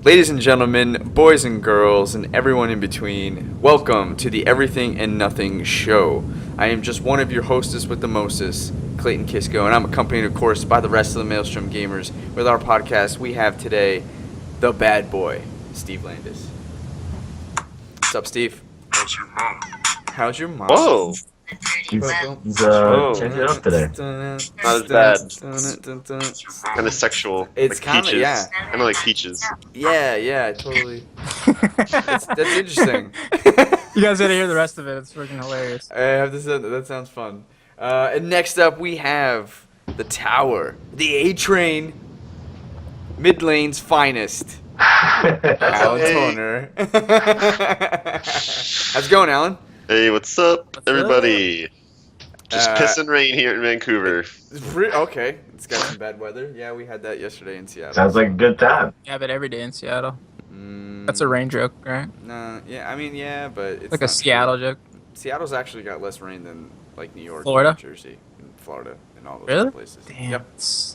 Ladies and gentlemen, boys and girls, and everyone in between, welcome to the Everything and Nothing Show. I am just one of your hostess with the mostest, Clayton Kisco, and I'm accompanied, of course, by the rest of the Maelstrom gamers. With our podcast, we have today the bad boy, Steve Landis. What's up, Steve? How's your mom? How's your mom? Whoa! He's changing it up today. Not as bad. Kind of sexual. It's like kinda, peaches. yeah. Kind of like peaches. Yeah, totally. That's interesting. You guys gotta hear the rest of it. It's freaking hilarious. I have to say that sounds fun. And next up, we have the Tower, the A-Train, mid lane's finest, Alan Toner. How's it going, Alan? Hey, what's up, What's everybody? Just Uh, piss and rain here in Vancouver. Okay, it's got some bad weather. Yeah, we had that yesterday in Seattle. Sounds like a good time. Yeah, but every day in Seattle. Mm, That's a rain joke, right? Nah, yeah, I mean, yeah, but it's Like not a Seattle joke. true. Seattle's actually got less rain than like New York, Florida? New Jersey, and Florida, and all those Really? other places. Damn. Yep.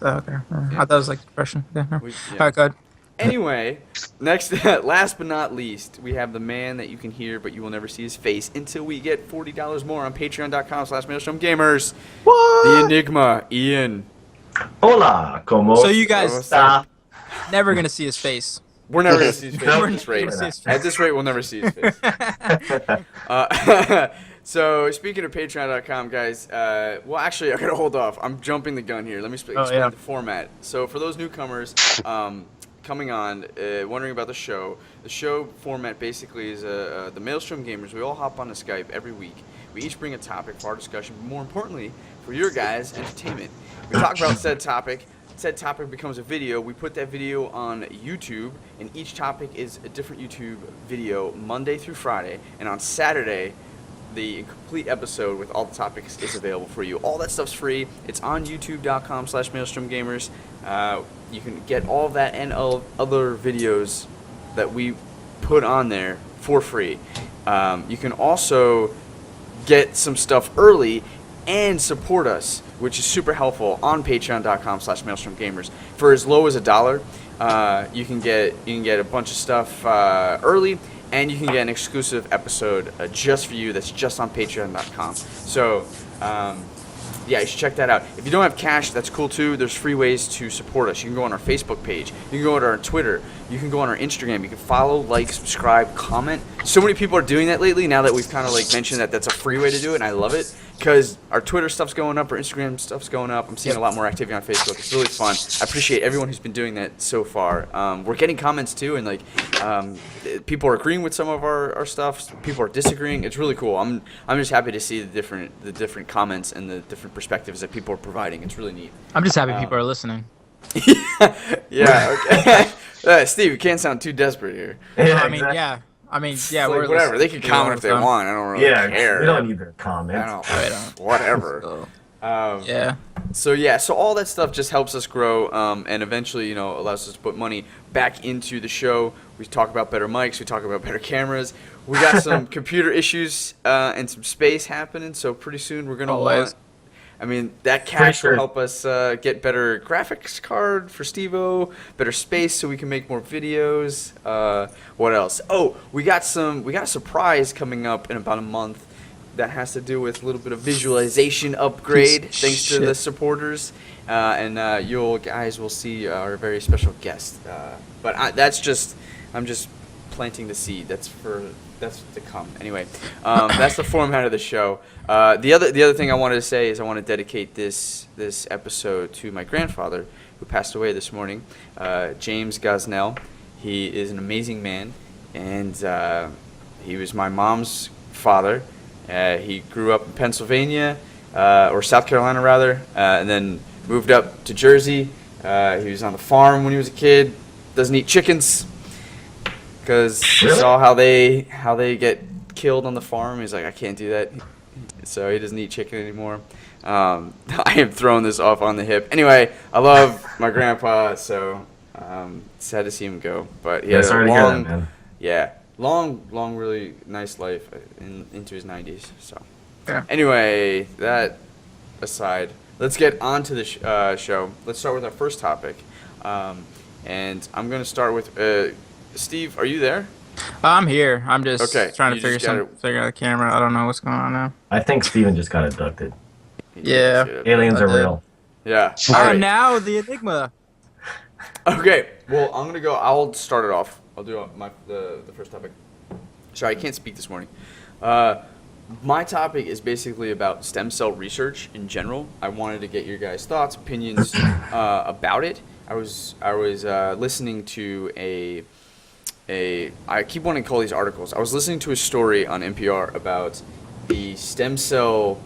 Okay. I thought it was like depression. Yeah. Yeah. Alright, good. Anyway, next, last but not least, we have the man that you can hear, but you will never see his face until we get $40 more on patreon.com/MaelstromGamers. The Enigma, Ian. Hola, como So you guys está? never gonna see his face. We're never gonna see his face No, at this rate. never see his At this rate, we'll never see his face. So speaking of Patreon.com, guys, well, actually, I gotta hold off. I'm jumping the gun here. Let me explain yeah. the format. So for those newcomers coming on, wondering about the show format basically is the Maelstrom gamers. We all hop on the Skype every week. We each bring a topic for our discussion, but more importantly, for your guys' entertainment. We talk about said topic. Said topic becomes a video. We put that video on YouTube, and each topic is a different YouTube video Monday through Friday, and on Saturday, the complete episode with all the topics is available for you. All that stuff's free. It's on youtube.com/MaelstromGamers. You can get all of that and other videos that we put on there for free. You can also get some stuff early and support us, which is super helpful, on patreon.com/MaelstromGamers. For as low as $1, you can get a bunch of stuff early, and you can get an exclusive episode just for you that's just on patreon.com. So, yeah, you should check that out. If you don't have cash, that's cool too. There's free ways to support us. You can go on our Facebook page. You can go on our Twitter. You can go on our Instagram. You can follow, like, subscribe, comment. So many people are doing that lately now that we've kind of like mentioned that that's a free way to do it, and I love it because our Twitter stuff's going up, our Instagram stuff's going up. I'm seeing a lot more activity on Facebook. It's really fun. I appreciate everyone who's been doing that so far. We're getting comments too, and like people are agreeing with some of our stuff. People are disagreeing. It's really cool. I'm just happy to see the different comments and the different perspectives that people are providing. It's really neat. I'm just happy people are listening. Yeah. Okay. Steve, you can't sound too desperate here. Yeah, I mean, exactly. yeah. Like, We're whatever. They listening. can comment if they want. I don't really Yeah, care. we don't need their comments. I don't. Whatever. Yeah. So all that stuff just helps us grow, and eventually, allows us to put money back into the show. We talk about better mics. We talk about better cameras. We got some computer issues and some space happening. So pretty soon we're gonna Always. that cash sure. will help us get better graphics card for Steve-O, better space so we can make more videos. What else? Oh, we got a surprise coming up in about a month that has to do with a little bit of visualization upgrade thanks to the supporters. And you guys will see our very special guest. But I'm just planting the seed. That's to come. Anyway, that's the format of the show. The other thing I wanted to say is I want to dedicate this episode to my grandfather, who passed away this morning, James Gosnell. He is an amazing man, and he was my mom's father. He grew up in Pennsylvania, or South Carolina rather, and then moved up to Jersey. He was on the farm when he was a kid. Doesn't eat chickens because he saw how they get killed on the farm. He's like, I can't do that. So he doesn't eat chicken anymore. I am throwing this off on the hip. Anyway, I love my grandpa, so sad to see him go. But he had sorry a to hear long, that, man. yeah, long, really nice life into his 90s. So, Yeah. anyway, that aside, let's get on to the show. Let's start with our first topic. And I'm going to start with Steve, are you there? I'm here. I'm just Okay, trying to you figure just gotta- figure out the camera. I don't know what's going on now. I think Steven just got abducted. Yeah. Aliens I are did. real. Yeah. I All am right. now the Enigma. Okay. Well, I'm gonna go. I'll start it off. I'll do the first topic. Sorry, I can't speak this morning. My topic is basically about stem cell research in general. I wanted to get your guys' thoughts, opinions about it. I was listening to I keep wanting to call these articles. I was listening to a story on NPR about the stem cell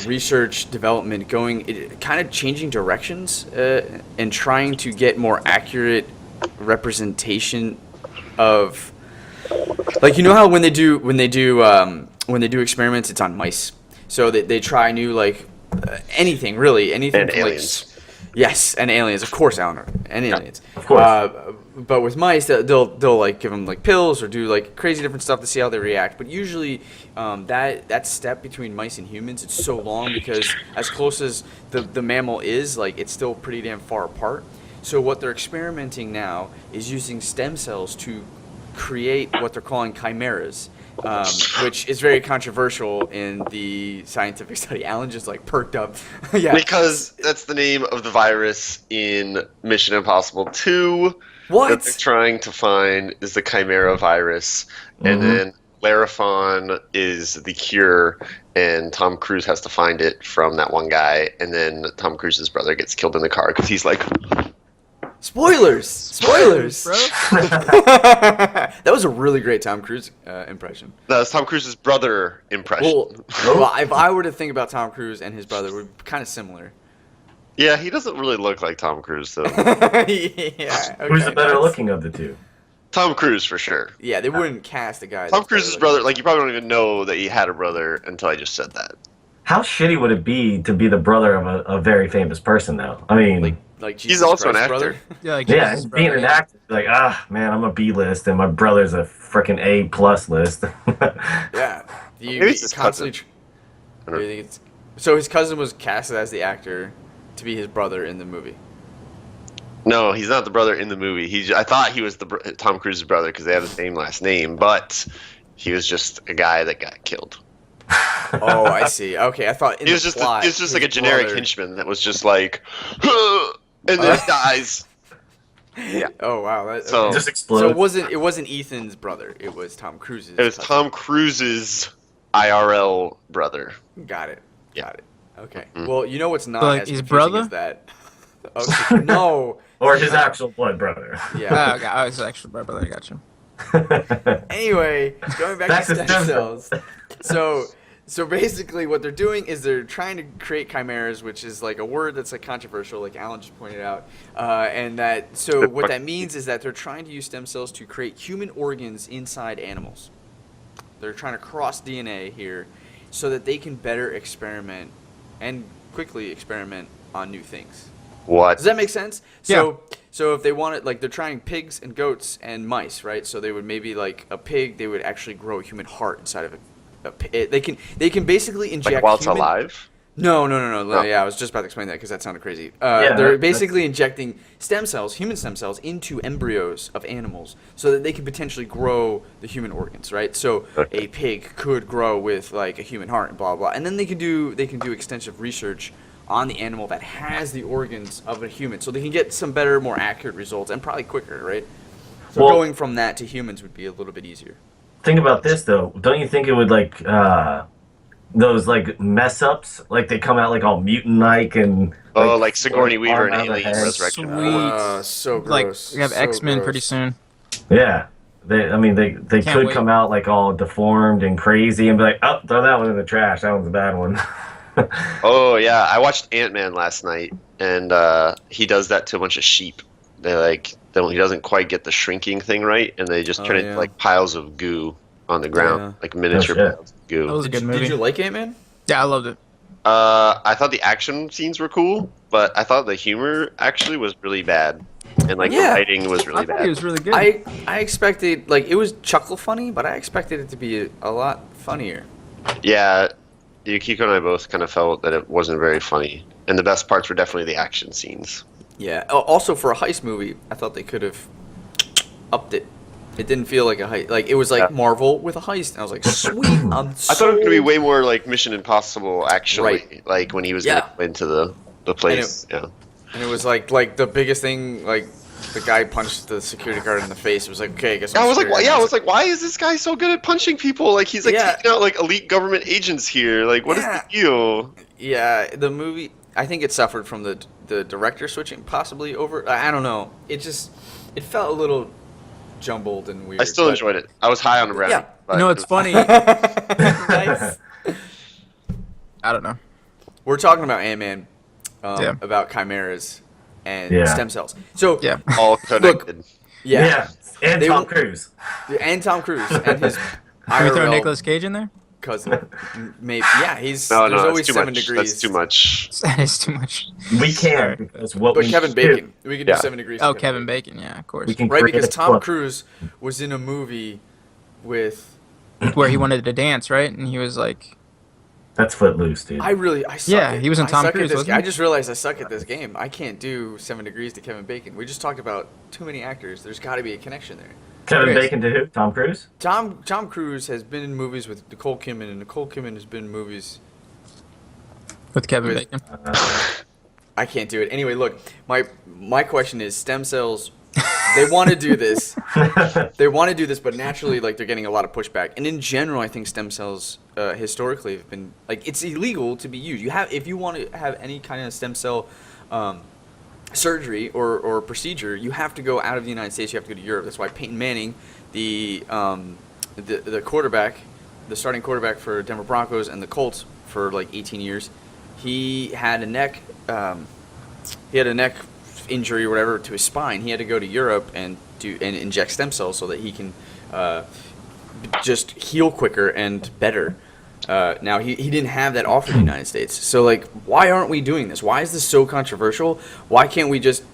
research development kind of changing directions and trying to get more accurate representation of, like, you know how when they do experiments, it's on mice. So they try new, like, anything And from, aliens. like, yes, and aliens, of course, Alan, and aliens. Of course. But with mice, they'll like give them like pills or do like crazy different stuff to see how they react. But usually, that step between mice and humans, it's so long because as close as the mammal is, like, it's still pretty damn far apart. So what they're experimenting now is using stem cells to create what they're calling chimeras, which is very controversial in the scientific study. Alan just like perked up. Yeah. Because that's the name of the virus in Mission Impossible 2. What? That they're trying to find is the Chimera virus. And then Larafon is the cure, and Tom Cruise has to find it from that one guy. And then Tom Cruise's brother gets killed in the car because he's like, Spoilers, bro. That was a really great Tom Cruise impression. that's Tom Cruise's brother impression. Well, if I were to think about Tom Cruise and his brother, we're kind of similar. Yeah, he doesn't really look like Tom Cruise, though. Yeah. Who's the better that's- looking of the two? Tom Cruise, for sure. Yeah, they wouldn't cast a guy. Tom that's Cruise's better brother, like, you probably don't even know that he had a brother until I just said that. How shitty would it be to be the brother of a very famous person, though? I mean, like He's Jesus also an Christ's actor. brother. Yeah, like yeah, Jesus' and being brother, an yeah. actor, like, man, I'm a B-list, and my brother's a freaking A+ list. Yeah, you Maybe it's his constantly. I don't know. You think it's, so his cousin was casted as the actor to be his brother in the movie. No, he's not the brother in the movie. I thought he was Tom Cruise's brother because they have the same last name, but he was just a guy that got killed. Oh, I see. Okay, I thought in He was the just plot, like a his generic brother- henchman that was just like, and then dies. Yeah. Oh wow. So- Okay. Just So explodes. it wasn't Ethan's brother. It was Tom Cruise's. It was cousin. Tom Cruise's IRL brother. Got it. Yeah. Got it. Okay. Well, you know what's not Like as his confusing brother? as that. Okay. No. Or his actual blood brother. Yeah. Oh, okay. Oh, it's actually my brother. I got you. Anyway, going back Back to to stem stem cells. cells. So basically, what they're doing is they're trying to create chimeras, which is like a word that's like controversial, like Alan just pointed out, and that. So what that means is that they're trying to use stem cells to create human organs inside animals. They're trying to cross DNA here, so that they can better experiment and quickly experiment on new things. What? Does that make sense? So if they wanted, like, they're trying pigs and goats and mice, right? So they would maybe, like, a pig, they would actually grow a human heart inside of a pig. They can basically inject Like while it's human... alive? No. Oh. Yeah, I was just about to explain that because that sounded crazy. Yeah, They're that's- basically injecting stem cells, human stem cells, into embryos of animals so that they can potentially grow the human organs, right? So Okay. a pig could grow with, like, a human heart and blah, blah. And then they can do extensive research on the animal that has the organs of a human. So they can get some better, more accurate results and probably quicker, right? So Well- going from that to humans would be a little bit easier. Think about this, though. Don't you think it would, like, those, like, mess-ups, like, they come out, like, all mutant-like and... Oh, like Sigourney Weaver arm and out of the Alien head. Resurrection. Sweet. So Like gross. we have So X-Men gross. pretty soon. Yeah. They Can't could wait. come out, like, all deformed and crazy and be like, oh, throw that one in the trash. That one's a bad one. Oh, yeah. I watched Ant-Man last night, and he does that to a bunch of sheep. He doesn't quite get the shrinking thing right, and they just turn it yeah. into, like, piles of goo on the ground. Yeah. Like miniature Oh, shit. piles of goo. That was a good Did movie. you like Ant-Man? Yeah, I loved it. I thought the action scenes were cool, but I thought the humor actually was really bad. And, like, Yeah. the writing was really I thought bad. he was really good. I expected, like, it was chuckle funny, but I expected it to be a lot funnier. Yeah, Yukiko and I both kind of felt that it wasn't very funny. And the best parts were definitely the action scenes. Yeah. Also, for a heist movie, I thought they could have upped it. It didn't feel like a heist. Like it was like Yeah. Marvel with a heist. And I was like, sweet. I thought it was gonna be way more like Mission Impossible, actually. Right. Like when he was Yeah. gonna go into the place. Yeah. And it was like the biggest thing. Like the guy punched the security guard in the face. It was like, okay, I guess. I I'm was like, scared. I was like, why is this guy so good at punching people? Like he's like Yeah. taking out like elite government agents here. Like what is Yeah. the deal? Yeah, the movie. I think it suffered from the director switching, possibly over. I don't know. It felt a little jumbled and weird. I still enjoyed it. I was high on the brownie. Yeah. but You know, it it's was- funny. Nice. I don't know. We're talking about Ant-Man, Yeah. about chimeras and Yeah. stem cells. So Yeah. all connected. yeah, And They Tom won't- Cruise. and Tom Cruise and his Can we throw IRL Nicolas Cage in there? cousin. Maybe he's No, there's no, always that's too 7 much. degrees. That's too much. That is too much. We Sorry. can because what But we Kevin do- Bacon, we could do Yeah. 7 degrees. Oh, to Kevin Bacon. Yeah, of course. We can Right, create because a Tom book. Cruise was in a movie with. Where he wanted to dance, right? And he was like, That's Footloose, dude. I suck Yeah, at- he was in I Tom suck at Cruise, this- wasn't he? I just realized I suck at this game. I can't do 7 degrees to Kevin Bacon. We just talked about too many actors. There's got to be a connection there. Kevin There is. Bacon to who? Tom Cruise? Tom Cruise has been in movies with Nicole Kidman, and Nicole Kidman has been in movies. with Kevin With- Bacon. I can't do it. Anyway, look, my question is stem cells. They want to do this. They want to do this, but naturally, like they're getting a lot of pushback. And in general, I think stem cells historically have been like it's illegal to be used. If you want to have any kind of stem cell surgery or procedure, you have to go out of the United States. You have to go to Europe. That's why Peyton Manning, the quarterback, the starting quarterback for Denver Broncos and the Colts for like 18 years, he had a neck injury or whatever to his spine. He had to go to Europe and inject stem cells so that he can just heal quicker and better. Now he didn't have that offer in the United States. So like, why aren't we doing this? Why is this so controversial? Why can't we just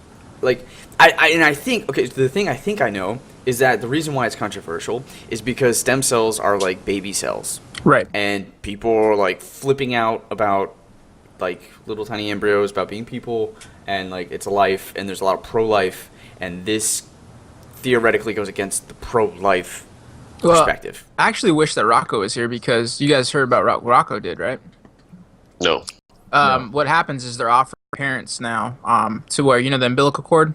like I think okay, the thing I think I know is that the reason why it's controversial is because stem cells are like baby cells. Right. And people are like flipping out about like little tiny embryos, about being people, and like it's a life, and there's a lot of pro-life, and this theoretically goes against the pro-life perspective. I actually wish that Rocco was here because you guys heard about what Rocco did, right? No. What happens is they're offering parents now to where, you know, the umbilical cord?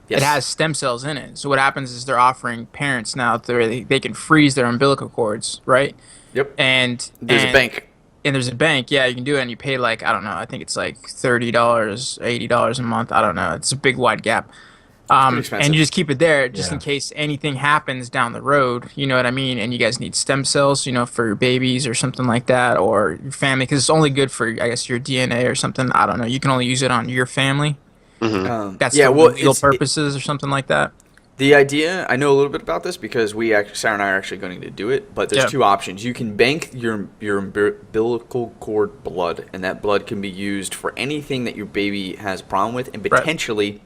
Yes. It has stem cells in it. So what happens is they're offering parents now that they can freeze their umbilical cords, right? Yep. And There's a bank. And there's a bank, yeah, you can do it, and you pay like, I don't know, I think it's like $30, $80 a month. I don't know. It's a big wide gap. pretty expensive. And you just keep it there just Yeah. in case anything happens down the road, you know what I mean? And you guys need stem cells, you know, for your babies or something like that, or your family, because it's only good for, I guess, your DNA or something. I don't know. You can only use it on your family. That's yeah, for well, legal it's- purposes or something like that. The idea, I know a little bit about this because Sarah and I are actually going to do it, but there's Yeah. two options. You can bank your umbilical cord blood, and that blood can be used for anything that your baby has a problem with, and Right. potentially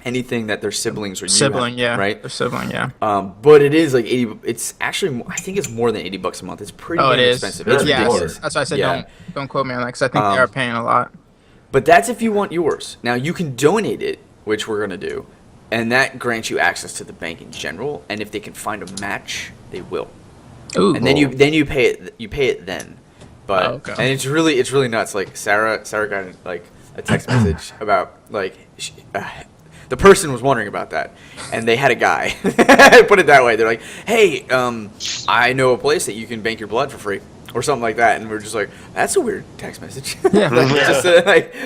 anything that their siblings or you Sibling, have, yeah. right? Their sibling, yeah. But it is like 80. It's actually, I think it's more than $80 a month. It's pretty Oh, it damn is. expensive. Good It's Yeah, lord. ridiculous. that's why I said Yeah. don't quote me on that, because I think they are paying a lot. But that's if you want yours. Now you can donate it, which we're gonna do, and that grants you access to the bank in general. And if they can find a match, they will. Ooh. And then you pay it. You pay it then. But Oh, okay. and it's really nuts. Like Sarah got like a text message about like the person was wondering about that, and they had a guy put it that way. They're like, hey, I know a place that you can bank your blood for free. Or something like that, and we're just like, "That's a weird text message." Yeah. Like, just,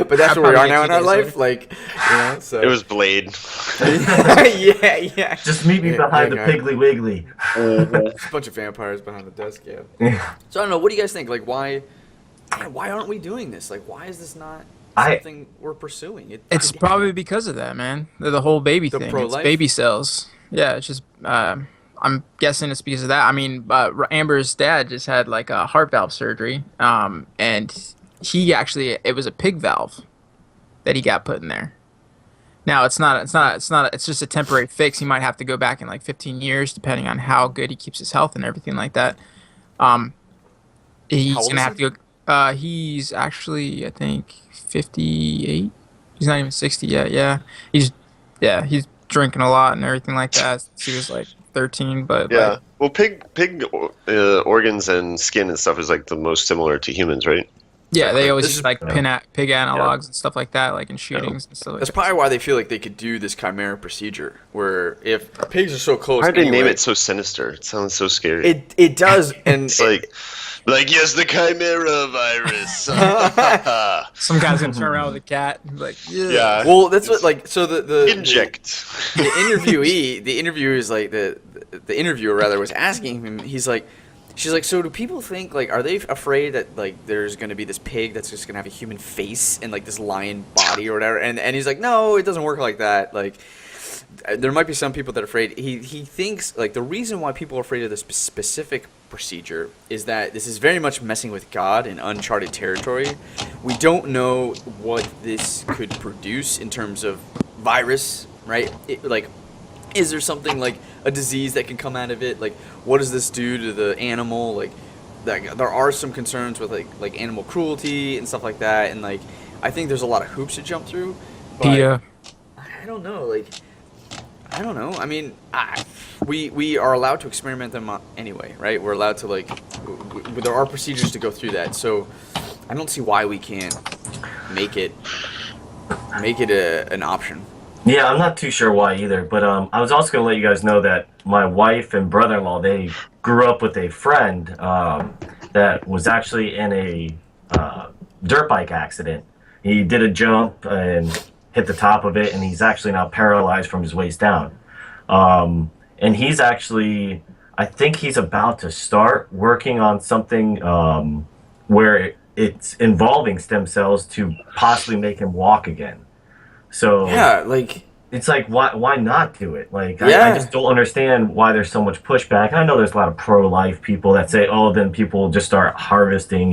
but that's I'd where we probably are get now 2 in our days life. later. Like, you know, so It was Blade. yeah. Just meet me Yeah, behind yeah, the guy. Piggly Wiggly. Just a bunch of vampires behind the desk. Yeah. So I don't know. What do you guys think? Like, why aren't we doing this? Like, why is this not something we're pursuing? It's probably because of that, man. The whole baby The thing. It's pro-life? baby cells. Yeah, it's just. I'm guessing it's because of that. I mean, Amber's dad just had like a heart valve surgery, and he actually it was a pig valve that he got put in there. Now it's not. It's just a temporary fix. He might have to go back in like 15 years, depending on how good he keeps his health and everything like that. He's How old gonna is have to go. He's actually, I think, 58. He's not even 60 yet. Yeah, he's drinking a lot and everything like that. She was like 13, but Yeah. like, Well, pig organs and skin and stuff is like the most similar to humans, right? yeah, they always This use is- like pig analogs and stuff like that, like in shootings and stuff like That's that. probably why they feel like they could do this chimera procedure, where if pigs are so close, Why did they name anyway, it so sinister? It sounds so scary. It does, and It's like yes, the chimera virus. Some guy's gonna turn around with a cat and be like, yeah. Yeah. well, that's what like so the Inject. the interviewer is like the interviewer rather was asking him. He's like, she's like, so do people think like, are they afraid that like there's gonna be this pig that's just gonna have a human face and like this lion body or whatever? And he's like, no, it doesn't work like that. Like, there might be some people that are afraid. He thinks like the reason why people are afraid of this specific procedure is that this is very much messing with God in uncharted territory. We don't know what this could produce in terms of virus, right? Like, is there something like a disease that can come out of it? Like, what does this do to the animal? Like, there are some concerns with like animal cruelty and stuff like that. And like, I think there's a lot of hoops to jump through. But PETA. I don't know. Like, I don't know. I mean, we are allowed to experiment them anyway, right? We're allowed to like, there are procedures to go through that. So I don't see why we can't make it an option. Yeah, I'm not too sure why either. But I was also going to let you guys know that my wife and brother-in-law, they grew up with a friend that was actually in a dirt bike accident. He did a jump and hit the top of it, and he's actually now paralyzed from his waist down. And he's actually, I think he's about to start working on something where it's involving stem cells to possibly make him walk again. So Yeah, like, it's like, why not do it? Like, Yeah. I just don't understand why there's so much pushback. And I know there's a lot of pro-life people that say, oh, then people just start harvesting,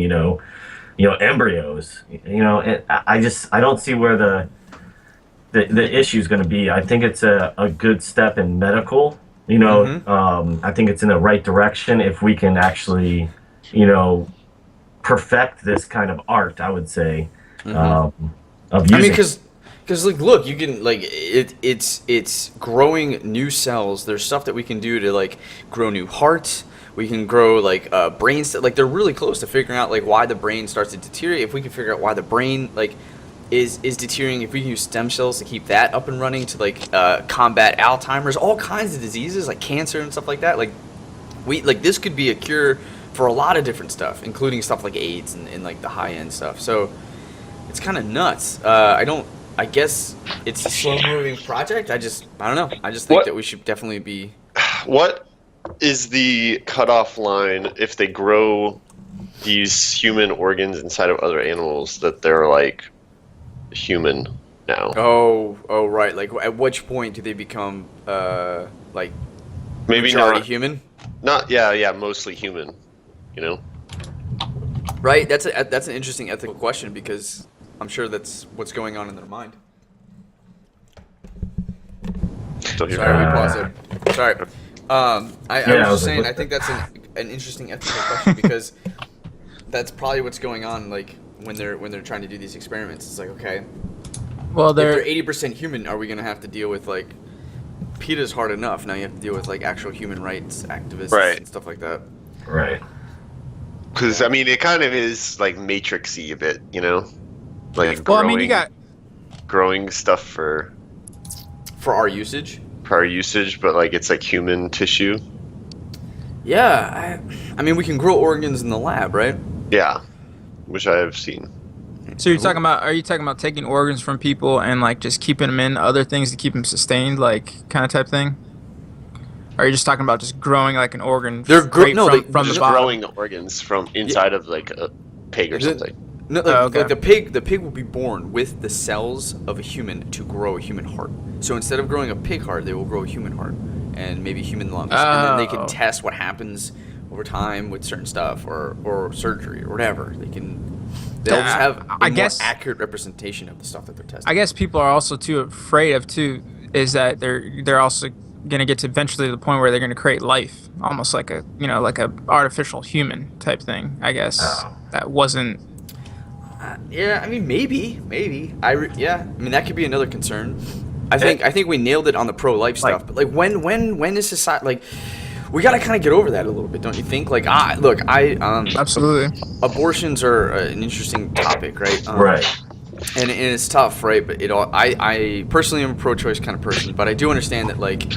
embryos. And I don't see where the issue is going to be. I think it's a good step in medical. I think it's in the right direction if we can actually, perfect this kind of art. I would say, of using. I mean, because like, look, you can like it's growing new cells. There's stuff that we can do to like grow new hearts. We can grow like brains. Like, they're really close to figuring out like why the brain starts to deteriorate. If we can figure out why the brain like is deteriorating, if we can use stem cells to keep that up and running to like combat Alzheimer's, all kinds of diseases like cancer and stuff like that. Like, this could be a cure for a lot of different stuff, including stuff like AIDS and like the high end stuff. So it's kind of nuts. I guess it's a slow moving project. I don't know. I just think What? that we should definitely be. What is the cutoff line if they grow these human organs inside of other animals that they're like human now? Oh, right. Like, at which point do they become like Maybe majority not. human? Not yeah, mostly human. Right. That's an interesting ethical question, because I'm sure that's what's going on in their mind. Still here. Sorry, we paused it. Sorry. I was I was just saying, like, I think that's an interesting ethical question, because that's probably what's going on. Like, when they're trying to do these experiments, it's like, okay, Well, if they're they're 80% human, are we gonna have to deal with like PETA's hard enough? Now you have to deal with like actual human rights activists Right. and stuff like that. Right. Because I mean, it kind of is like Matrixy a bit, like well. I growing, mean, you got growing stuff for For our usage. our usage, but like it's like human tissue. Yeah, I mean, we can grow organs in the lab, right? Yeah, which I have seen. so you're talking about. Are you talking about taking organs from people and like just keeping them in other things to keep them sustained, like kind of type thing? Or are you just talking about just growing like an organ They're straight from the Just bottom? growing organs from inside of like a pig or something. No, like, Oh, okay. like the pig will be born with the cells of a human to grow a human heart. So instead of growing a pig heart, they will grow a human heart and maybe human lungs, and then they can Oh. test what happens over time with certain stuff or surgery or whatever. They'll just have a I more guess- accurate representation of the stuff that they're testing. I guess people are also too afraid of is that they're also gonna get to eventually the point where they're gonna create life, almost like a artificial human type thing. I guess Oh. that wasn't. Yeah, I mean, maybe. I mean, that could be another concern. I think we nailed it on the pro-life stuff. But like, when is society like? We gotta kind of get over that a little bit, don't you think? Like, Absolutely. Abortions are an interesting topic, right? Right. And it's tough, right? But I personally am a pro-choice kind of person, but I do understand that like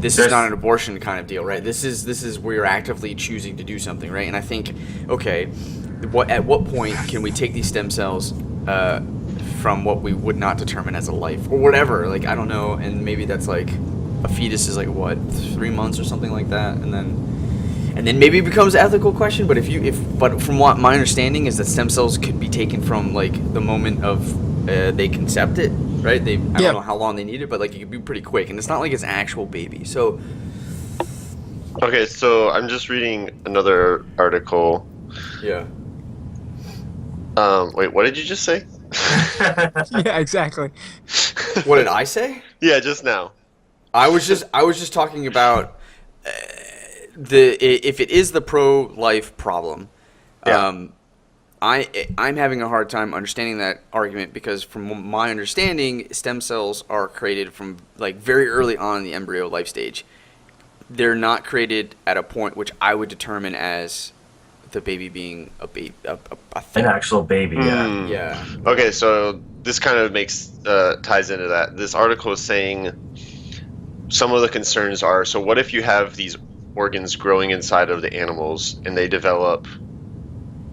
this is not an abortion kind of deal, right? This is where you're actively choosing to do something, right? And I think, okay, at what point can we take these stem cells from what we would not determine as a life or whatever? Like, I don't know, and maybe that's like a fetus is like what, 3 months or something like that, and then maybe it becomes an ethical question. But but from what my understanding is that stem cells could be taken from like the moment of they concept it, right? I don't know how long they need it, but like it could be pretty quick, and it's not like it's an actual baby. So Okay, so I'm just reading another article. yeah. Wait, what did you just say? Yeah, exactly. What did I say? Yeah, just now. I was just talking about if it is the pro-life problem. Yeah. I'm having a hard time understanding that argument because from my understanding, stem cells are created from like very early on in the embryo life stage. They're not created at a point which I would determine as the baby being a baby, a thing. An actual baby, yeah. Yeah. Okay, so this kind of ties into that. This article is saying some of the concerns are, so what if you have these organs growing inside of the animals and they develop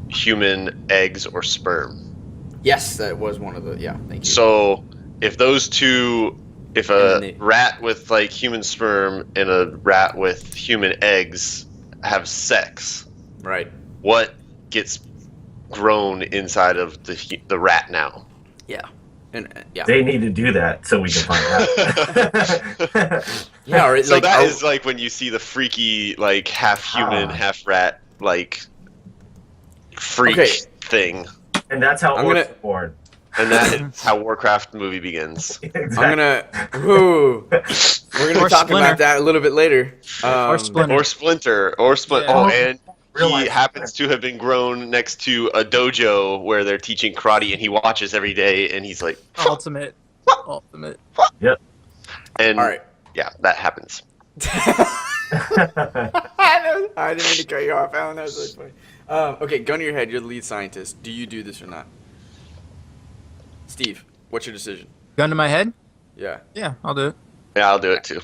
human eggs or sperm? Yes, that was one of the, thank you. So if those two, if a rat with like human sperm and a rat with human eggs have sex, right. What gets grown inside of the rat now? Yeah. And They need to do that so we can find out. Yeah, or So like that is like when you see the freaky, like half human, half rat, like freak thing. And that's how orcs are born. And that's how Warcraft movie begins. Exactly. we're gonna talk about that a little bit later. Or Splinter. Or Splinter. Yeah. Oh, and Real-life he happens to have been grown next to a dojo where they're teaching karate, and he watches every day, and he's like, Ultimate. Yep. and All right. yeah, that happens. I didn't mean to cut you off, Alan. That was really funny. Okay, gun to your head. You're the lead scientist. Do you do this or not? Steve, what's your decision? Gun to my head? Yeah. Yeah, I'll do it. Yeah, I'll do it too.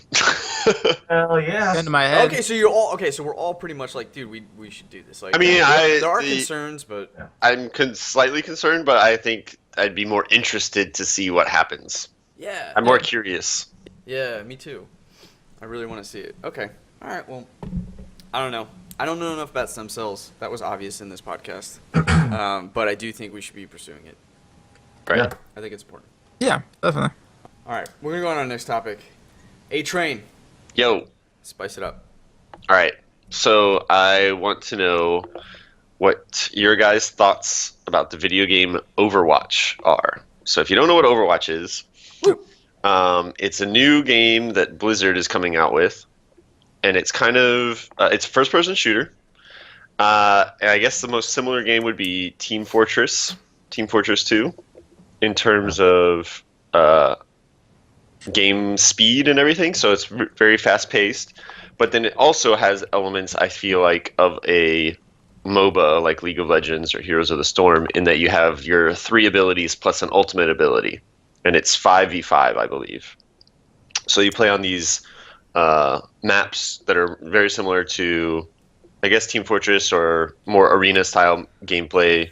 Hell yeah. Gun to my head. Okay, so you're all so we're all pretty much like, dude, we should do this. Like, I mean, there are concerns, but I'm slightly concerned, but I think I'd be more interested to see what happens. yeah, I'm more curious. Yeah, me too. I really want to see it. Okay, all right. Well, I don't know. I don't know enough about stem cells. That was obvious in this podcast, but I do think we should be pursuing it. Right. Yeah. I think it's important. Yeah, definitely. All right, we're gonna go on to our next topic. A-Train. Yo. Spice it up. All right. So I want to know what your guys' thoughts about the video game Overwatch are. So if you don't know what Overwatch is, it's a new game that Blizzard is coming out with, and it's kind of it's a first-person shooter. And I guess the most similar game would be Team Fortress 2, in terms of game speed and everything. So it's very fast-paced, but then it also has elements, I feel like, of a MOBA like League of Legends or Heroes of the Storm, in that you have your 3 abilities plus an ultimate ability, and it's 5v5, I believe. So you play on these maps that are very similar to, I guess, Team Fortress, or more arena-style gameplay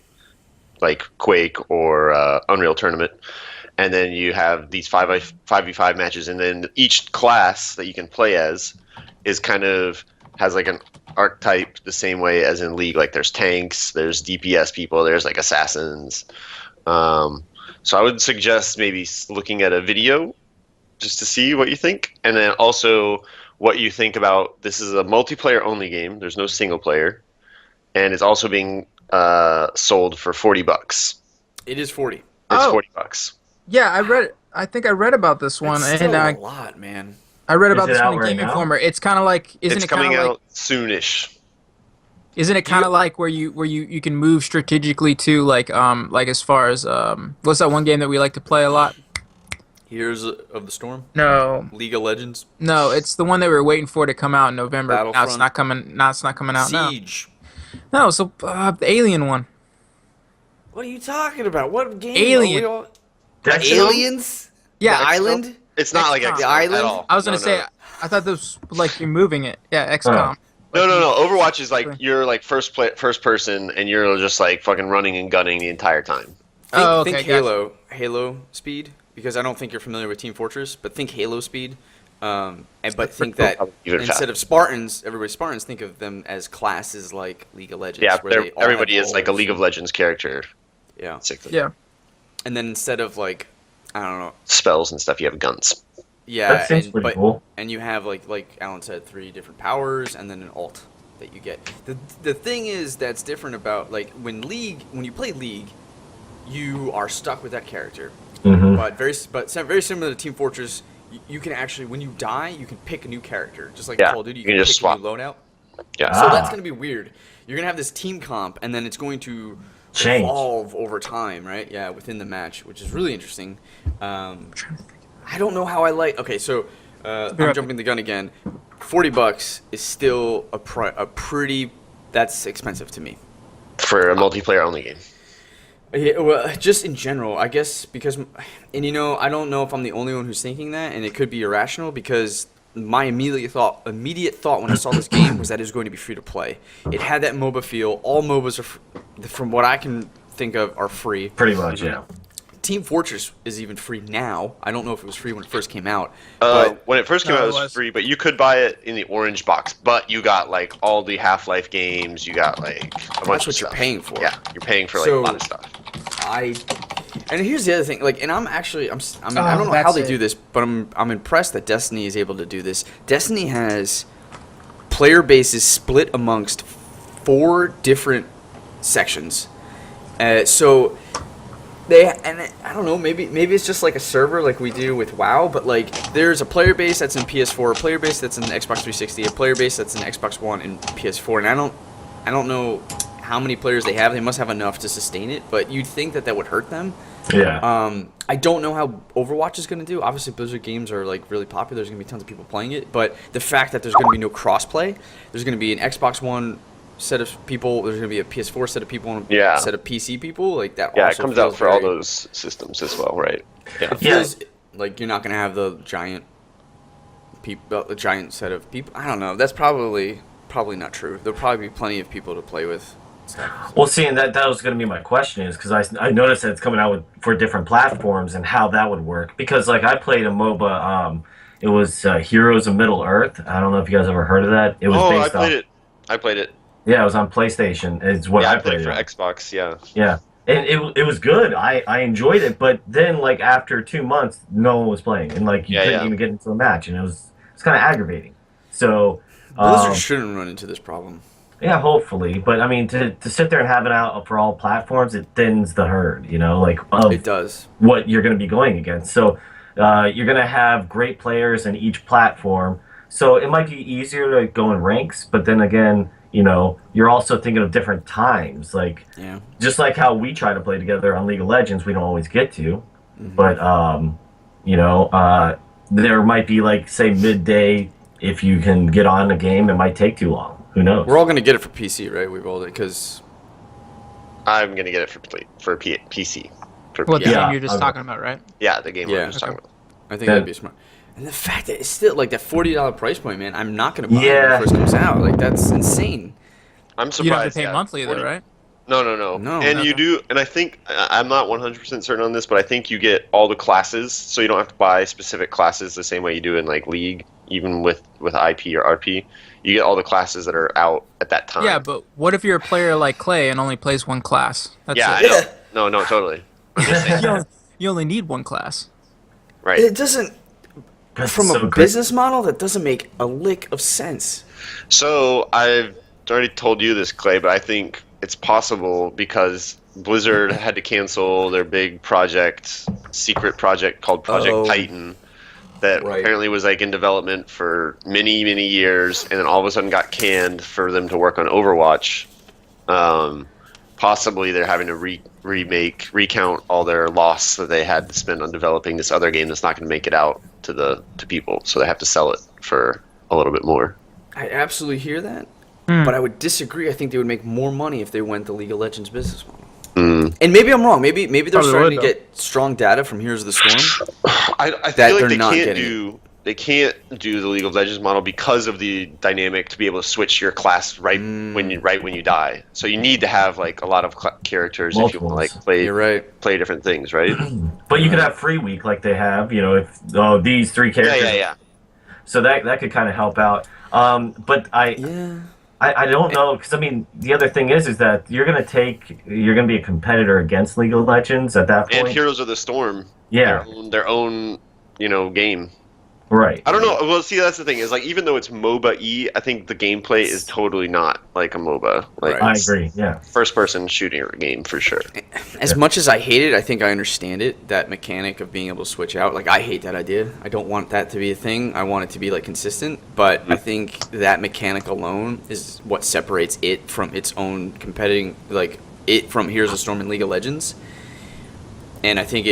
like Quake or Unreal Tournament. And then you have these 5v5 matches, and then each class that you can play as is kind of has like an archetype the same way as in League. Like there's tanks, there's DPS people, there's like assassins. So I would suggest maybe looking at a video just to see what you think, and then also what you think about, this is a multiplayer only game. There's no single player, and it's also being sold for $40. It is 40. It's $40. Yeah, I think I read about this one, It's still and a lot, man. I read about Is it this one out in right Game now? Informer. It's kind of like, It's coming out soonish. Isn't it kind of like where you can move strategically to like as far as what's that one game that we like to play a lot? Heroes of the Storm, No, League of Legends, no, it's the one that we were waiting for to come out in November. Now it's Battlefront, not coming. Now it's not coming out now. Siege. No, so the Alien one. What are you talking about? What game? Alien. Are we all... Dexter? Aliens? Yeah, The island? It's not like XCOM. XCOM The island? at all. I was gonna No, say. no. I thought this was like you're moving it. Yeah, XCOM. No. Overwatch is like you're like first person, and you're just like fucking running and gunning the entire time. Think gotcha. Halo speed, because I don't think you're familiar with Team Fortress, but think Halo speed. But think that Even instead faster. of Spartans, Spartans think of them as classes like League of Legends. Yeah, where they all everybody have is like a roles. League of Legends character. Yeah. Basically. Yeah. And then instead of like, I don't know. Spells and stuff, you have guns. Yeah, That seems pretty cool. and you have like Alan said, 3 different powers and then an alt that you get. The thing is that's different about like when you play League, you are stuck with that character. Mm-hmm. But very similar to Team Fortress, you can actually when you die, you can pick a new character. Just like Yeah, Call of Duty, you can just pick swap. a new loadout. Yeah. So Ah. that's going to be weird. You're going to have this team comp and then it's going to Change. evolve over time, right? Yeah, within the match, which is really interesting. I don't know how I like. Okay, so I'm jumping the gun again. $40 is still a pretty. That's expensive to me. For a multiplayer only game. Yeah, well, just in general, I guess because, and I don't know if I'm the only one who's thinking that, and it could be irrational because my immediate thought when I saw this game was that it was going to be free to play. It had that MOBA feel. All MOBAs are, from what I can think of, are free. Pretty much, yeah. Team Fortress is even free now. I don't know if it was free when it first came out. But When it first came No, out, it it was was. free, but you could buy it in the orange box. But you got like all the Half-Life games. You got like a bunch that's of what stuff. you're paying for. Yeah, you're paying for like So- a lot of stuff. And here's the other thing, like, and I don't know how that's they it. do this, but I'm impressed that Destiny is able to do this. Destiny has player bases split amongst 4 different sections. So I don't know, maybe it's just like a server like we do with WoW, but like there's a player base that's in PS4, a player base that's in Xbox 360, a player base that's in Xbox One and PS4, and I don't know how many players they have. They must have enough to sustain it, but you'd think that would hurt them. Yeah. I don't know how Overwatch is going to do. Obviously, Blizzard games are like really popular. There's going to be tons of people playing it, but the fact that there's going to be no crossplay, there's going to be an Xbox One set of people, there's going to be a PS4 set of people, and Yeah. a set of PC people. Like that. Yeah, it also comes out feels for all very- those systems as well, right? Yeah. It feels like you're not going to have the giant set of people. I don't know. That's probably not true. There'll probably be plenty of people to play with. Stuff. Well, seeing that was going to be my question is because I noticed that it's coming out for different platforms and how that would work. Because like I played a MOBA, it was Heroes of Middle Earth. I don't know if you guys ever heard of that. It was I based played off. it. I played it. Yeah, it was on PlayStation. It's what Yeah, I I played played it for on. Xbox. Yeah. Yeah, and it was good. I enjoyed it, but then like after 2 months, no one was playing, and like you couldn't even get into a match, and it's kind of aggravating. So Blizzard shouldn't run into this problem. yeah, hopefully, but I mean to sit there and have it out for all platforms, it thins the herd, like of It does. what you're going to be going against. So you're going to have great players in each platform. So it might be easier to go in ranks, but then again, you're also thinking of different times. Like, Yeah. just like how we try to play together on League of Legends, we don't always get to. Mhm. But, there might be, like, say, midday, if you can get on a game, it might take too long. Who knows? We're all going to get it for PC, right? We rolled it because I'm gonna get it for PC. For What the PC. Yeah, game you're just okay. talking about, right? Yeah, the game we Yeah. were just talking about. I think Yeah. that'd be smart. And the fact that it's still like that $40 price point, man, I'm not going to buy it when Yeah. it first comes out. Like, that's insane. I'm surprised. You don't have to pay yeah, monthly, 40 though, right? No. No, And no. you do, and I think I'm not 100% certain on this, but I think you get all the classes, so you don't have to buy specific classes the same way you do in like League, even with IP or RP. You get all the classes that are out at that time. Yeah, but what if you're a player like Clay and only plays one class? That's yeah, it. I know. No, totally. I'm just saying, You only need one class. right. It doesn't, That's from so a great. business model, that doesn't make a lick of sense. So I've already told you this, Clay, but I think it's possible because Blizzard had to cancel their big secret project called Project Oh. Titan, that Right. apparently was like in development for many, many years, and then all of a sudden got canned for them to work on Overwatch. possibly they're having to recount all their loss that they had to spend on developing this other game that's not going to make it out to people, so they have to sell it for a little bit more. I absolutely hear that, but I would disagree. I think they would make more money if they went the League of Legends business model. And maybe I'm wrong. Maybe they're Probably starting would, to get strong data from Heroes of the Storm. I That feel they're like not getting they can't do the League of Legends model because of the dynamic to be able to switch your class when you die. So you need to have like a lot of characters if you want to like play You're right. play different things, right? But you could have free week like they have, if these 3 characters. Yeah. So that could kind of help out. But I don't know, because I mean the other thing is that you're gonna be a competitor against League of Legends at that point. And Heroes of the Storm, Yeah. their own game. Right. I don't know. Well, see, that's the thing is like even though it's MOBA-y, I think the gameplay is totally not like a MOBA. Like Right. I agree. Yeah. first-person shooting game for sure. As much as I hate it, I think I understand it. That mechanic of being able to switch out. Like I hate that idea. I don't want that to be a thing. I want it to be like consistent. But I think that mechanic alone is what separates it from its own competing, like it from Heroes of the Storm and League of Legends. And I think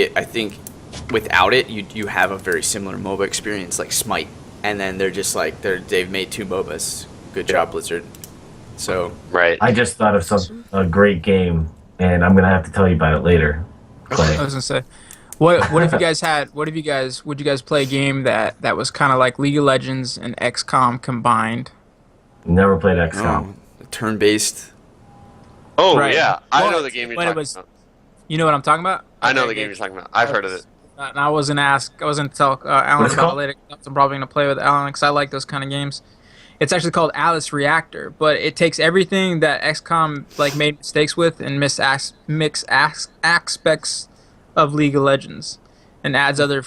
without it, you have a very similar MOBA experience like Smite, and then they're just like they've made 2 MOBAs. Good job, Blizzard. So Right. I just thought of a great game, and I'm gonna have to tell you about it later. Clay. I was gonna say, what if you guys would you guys play a game that was kind of like League of Legends and XCOM combined? Never played XCOM. turn-based. Oh Right. yeah, I Well, know the game you're when it talking was- about. You know what I'm talking about? I know Okay, the game good. you're talking about. I've heard of it. And I wasn't tell Alan What's it about it called? later. I'm probably gonna play with Alan because I like those kind of games. It's actually called Alice Reactor, but it takes everything that XCOM like made mistakes with and mix aspects of League of Legends, and adds other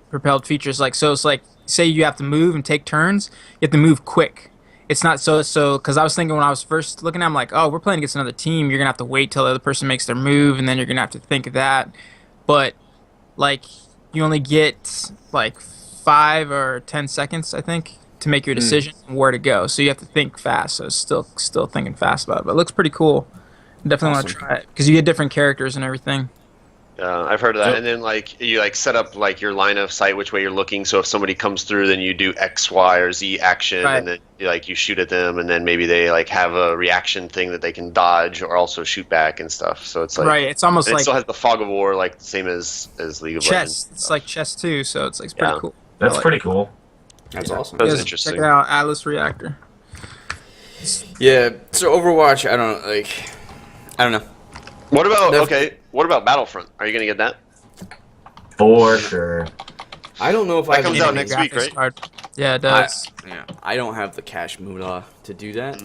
propelled features. Like so, it's like say you have to move and take turns. You have to move quick. It's not so because I was thinking when I was first looking at it, I'm like, oh, we're playing against another team. You're gonna have to wait till the other person makes their move, and then you're gonna have to think of that. But like you only get like 5 or 10 seconds, I think, to make your decision on where to go. So you have to think fast. So still thinking fast about it, but it looks pretty cool. Definitely want to Awesome. try it because you get different characters and everything. I've heard of that. And then like you like set up like your line of sight which way you're looking. So if somebody comes through, then you do X, Y, or Z action, Right. and then you shoot at them, and then maybe they like have a reaction thing that they can dodge or also shoot back and stuff. So it's like Right, it's almost and it like still has the fog of war like the same as League of Legends. chess. It's like chess too, so it's like pretty Yeah. cool. That's I like pretty it. cool. That's awesome. That's Yes, interesting. check it out, Atlas Reactor. Yeah. So Overwatch, I don't know. What about Def- What about Battlefront? Are you gonna get that? For sure. I don't know if That I comes have out the- next week, Graphics right? card. Yeah, it does. Yeah, I don't have the cash moolah to do that.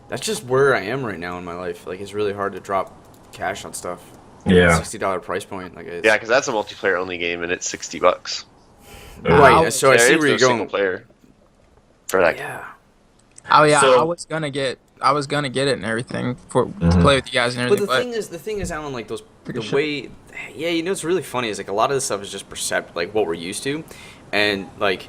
That's just where I am right now in my life. Like, it's really hard to drop cash on stuff. Yeah. $60 price point. Like, it's, Yeah, because that's a multiplayer only game and it's $60. right. So I There see is where no you're single going. player for that. Yeah. Oh yeah, So- I was gonna get it and everything to play with you guys and But everything. the thing is, Alan, like the Pretty way, yeah, you know, it's really funny is like a lot of this stuff is just like what we're used to, and like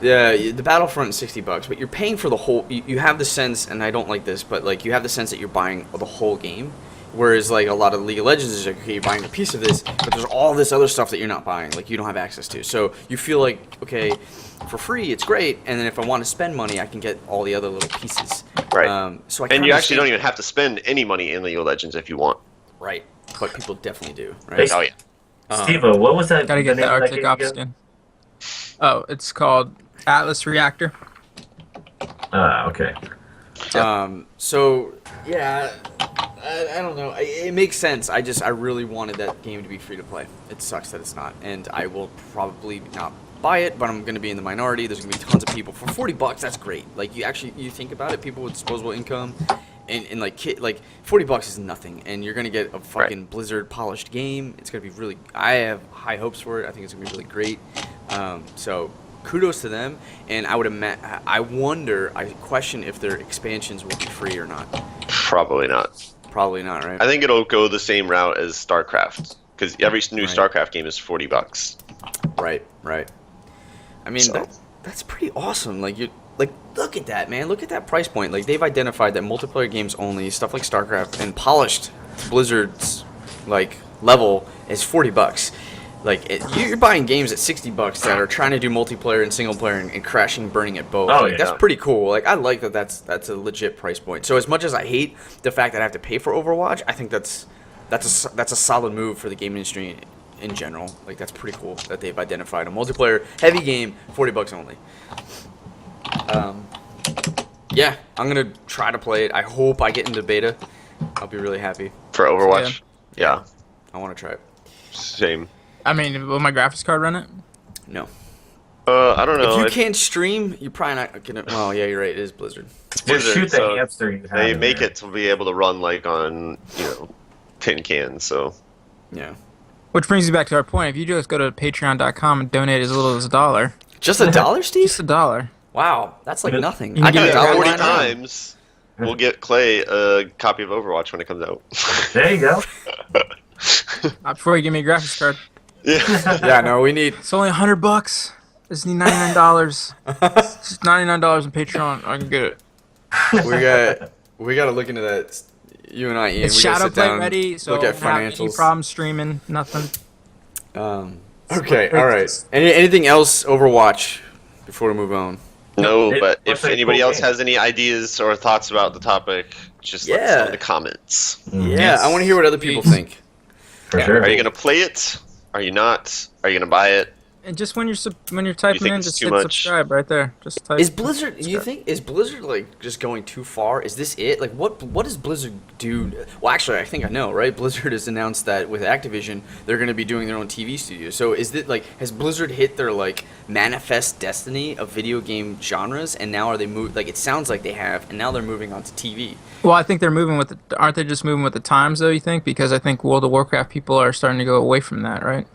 the Battlefront is $60, but you're paying for the whole. You have the sense, and I don't like this, but like you have the sense that you're buying the whole game, whereas like a lot of League of Legends is like, okay, you're buying a piece of this, but there's all this other stuff that you're not buying, like you don't have access to. So you feel like, okay, for free it's great, and then if I want to spend money, I can get all the other little pieces. Right. So I And you kinda actually don't think- even have to spend any money in League of Legends if you want. right, but people definitely do, right? Based- Oh yeah. Steve, what was that? Gotta get the the name of that Arctic game Ops again? skin. Oh, it's called Atlas Reactor. Okay. So yeah, I don't know. It makes sense. I really wanted that game to be free to play. It sucks that it's not, and I will probably not buy it. But I'm going to be in the minority. There's going to be tons of people for $40. That's great. Like you think about it, people with disposable income, and like $40 is nothing, and you're going to get a fucking Blizzard polished game. It's going to be really. I have high hopes for it. I think it's going to be really great. So. Kudos to them, and I question if their expansions will be free or not. Probably not. Probably not, right? I think it'll go the same route as StarCraft because every new Right. StarCraft game is $40. Right. I mean, So. that's pretty awesome. Like like, look at that, man. Look at that price point. Like, they've identified that multiplayer games only, stuff like StarCraft, and polished to Blizzard's, like, level is $40. Like, you're buying games at $60 that are trying to do multiplayer and single player and crashing, burning at both. Oh, Like, yeah. that's pretty cool. Like, I like that that's a legit price point. So as much as I hate the fact that I have to pay for Overwatch, I think that's a solid move for the game industry in general. Like, that's pretty cool that they've identified a multiplayer heavy game, $40 only. Yeah, I'm gonna try to play it. I hope I get into beta. I'll be really happy. For Overwatch? Yeah. I want to try it. Same. I mean, will my graphics card run it? No. I don't know. If you can't stream, you're probably not gonna. Well, yeah, you're right. It is Blizzard. Just Blizzard, shoot the so hamster you have. They in make there. it to be able to run like on, tin cans, so. Yeah. Which brings me back to our point. If you just go to patreon.com and donate as little as $1, Just $1, Steve? just $1. Wow, that's like nothing. You I can got get a dollar 40 right now. times, we'll get Clay a copy of Overwatch when it comes out. There you go. Not before you give me a graphics card. Yeah. Yeah, no, we need. It's only $100. I just need $99. It's just $99 on Patreon. I can get it. We got to look into that. You and I, Ian. It's we gotta sit Shadowplay down, ready, so look I at don't have any financials. problems streaming. Nothing. Okay, all right. Anything else Overwatch before we move on? No, It but looks if like a anybody cool else game. has any ideas or thoughts about the topic, just let us know Yeah. in the comments. Yeah, I want to hear what other people think. For Yeah. sure. Are you going to play it? Are you not? Are you going to buy it? And just when you're typing think in, it's just too hit much? subscribe right there. Just type. Is Blizzard? You think is Blizzard like just going too far? Is this it? Like, what does Blizzard do? Well, actually, I think I know, right? Blizzard has announced that with Activision, they're going to be doing their own TV studio. So, is it like has Blizzard hit their like manifest destiny of video game genres, and now are they like? It sounds like they have, and now they're moving on to TV. Well, I think they're moving with. Aren't they just moving with the times though? You think? Because I think World of Warcraft people are starting to go away from that, right?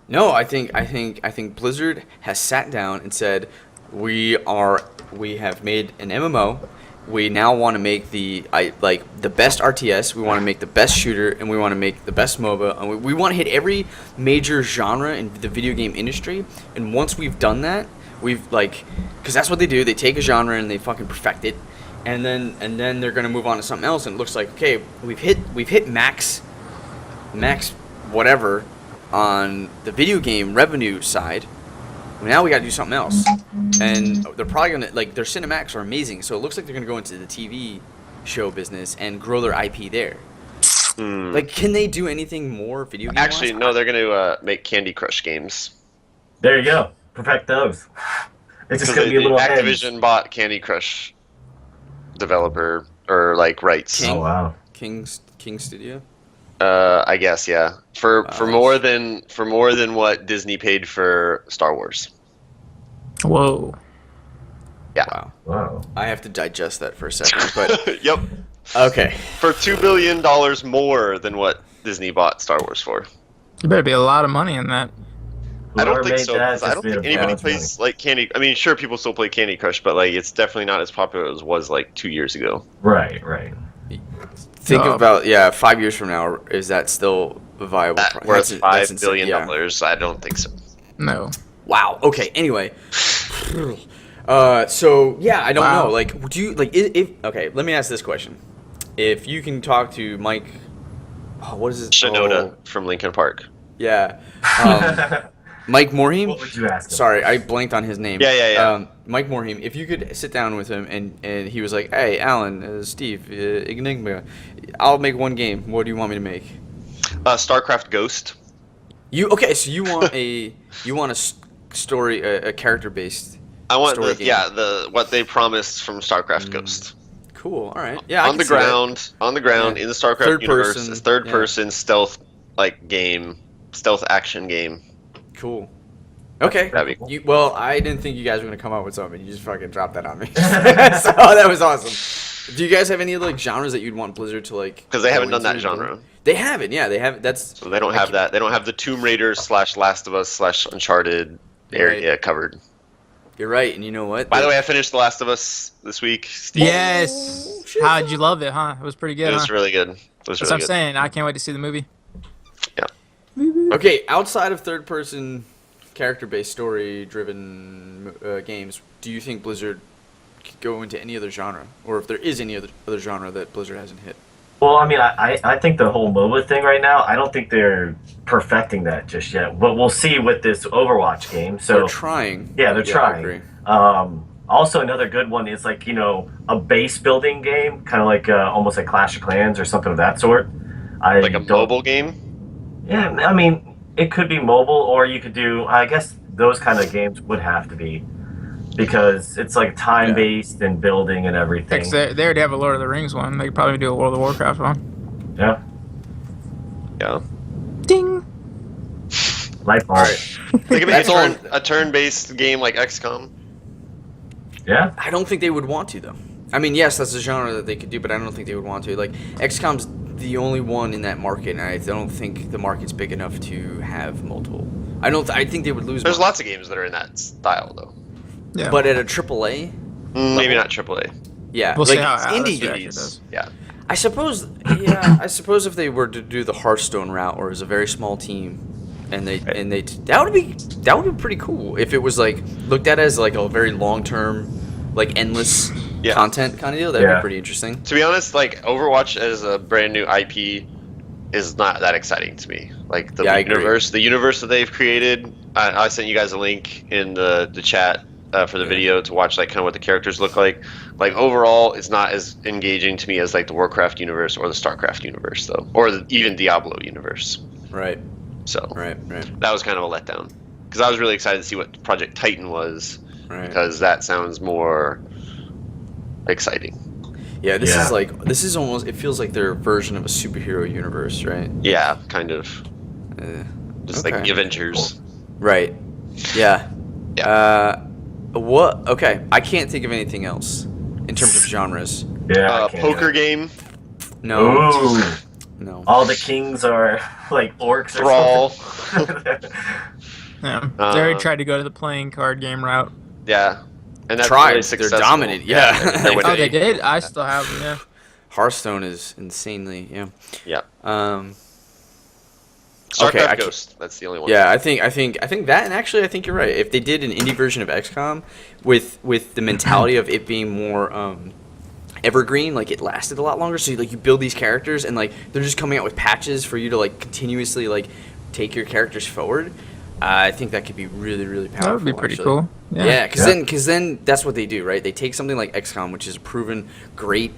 No, I think Blizzard has sat down and said, we have made an MMO. We now want to make the best RTS. We want to make the best shooter, and we want to make the best MOBA. And we want to hit every major genre in the video game industry. And once we've done that, because that's what they do. They take a genre and they fucking perfect it, and then they're gonna move on to something else. And it looks like, okay, we've hit max whatever on the video game revenue side. Now we got to do something else, and they're probably gonna their cinematics are amazing. So it looks like they're gonna go into the TV show business and grow their IP there. Like, can they do anything more video game? Actually, no, they're going to make Candy Crush games. There you go. Perfect those. It's just Because gonna be a little Activision bought Candy Crush developer or rights. King. Oh wow. King Studio. I guess, yeah. For more than what Disney paid for Star Wars. Whoa. Yeah. Wow. Wow. I have to digest that for a second, but Yep. okay. For $2 billion more than what Disney bought Star Wars for. You better be a lot of money in that. I don't Whoever think made so. that 'Cause I just don't made think a anybody bunch of plays Candy. I mean, sure, people still play Candy Crush, but it's definitely not as popular as it was 2 years ago. money. Right. Think Oh. about 5 years from now. Is that still a viable? Worth that's $5 insane, billion yeah. dollars. I don't think so. No. Wow. Okay. Anyway. So yeah, I don't Wow. know. Do you if okay? Let me ask this question: if you can talk to Mike, what is his? Shinoda Oh, from Linkin Park. yeah. Mike Morheim. What would you ask him? Sorry, I blanked on his name. Yeah. Mike Morheim. If you could sit down with him and he was like, "Hey, Alan, Steve, Enigma, I'll make one game. What do you want me to make?" StarCraft Ghost. So you want a story, a character based. I want Story game. what they promised from StarCraft Ghost. Cool. All right. Yeah. I on can the see that. ground, Yeah. in the StarCraft Third universe, person, it's third yeah. person stealth game, stealth action game. Cool. Okay. That'd be cool. Well, I didn't think you guys were gonna come up with something. You just fucking dropped that on me. So that was awesome. Do you guys have any other genres that you'd want Blizzard to Because they go haven't done that into? genre, They haven't. Yeah, they haven't. That's so they don't have that. They don't have the Tomb Raider / Last of Us / Uncharted area covered. You're right, and you know what? By the way, I finished The Last of Us this week. Steve. Yes. shit. How'd you love it, huh? It was pretty good, It was huh? really good. It was That's really what I'm good. saying. I can't wait to see the movie. Okay, outside of third-person, character-based, story-driven games, do you think Blizzard go into any other genre, or if there is any other genre that Blizzard hasn't hit. Well, I mean, I think the whole MOBA thing right now, I don't think they're perfecting that just yet. But we'll see with this Overwatch game. So They're trying. Yeah, they're I trying. agree. Also, another good one is like, a base building game, kind of like almost like Clash of Clans or something of that sort. Like a mobile game? Yeah, I mean, it could be mobile, or you could do, I guess those kind of games would have to be, because it's like time-based and building and everything. Heck, they already have a Lord of the Rings one. They could probably do a World of Warcraft one. Yeah. Yeah. Ding! Light bulb. Alright. They could make its own a turn-based game like XCOM. Yeah. I don't think they would want to, though. I mean, yes, that's a genre that they could do, but I don't think they would want to. Like, XCOM's the only one in that market, and I don't think the market's big enough to have multiple. I think they would lose. There's money. lots of games that are in that style, though. Yeah. But at a AAA, Maybe not AAA. yeah, We'll like see how indie Atlas games. does. Yeah. I suppose, I suppose if they were to do the Hearthstone route, or as a very small team, and they that would be pretty cool if it was like looked at as like a very long term, like endless content kind of deal. That'd be pretty interesting. To be honest, like Overwatch as a brand new IP is not that exciting to me. Like the universe that they've created. I sent you guys a link in the chat for the video to watch like kind of what the characters look like. Like overall, it's not as engaging to me as like the Warcraft universe or the StarCraft universe, though, or even Diablo universe. Right. So Right. that was kind of a letdown because I was really excited to see what Project Titan was because that sounds more exciting. Yeah, this is almost. It feels like their version of a superhero universe, right? Yeah, kind of. Just like okay. the Avengers. Right. Yeah. Yeah. What? Okay, I can't think of anything else in terms of genres. Yeah. Poker game. No. Ooh. No. All the kings are like orcs Thrall. or something. Yeah. They already tried to go to the playing card game route. Yeah. And that's Tried. really They're successful. dominant. Yeah. They're winning. Oh, they did? I still have them, yeah. Hearthstone is insanely. Yeah. Yeah. Okay, StarCraft Ghost. That's the only one. Yeah, I think that, and actually, I think you're right. If they did an indie version of XCOM with the mentality of it being more evergreen, like it lasted a lot longer. So you build these characters, and like they're just coming out with patches for you to like continuously like take your characters forward. I think that could be really, really powerful. That would be pretty actually. cool. Yeah, because then that's what they do, right? They take something like XCOM, which is a proven great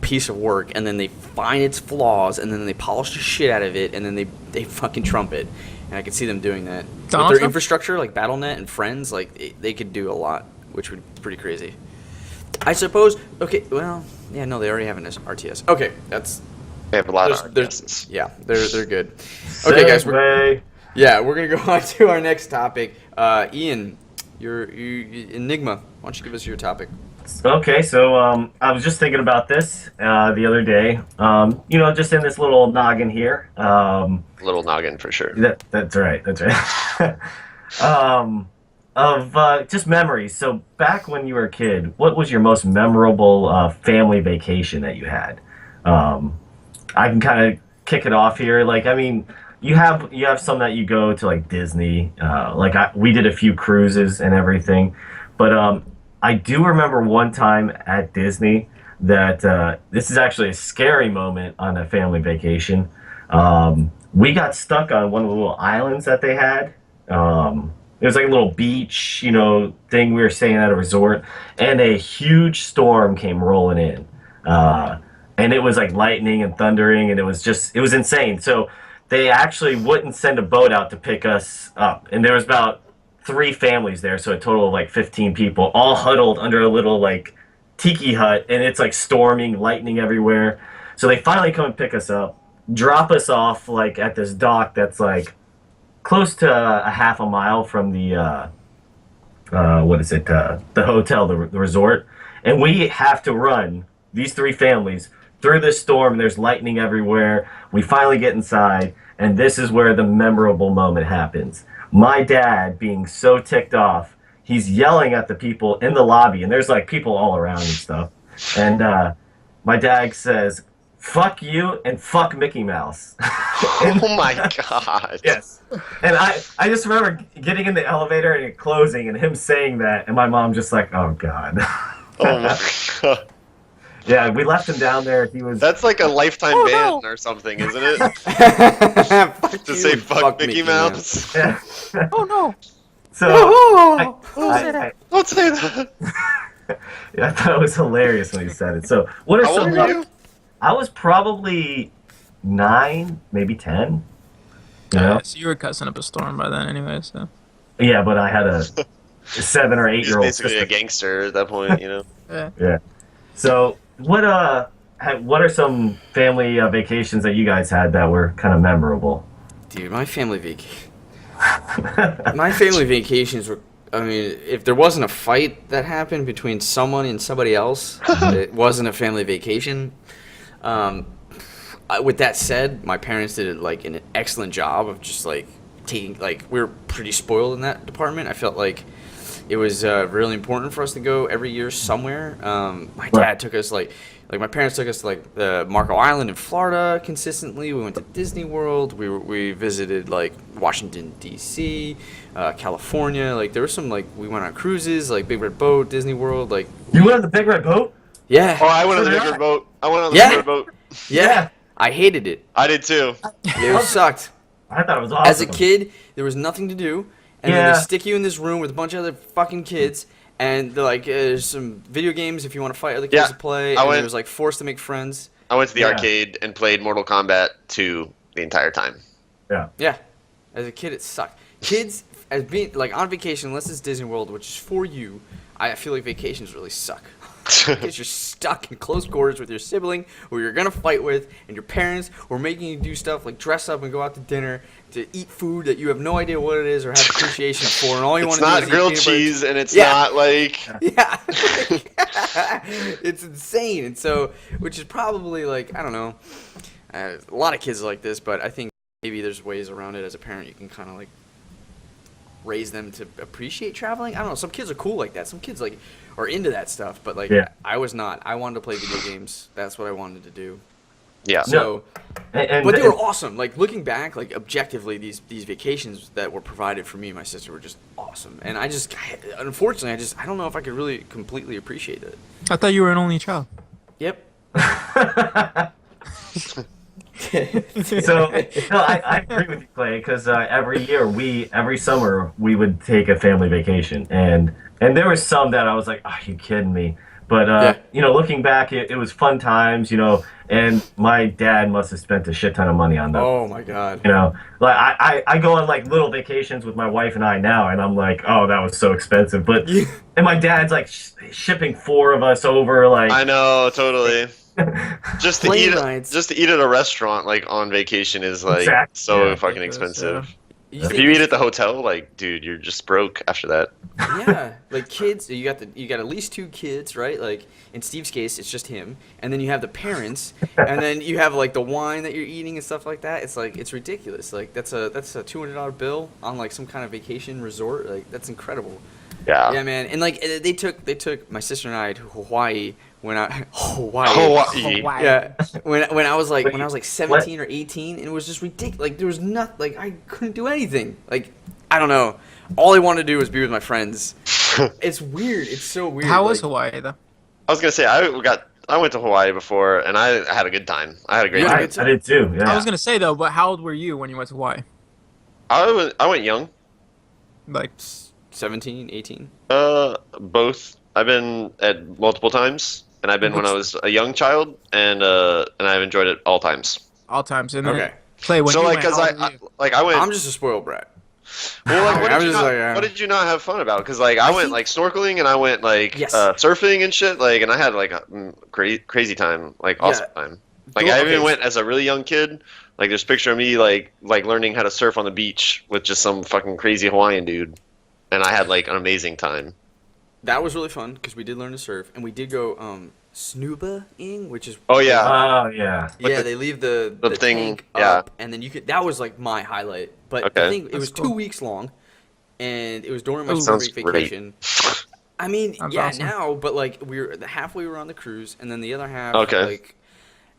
piece of work, and then they find its flaws, and then they polish the shit out of it, and then they fucking trump it. And I could see them doing that with their infrastructure, like BattleNet and Friends. Like they could do a lot, which would be pretty crazy. I suppose. Okay, well, yeah, no, they already have an RTS. Okay, that's. They have a lot of RTSs. Yeah, they're good. Okay, guys, we're gonna go on to our next topic. Ian, you Enigma. Why don't you give us your topic? Okay, so I was just thinking about this the other day. Just in this little noggin here. Little noggin for sure. That's right. That's right. Of just memories. So back when you were a kid, what was your most memorable family vacation that you had? I can kind of kick it off here. Like, I mean, you have some that you go to like Disney. We did a few cruises and everything, but I do remember one time at Disney that this is actually a scary moment on a family vacation. We got stuck on one of the little islands that they had. It was like a little beach, thing. We were staying at a resort, and a huge storm came rolling in. And it was like lightning and thundering, and it was insane. So they actually wouldn't send a boat out to pick us up. And there was about 3 families there, so a total of like 15 people, all huddled under a little like tiki hut, and it's like storming, lightning everywhere. So they finally come and pick us up, drop us off like at this dock that's like close to a half a mile from the the hotel, the resort, and we have to run these 3 families through this storm, and there's lightning everywhere. We finally get inside, and this is where the memorable moment happens. My dad, being so ticked off, he's yelling at the people in the lobby, and there's like people all around and stuff. And my dad says, "Fuck you and fuck Mickey Mouse." Oh my god. Yes. And I just remember getting in the elevator and it closing and him saying that, and my mom just like, "Oh god." Oh my god. Yeah, we left him down there. He was. That's like a lifetime Oh, ban no. or something, isn't it? Fuck To you say and fuck Mickey Mouse. Yeah. Oh no! So Oh, Don't say that. I thought it was hilarious when he said it. So what are How some? old were you? I was probably 9, maybe 10. You know? So you were cussing up a storm by then, anyway. So Yeah, but I had a 7 or 8 He's year old basically sister. a gangster at that point, you know. yeah. So what are some family vacations that you guys had that were kind of memorable? dude, my family vacations were. I mean, if there wasn't a fight that happened between someone and somebody else, it wasn't a family vacation. With that said, my parents did like an excellent job of just like taking we were pretty spoiled in that department. I felt like it was really important for us to go every year somewhere. My dad took us like my parents took us to like the Marco Island in Florida consistently. We went to Disney World. We visited like Washington D.C., California. Like there was some like we went on cruises like Big Red Boat, Disney World. Like You went on the Big Red Boat? yeah, Oh, I went on the So did bigger I. boat. I went on the Yeah. bigger boat. yeah. I hated it. I did too. It sucked. I thought it was awesome. As a kid, there was nothing to do, and then Yeah. they stick you in this room with a bunch of other fucking kids, and they're like, there's some video games if you want to fight other kids Yeah, to play, I and went- there's like forced to make friends. I went to the Yeah. arcade and played Mortal Kombat 2 the entire time. Yeah, as a kid, it sucked. Kids, as being like on vacation, unless it's Disney World, which is for you, I feel like vacations really suck. Because you're stuck in close quarters with your sibling who you're gonna fight with, and your parents who are making you do stuff like dress up and go out to dinner to eat food that you have no idea what it is or have appreciation for, and all you It's want to do not is grilled eat peanut butter. cheese, and it's Yeah. not like. Yeah, it's insane, and so which is probably like I don't know, a lot of kids are like this, but I think maybe there's ways around it. As a parent, you can kind of like raise them to appreciate traveling. I don't know. Some kids are cool like that. Some kids like are into that stuff, but like Yeah. I was not. I wanted to play video games. That's what I wanted to do. Yeah. So, And but they were awesome. Like looking back, like objectively, these vacations that were provided for me and my sister were just awesome. And unfortunately, I don't know if I could really completely appreciate it. I thought you were an only child. Yep. So no, I agree with you, Clay, because every summer we would take a family vacation, and there was some that I was like, "Are you kidding me?" But Yeah. you know, looking back, it was fun times, you know. And my dad must have spent a shit ton of money on them. Oh my god. You know, like I go on like little vacations with my wife and I now, and I'm like, oh, that was so expensive. But Yeah. and my dad's like shipping 4 of us over, like I know, totally. Just to Plane eat, rides. just to eat at a restaurant like on vacation is like Exactly. so Yeah. fucking It is, expensive. You If think you eat at the hotel, like, dude, you're just broke after that. yeah, like kids, you got at least 2 kids, right? Like in Steve's case, it's just him, and then you have the parents, and then you have like the wine that you're eating and stuff like that. It's like it's ridiculous. Like that's a $200 bill on like some kind of vacation resort. Like that's incredible. Yeah. Yeah, man. And like they took my sister and I to Hawaii when I Hawaii. Hawaii. Yeah, when I was like Wait, when I was like 17 or 18, and it was just ridiculous. Like there was nothing. Like I couldn't do anything. Like I don't know. All I wanted to do was be with my friends. It's weird. It's so weird. How was like, Hawaii though? I was gonna say I went to Hawaii before and I had a good time. I had a great You had a time. good I did too. Yeah. I was gonna say though, but how old were you when you went to Hawaii? I went young. Like, 17, 18. Both. I've been at multiple times, and I've been when I was a young child, and I've enjoyed it all times. all times. And then Okay. Clay, when So you like, went, cause how old were you? I went. I'm just a spoiled brat. Well, like, I'm just like, what did you not have fun about? Because like I went think- like snorkeling and I went like Yes. surfing and shit. Like, and I had like a crazy time, like awesome time. Like I Okay. even went as a really young kid. Like there's a picture of me like learning how to surf on the beach with just some fucking crazy Hawaiian dude, and I had like an amazing time. That was really fun because we did learn to surf, and we did go snuba-ing, which is Oh yeah, Oh yeah. Like yeah, the- they leave the thing, tank yeah. up, and then you could. That was like my highlight. But the Okay. thing, it That's was cool. 2 weeks long, and it was during my Ooh. spring Sounds break great. vacation. I mean, Sounds yeah, awesome. now, but like halfway we were on the cruise, and then the other half, Okay. like,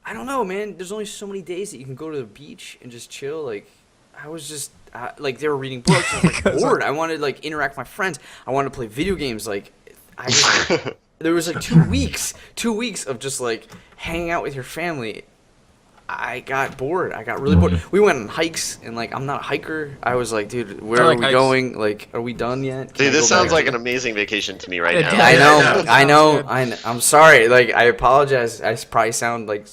I don't know, man. There's only so many days that you can go to the beach and just chill. Like, I was just like they were reading books. I was like bored. I wanted to like interact with my friends. I wanted to play video games. Like, I just there was like 2 weeks of just like hanging out with your family. I got bored. I got really bored. We went on hikes, and like I'm not a hiker. I was like, dude, where are we going? Like, are we done yet? Dude, this sounds like an amazing vacation to me right now. I know. I'm sorry. Like, I apologize. I probably sound like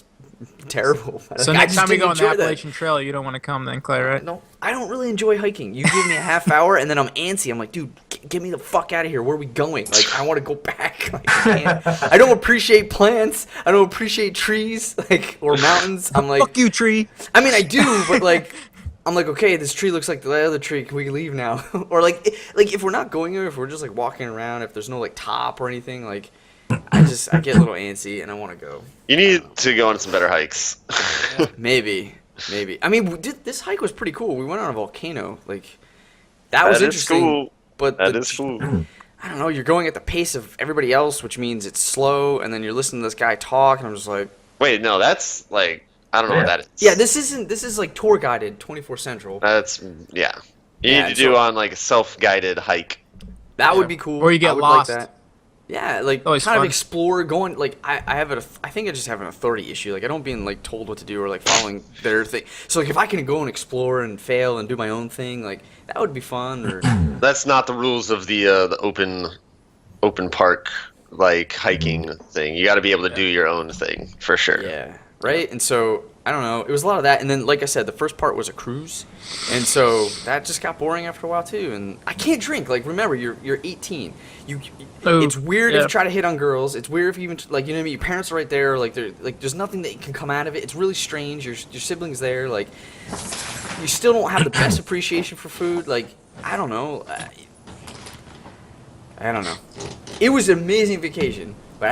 terrible. So like, next time we go on the Appalachian Trail, you don't want to come then, Clay, right? No, I don't really enjoy hiking. You give me a half hour, and then I'm antsy. I'm like, dude, get me the fuck out of here. Where are we going? Like, I want to go back. Like, I don't appreciate plants. I don't appreciate trees, like, or mountains. I'm like, fuck you, tree. I mean, I do, but like, I'm like, okay, this tree looks like the other tree. Can we leave now? Or like if we're not going there, if we're just like walking around, if there's no like top or anything, like, I get a little antsy and I want to go. You need to go on some better hikes. Maybe. I mean, this hike was pretty cool. We went on a volcano. Like, that was interesting. Cool. But that is cool. I don't know. You're going at the pace of everybody else, which means it's slow, and then you're listening to this guy talk, and I'm just like, wait, no, that's like, I don't know what that is. Yeah, this is like tour guided 24 Central. That's You need to do on like a self-guided hike. That would be cool. Or you get lost. Like that. Yeah, like Always kind fun. of explore, going like I think I just have an authority issue. Like I don't being like told what to do or like following their thing. So like if I can go and explore and fail and do my own thing, like that would be fun. Or that's not the rules of the open park like hiking thing. You got to be able to do your own thing for sure. Yeah, right. And so I don't know. It was a lot of that, and then like I said, the first part was a cruise, and so that just got boring after a while too. And I can't drink. Like remember, you're 18. It's weird if you try to hit on girls. It's weird if you even like you know what I mean. Your parents are right there. Like there's nothing that can come out of it. It's really strange. Your siblings there. Like you still don't have the best appreciation for food. Like I don't know. I don't know. It was an amazing vacation. But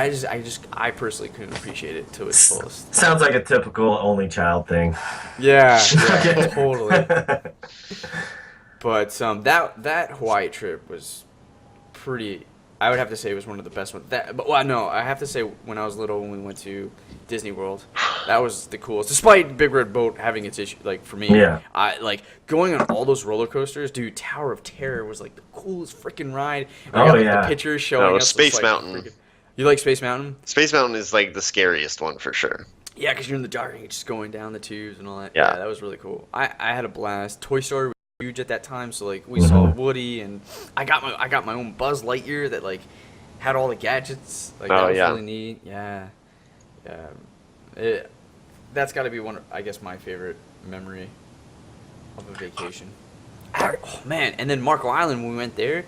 I personally couldn't appreciate it to its fullest. Sounds like a typical only child thing. Yeah, totally. But that Hawaii trip was pretty. I would have to say it was one of the best ones. No, I have to say when I was little, when we went to Disney World, that was the coolest. Despite Big Red Boat having its issue, like for me, I like going on all those roller coasters. Dude, Tower of Terror was like the coolest freaking ride. I got the pictures showing us. Space Mountain. You like Space Mountain? Space Mountain is like the scariest one for sure. Yeah, because you're in the dark and you're just going down the tubes and all that. Yeah, that was really cool. I had a blast. Toy Story was huge at that time, so like we saw Woody, and I got my own Buzz Lightyear that like had all the gadgets. Like that was really neat. Yeah. That's got to be one of, I guess, my favorite memory of a vacation. Oh man! And then Marco Island, when we went there,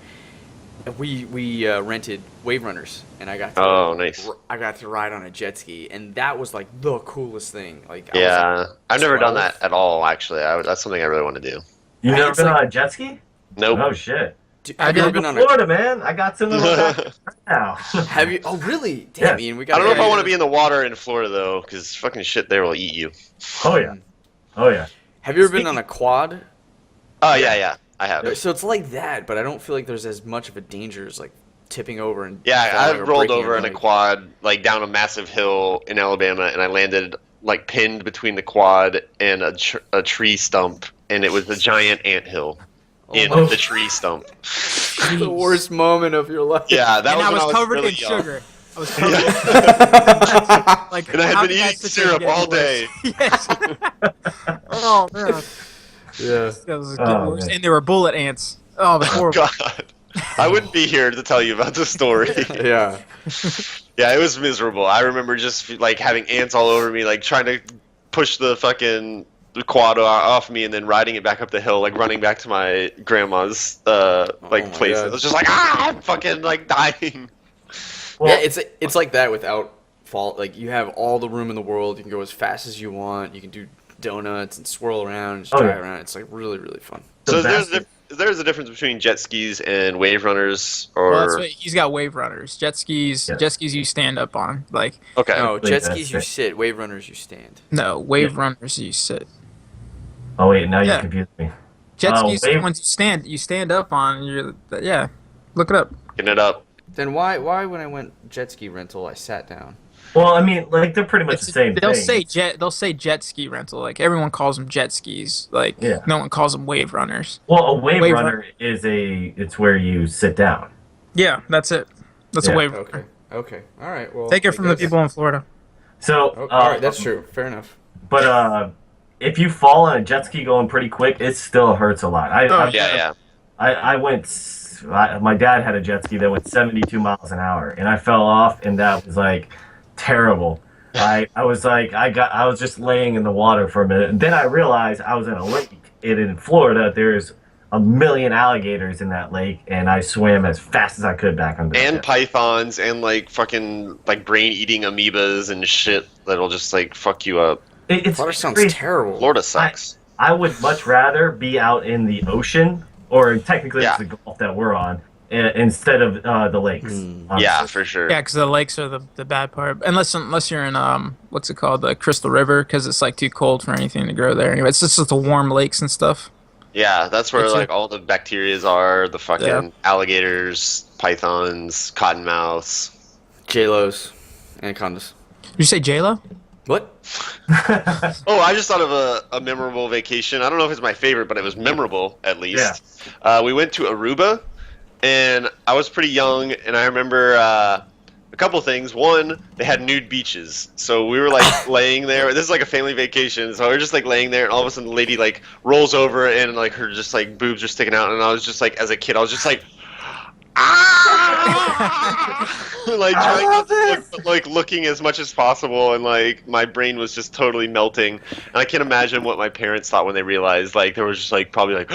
we rented Wave Runners, and I got to nice. I got to ride on a jet ski, and that was like the coolest thing. Like I've never done that at all. Actually, that's something I really want to do. You've never been on a jet ski? Nope. Oh shit! Have you ever been on Florida, man? I got some of that right now. Have you? Oh really? Damn, Ian, we got. I don't know if I want to be in the water in Florida though, because fucking shit there will eat you. Oh yeah. Have you ever been on a quad? Oh yeah. I have. So it's like that, but I don't feel like there's as much of a danger as like tipping over and. Yeah, I've rolled over in a quad like down a massive hill in Alabama, and I landed like pinned between the quad and a tree stump, and it was a giant anthill in the tree stump. The worst moment of your life. Yeah, that was. I when was covered really in young. sugar. I was covered. Like, and I had been eating syrup all day. Yes. Oh man. Yeah. That was worse. And there were bullet ants. Oh, the horrible. God. I wouldn't be here to tell you about the story. Yeah. Yeah, it was miserable. I remember just like having ants all over me, like trying to push the fucking quad off me and then riding it back up the hill, like running back to my grandma's place. God. It was just like I'm fucking like dying. Well, yeah, it's like that without fault. Like you have all the room in the world. You can go as fast as you want. You can do donuts and swirl around and just drive around. It's like really, really fun. So there's a difference between jet skis and wave runners, or well, that's what, he's got wave runners. Jet skis you stand up on. Like no, jet skis you sit. Wave runners you stand. No, wave runners you sit. Oh wait, now you confused me. Jet skis are the ones you stand up on. And you're look it up. Getting it up. Then why when I went jet ski rental I sat down? Well, I mean, like they're pretty much the same thing. They'll say jet ski rental. Like everyone calls them jet skis. Like no one calls them wave runners. Well, a wave runner is it's where you sit down. Yeah, that's it. That's a wave runner. Okay. All right. Well, Take it I from the guess- people in Florida. So, Oh, all right. That's true. Fair enough. But if you fall on a jet ski going pretty quick, it still hurts a lot. Yeah. I went. My dad had a jet ski that went 72 miles an hour, and I fell off, and that was like terrible. I was like, I was just laying in the water for a minute, and then I realized I was in a lake. And in Florida, there's a million alligators in that lake, and I swam as fast as I could back under. And pythons and like fucking like brain-eating amoebas and shit that'll just like fuck you up. It's Florida sounds crazy. terrible. Florida sucks. I would much rather be out in the ocean, or technically Yeah. it's the Gulf that we're on, instead of the lakes. honestly. Yeah, for sure. Yeah, because the lakes are the bad part. Unless you're in what's it called, the Crystal River, because it's like too cold for anything to grow there. Anyway, it's just the warm lakes and stuff. Yeah, that's where It's like all the bacterias are, the fucking Yeah. alligators, pythons, cottonmouths. J-Lo's, anacondas. Did you say J-Lo? What? Oh, I just thought of a memorable vacation. I don't know if it's my favorite, but it was memorable at least. We went to Aruba, and I was pretty young, and I remember a couple things. One, they had nude beaches, so we were like laying there. This is like a family vacation, so we were just like laying there, and all of a sudden the lady like rolls over, and like her just like boobs are sticking out, and I was just like, as a kid, I was just like, like trying not to look, but like looking as much as possible, and like my brain was just totally melting. And I can't imagine what my parents thought when they realized. Like they were just like probably like,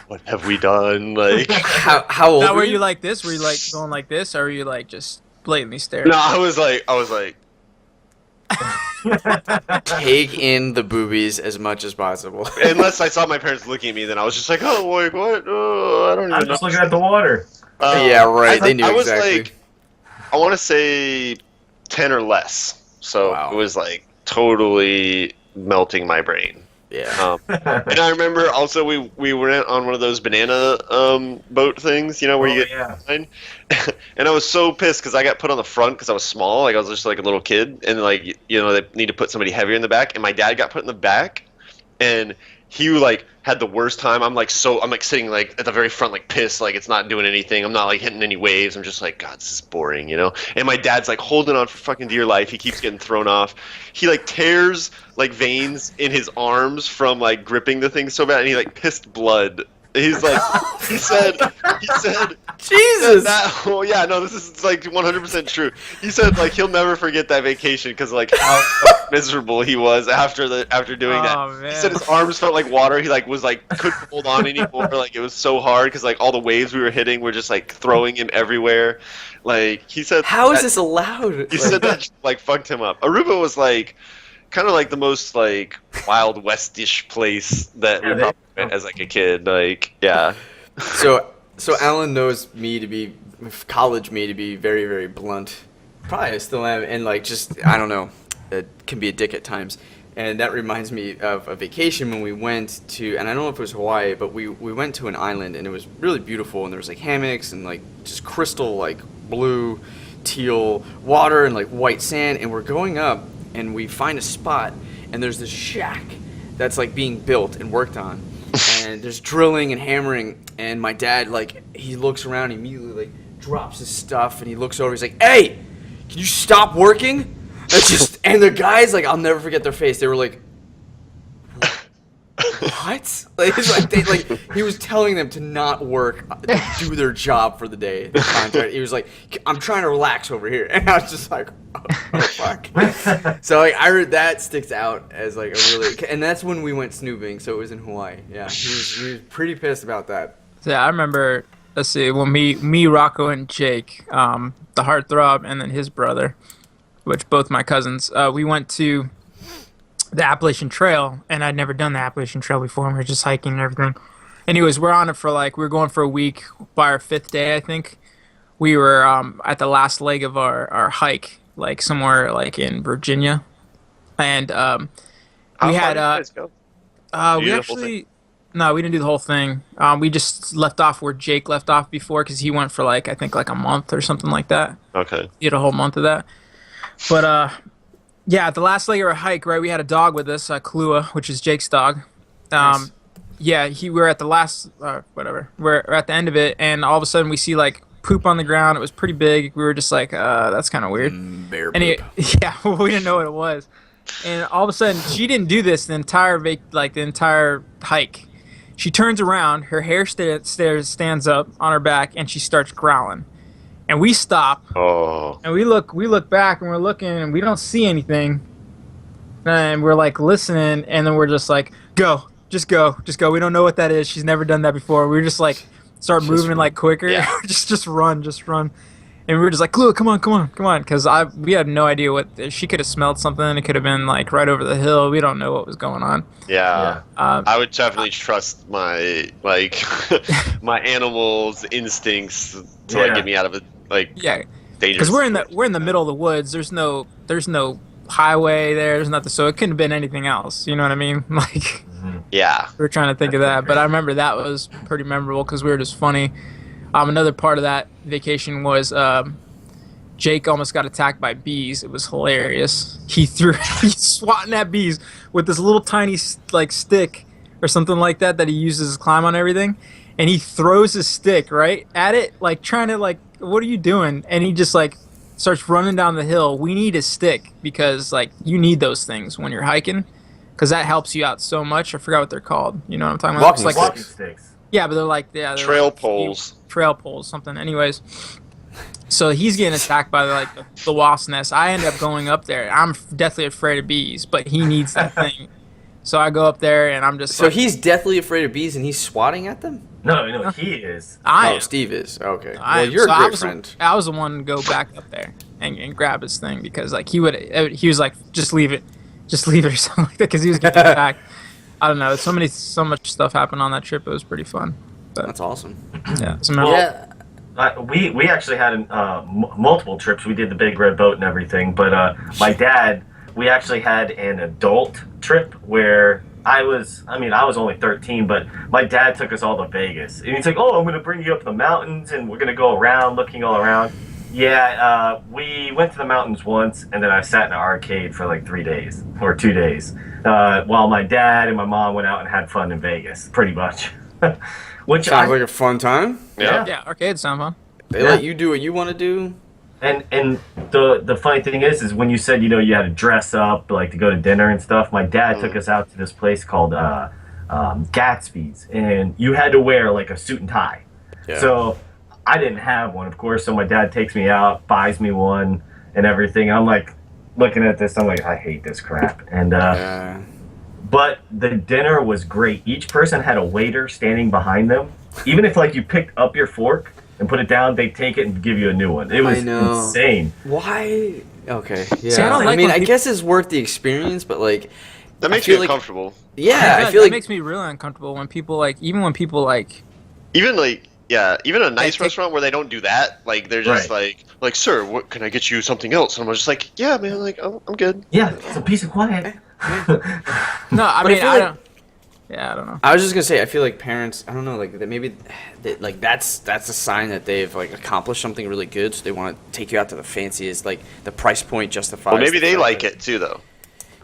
what have we done? Like How old Now, were were you? you like this? Were you like going like this, or were you like just blatantly staring? no, I was like Take in the boobies as much as possible. unless I saw my parents looking at me, then I was just like, oh, like what? Oh, I don't I'm even know. just looking at the water. Yeah, right, they knew I was exactly. like, I want to say 10 or less. So Wow. it was like totally melting my brain. Yeah. And I remember also we went on one of those banana boat things, you know, where you get yeah. and I was so pissed because I got put on the front because I was small, like I was just like a little kid, and like you know they need to put somebody heavier in the back, and my dad got put in the back, and he like had the worst time. I'm like sitting like at the very front, like pissed, like it's not doing anything. I'm not like hitting any waves. I'm just like, God, this is boring, you know. And my dad's like holding on for fucking dear life. He keeps getting thrown off. He like tears like veins in his arms from like gripping the thing so bad, and he like pissed blood. He's like, he said, Jesus. that, oh yeah, no, this is like 100% true. He said like he'll never forget that vacation because like how miserable he was after doing that. Oh, He said man. his arms felt like water. He like was like couldn't hold on anymore. Like it was so hard because like all the waves we were hitting were just like throwing him everywhere. Like he said, How is that- this allowed? He said that like fucked him up. Aruba was like kind of like the most like Wild West-ish place that we Yeah, probably went as like a kid. Like yeah. So Alan knows me to be college me to be very, very blunt. Probably I still am, and like just I don't know, it can be a dick at times. And that reminds me of a vacation when we went to, and I don't know if it was Hawaii, but we went to an island, and it was really beautiful, and there was like hammocks and like just crystal like blue, teal water and like white sand, and we're going up, and we find a spot, and there's this shack that's like being built and worked on, and there's drilling and hammering, and my dad like he looks around, he immediately like drops his stuff, and he looks over, he's like, "Hey, can you stop working?" That's just, and the guys, like, I'll never forget their face. They were like, "What?" Like, it's like, he was telling them to not work, do their job for the day. The contract. He was like, "I'm trying to relax over here," and I was just like, "Oh fuck." So like, I heard that sticks out as like a really, and that's when we went snooping. So it was in Hawaii. Yeah, he was pretty pissed about that. So, yeah, I remember. Let's see. When me, Rocco, and Jake, the heartthrob, and then his brother, which both my cousins, we went to the Appalachian Trail, and I'd never done the Appalachian Trail before. And we were just hiking and everything. Anyways, we're on it for like, we were going for a week. By our 5th day, I think, we were at the last leg of our hike, like somewhere like in Virginia. And How we far had, did you guys go? we do the whole actually, no, we didn't do the whole thing. We just left off where Jake left off before, because he went for like, I think like a month or something like that. Okay. He had a whole month of that. But yeah, at the last leg of our hike, right, we had a dog with us, Kahlua, which is Jake's dog. Nice. Yeah, we were at the last, whatever. We're at the end of it, and all of a sudden we see like poop on the ground. It was pretty big. We were just like, that's kind of weird. Bear And poop. yeah, we didn't know what it was. And all of a sudden, she didn't do this the entire hike. She turns around, her hair stands up on her back, and she starts growling. And we stop, Oh. and we look back, and we're looking, and we don't see anything. And we're like listening, and then we're just like, go. Just go. We don't know what that is. She's never done that before. We were just like, start moving like quicker. Yeah. just run. And we were just like, Clue, come on. Because we had no idea what, she could have smelled something. It could have been like right over the hill. We don't know what was going on. Yeah. Um, I would definitely trust my my animals' instincts to like Yeah. get me out of it. Like yeah. dangerous. Because we're in the middle of the woods. There's no highway there. There's nothing. So it couldn't have been anything else. You know what I mean? Like, Yeah. we were trying to think of that. But I remember that was pretty memorable because we were just funny. Another part of that vacation was Jake almost got attacked by bees. It was hilarious. He's swatting at bees with this little tiny like stick or something like that he uses to climb on everything, and he throws his stick right at it, like trying to like, what are you doing? And he just like starts running down the hill. We need a stick because like you need those things when you're hiking because that helps you out so much. I forgot what they're called. You know what I'm talking about? Walking It's like Walking sticks. yeah, but they're Trail like, poles. Trail poles, something. Anyways, so he's getting attacked by like the wasp nest. I end up going up there. I'm deathly afraid of bees, but he needs that thing. So I go up there and I'm just So like, he's deathly afraid of bees and he's swatting at them? No, he is. I Oh, am. Steve is. Okay. I Well, am. you're So a I great was, friend. I was the one to go back up there and grab his thing because like he was like, just leave it or something like that because he was getting attacked. I don't know. So much stuff happened on that trip. It was pretty fun. But, That's awesome. yeah. It's memorable. Yeah. We actually had multiple trips. We did the big red boat and everything. But my dad, we actually had an adult trip where I was only 13, but my dad took us all to Vegas. And he's like, oh, I'm going to bring you up the mountains and we're going to go around, looking all around. Yeah, we went to the mountains once, and then I sat in an arcade for like 3 days or 2 days while my dad and my mom went out and had fun in Vegas, pretty much. Which Sounds like a fun time. Yeah. Yeah, arcades sound fun. They let you do what you want to do. And the funny thing is when you said you had to dress up like to go to dinner and stuff. My dad took us out to this place called Gatsby's, and you had to wear like a suit and tie. Yeah. So I didn't have one, of course. So my dad takes me out, buys me one, and everything. I'm like looking at this. I'm like, I hate this crap. And Yeah. but the dinner was great. Each person had a waiter standing behind them. Even if like you picked up your fork and put it down, they take it and give you a new one. It was I know. insane. Why? Okay. Yeah. See, I don't like mean, when I people- guess it's worth the experience, but like, That makes feel me like- uncomfortable. yeah, I That feel like makes me really uncomfortable when people like, even when people like, Even even a nice take- restaurant where they don't do that. Like they're just like, sir, what can I get you something else? And I'm just like, yeah, man, like I'm good. Yeah, it's a piece of quiet. no, I But I mean, feel I like- don't. Yeah, I don't know. I was just gonna say, I feel like parents, I don't know, like that maybe, like that's a sign that they've like accomplished something really good, so they want to take you out to the fanciest, like the price point justifies. Well, maybe the they fact like that- it too, though.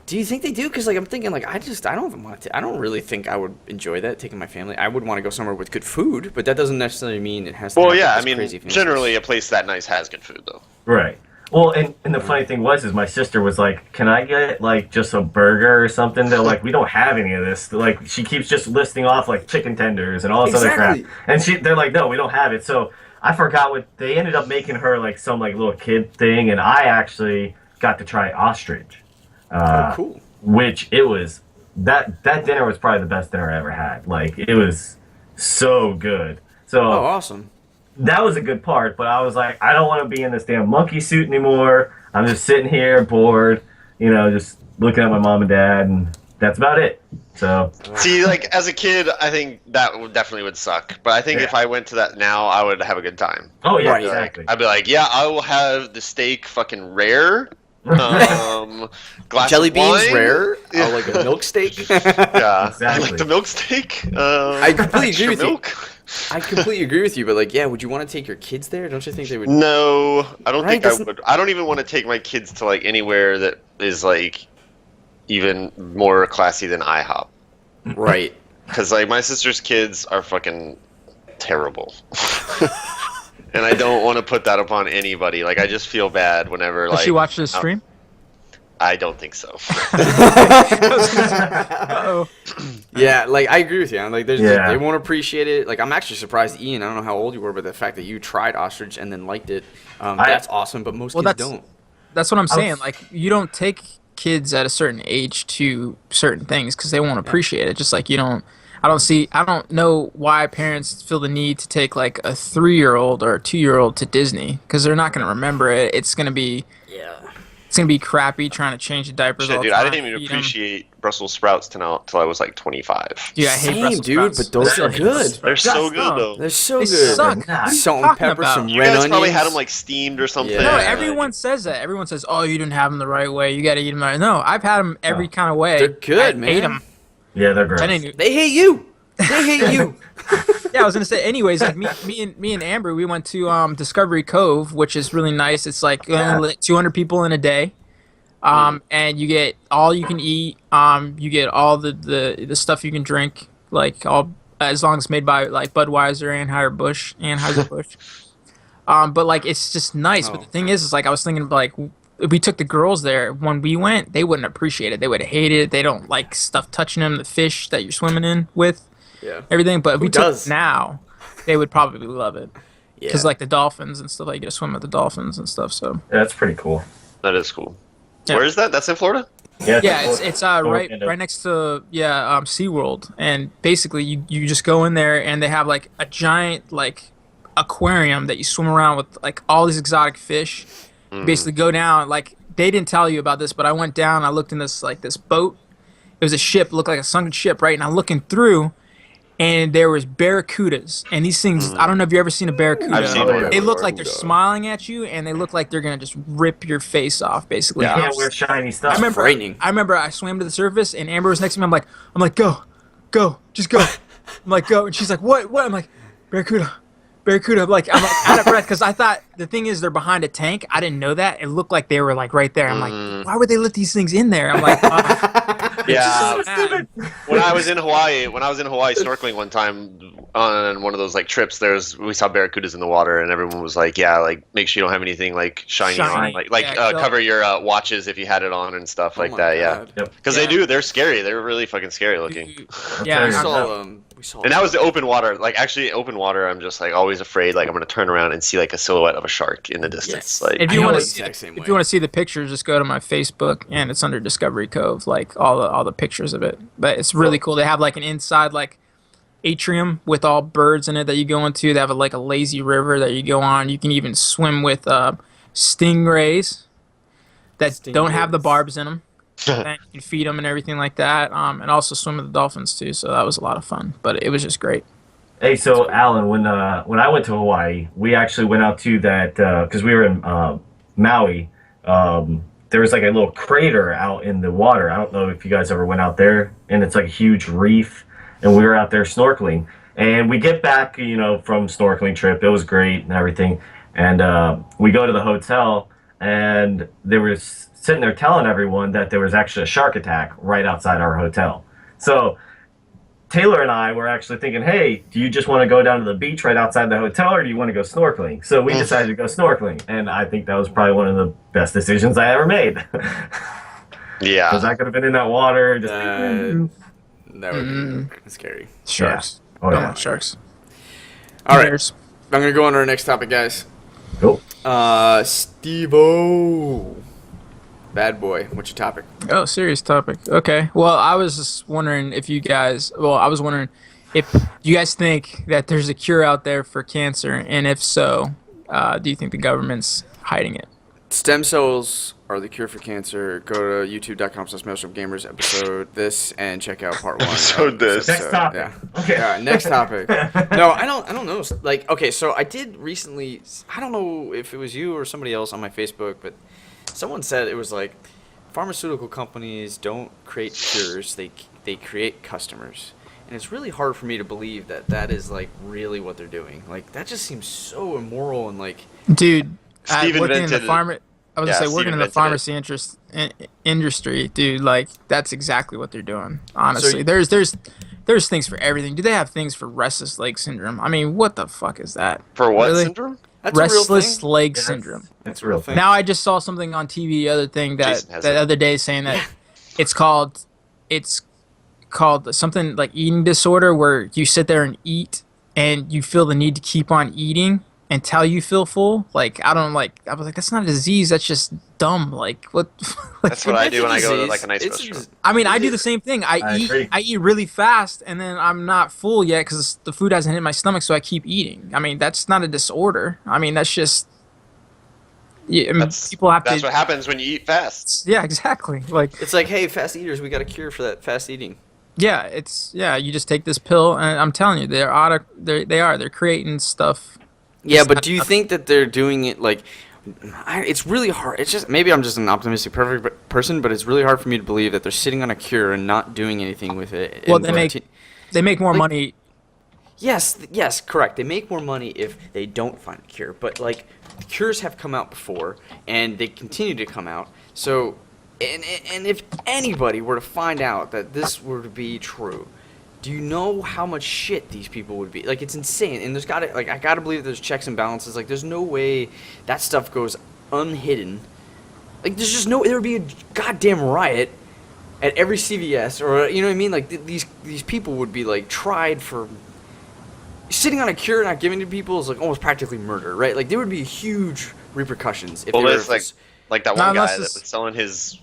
Do you think they do? Because like I'm thinking, like I don't even want to. I don't really think I would enjoy that taking my family. I would want to go somewhere with good food, but that doesn't necessarily mean it has to. Well, have, yeah, like, I this mean, crazy fancy- generally a place that nice has good food, though. Right. Well, and the funny thing was my sister was like, can I get like just a burger or something? They're like, we don't have any of this. Like she keeps just listing off like chicken tenders and all this other crap. Exactly. And they're like, no, we don't have it. So I forgot what they ended up making her like some like little kid thing, and I actually got to try ostrich. Oh, cool. Which it was that dinner was probably the best dinner I ever had. Like it was so good. So Oh, awesome. that was a good part, but I was like, I don't want to be in this damn monkey suit anymore. I'm just sitting here bored, just looking at my mom and dad, and that's about it. So See, like as a kid, I think that would suck. But I think if I went to that now, I would have a good time. oh yeah, Right. exactly. I'd be like, yeah, I will have the steak fucking rare. Glass Jelly of beans wine. rare. Yeah. Oh, like a milk steak. Yeah, Exactly. like the milk steak. I completely extra agree with you. milk. I completely agree with you, but like, yeah, would you want to take your kids there? Don't you think they would? No, I don't Right, think I doesn't- would. I don't even want to take my kids to like anywhere that is like even more classy than IHOP. Right. Because like my sister's kids are fucking terrible. and I don't want to put that upon anybody. Like, I just feel bad whenever Does like she watch this stream? I don't think so. Uh-oh. Yeah, like I agree with you. Like, Yeah. they won't appreciate it. Like, I'm actually surprised, Ian. I don't know how old you were, but the fact that you tried ostrich and then liked it, that's awesome. But most kids don't. That's what I'm saying. was- Like, you don't take kids at a certain age to certain things because they won't appreciate it. Just like you don't. I don't know why parents feel the need to take like a 3-year-old or a 2-year-old to Disney because they're not going to remember it. It's going to be crappy trying to change the diapers all Shit, the dude, time. I didn't even feed 'em. appreciate Brussels sprouts till I was like 25. Dude, I hate Same, Brussels dude, sprouts. but those are good. They're so good no. though. They're so They good. suck. Nah. What are you Salt and talking pepper, about? some You red guys onions. probably had them like steamed or something. Yeah. No, everyone says that. Everyone says, "Oh, you didn't have them the right way. You got to eat them right." No, I've had them every kind of way. They're good, I man. Hate them. Yeah, they're gross. I didn't. They hate you. They hate you. Yeah, I was gonna say. Anyways, like me and Amber, we went to Discovery Cove, which is really nice. It's like only like 200 people in a day, and you get all you can eat. You get all the stuff you can drink, like all as long as made by like Budweiser, Anheuser Busch. But like it's just nice. But the thing is like I was thinking like if we took the girls there when we went, they wouldn't appreciate it. They would hate it. They don't like stuff touching them, the fish that you're swimming in with. Yeah. Everything, but if we took does? it now, they would probably love it. Yeah. Because like the dolphins and stuff, like you get to swim with the dolphins and stuff. So Yeah, that's pretty cool. That is cool. Yeah. Where is that? That's in Florida? yeah, it's right Orlando. next to SeaWorld, and basically you just go in there and they have like a giant like aquarium that you swim around with like all these exotic fish. You basically go down like they didn't tell you about this, but I went down. I looked in this boat. It was a ship, looked like a sunken ship, right? And I'm looking through. And there was barracudas, and these things. I don't know if you ever seen a barracuda. I've seen They one. look like they're smiling at you, and they look like they're gonna just rip your face off, basically. Yeah. You can't wear shiny stuff. I remember. frightening. I remember. I swam to the surface, and Amber was next to me. I'm like, go, just go. I'm like, go, and she's like, what? I'm like, barracuda. I'm like out of breath because I thought the thing is they're behind a tank. I didn't know that. It looked like they were like right there. I'm like, why would they let these things in there? I'm like, Yeah. stupid. When I was in Hawaii snorkeling one time on one of those like trips, we saw barracudas in the water, and everyone was like, "Yeah, like make sure you don't have anything like shiny on, Shiny. like Yeah, cover your watches if you had it on and stuff like my that." God. Yeah, Yep. because they scary. They're really fucking scary looking. Yeah, We Yeah. saw. And that was the open water. Like actually, open water. I'm just like always afraid. Like I'm gonna turn around and see like a silhouette of a shark in the distance. Yes. Like If I you know want the to see, exact same if way. you want to see the pictures, just go to my Facebook, and it's under Discovery Cove, like all the pictures of it. But it's really cool. They have like an inside like atrium with all birds in it that you go into. They have like a lazy river that you go on. You can even swim with stingrays that don't have the barbs in them. And you can feed them and everything like that. And also swim with the dolphins too. So that was a lot of fun. But it was just great. Hey, so Alan, when I went to Hawaii, we actually went out to that because we were in Maui. There was like a little crater out in the water. I don't know if you guys ever went out there, and it's like a huge reef. And we were out there snorkeling, and we get back, from snorkeling trip. It was great and everything. And we go to the hotel, and they were sitting there telling everyone that there was actually a shark attack right outside our hotel. So Taylor and I were actually thinking, hey, do you just want to go down to the beach right outside the hotel, or do you want to go snorkeling? So we decided to go snorkeling, and I think that was probably one of the best decisions I ever made. yeah. Because I could have been in that water. Just That would be scary. Sharks. Oh, Don't yeah. want sharks. All right, Bears. I'm gonna go on to our next topic, guys. Cool. Steve-O. Bad boy. What's your topic? Oh, serious topic. Okay. Well, I was just wondering if you guys. Well, I was wondering if you guys think that there's a cure out there for cancer, and if so, do you think the government's hiding it? Stem cells are the cure for cancer. Go to youtube.com/MaelstromGamers episode this and check out part 1. Episode this. Next topic. Yeah. Okay. Yeah, next topic. No, I don't know. Like, okay, so I did recently. I don't know if it was you or somebody else on my Facebook, but someone said it was like pharmaceutical companies don't create cures; they create customers. And it's really hard for me to believe that is like really what they're doing. Like that just seems so immoral and like. Dude, Steve working in the invented it. pharma. I was Yeah, gonna say Steve working in the invented it. pharmacy industry, dude. Like that's exactly what they're doing. Honestly, So- there's things for everything. Do they have things for restless leg syndrome? I mean, what the fuck is that? For what Really? syndrome? That's a real restless thing. leg Yeah, syndrome. That's a real thing. Now I just saw something on TV the other thing Jason has that it. other day saying that it's called something like eating disorder, where you sit there and eat and you feel the need to keep on eating until you feel full. Like I was like, that's not a disease, that's just dumb. Like what? That's what I It's do a when I go to disease. like a nice It's a restaurant. I mean, I do the same thing. I agree. I eat really fast, and then I'm not full yet because the food hasn't hit my stomach, so I keep eating. I mean, that's not a disorder. I mean, that's just yeah. I mean, people have That's to. what happens when you eat fast. Yeah, exactly. Like It's like, hey, fast eaters, we got a cure for that fast eating. yeah, you just take this pill, and I'm telling you, they're creating stuff. Yeah, It's but not do you enough. think that they're doing it like? It's really hard. It's just maybe I'm just an optimistic, perfect person, but it's really hard for me to believe that they're sitting on a cure and not doing anything with it. Well, and they make more like- money. Yes, correct. They make more money if they don't find a cure. But like, cures have come out before, and they continue to come out. So, and if anybody were to find out that this were to be true, do you know how much shit these people would be? Like, it's insane. And there's gotta, like, I gotta believe there's checks and balances. Like, there's no way that stuff goes unhidden. Like, there's just no, there would be a goddamn riot at every CVS, or you know what I mean? Like, these people would be like tried for sitting on a cure and not giving it to people is like almost practically murder, right? Like, there would be huge repercussions if Well, they were there's like that No, one unless guy that it's- was selling his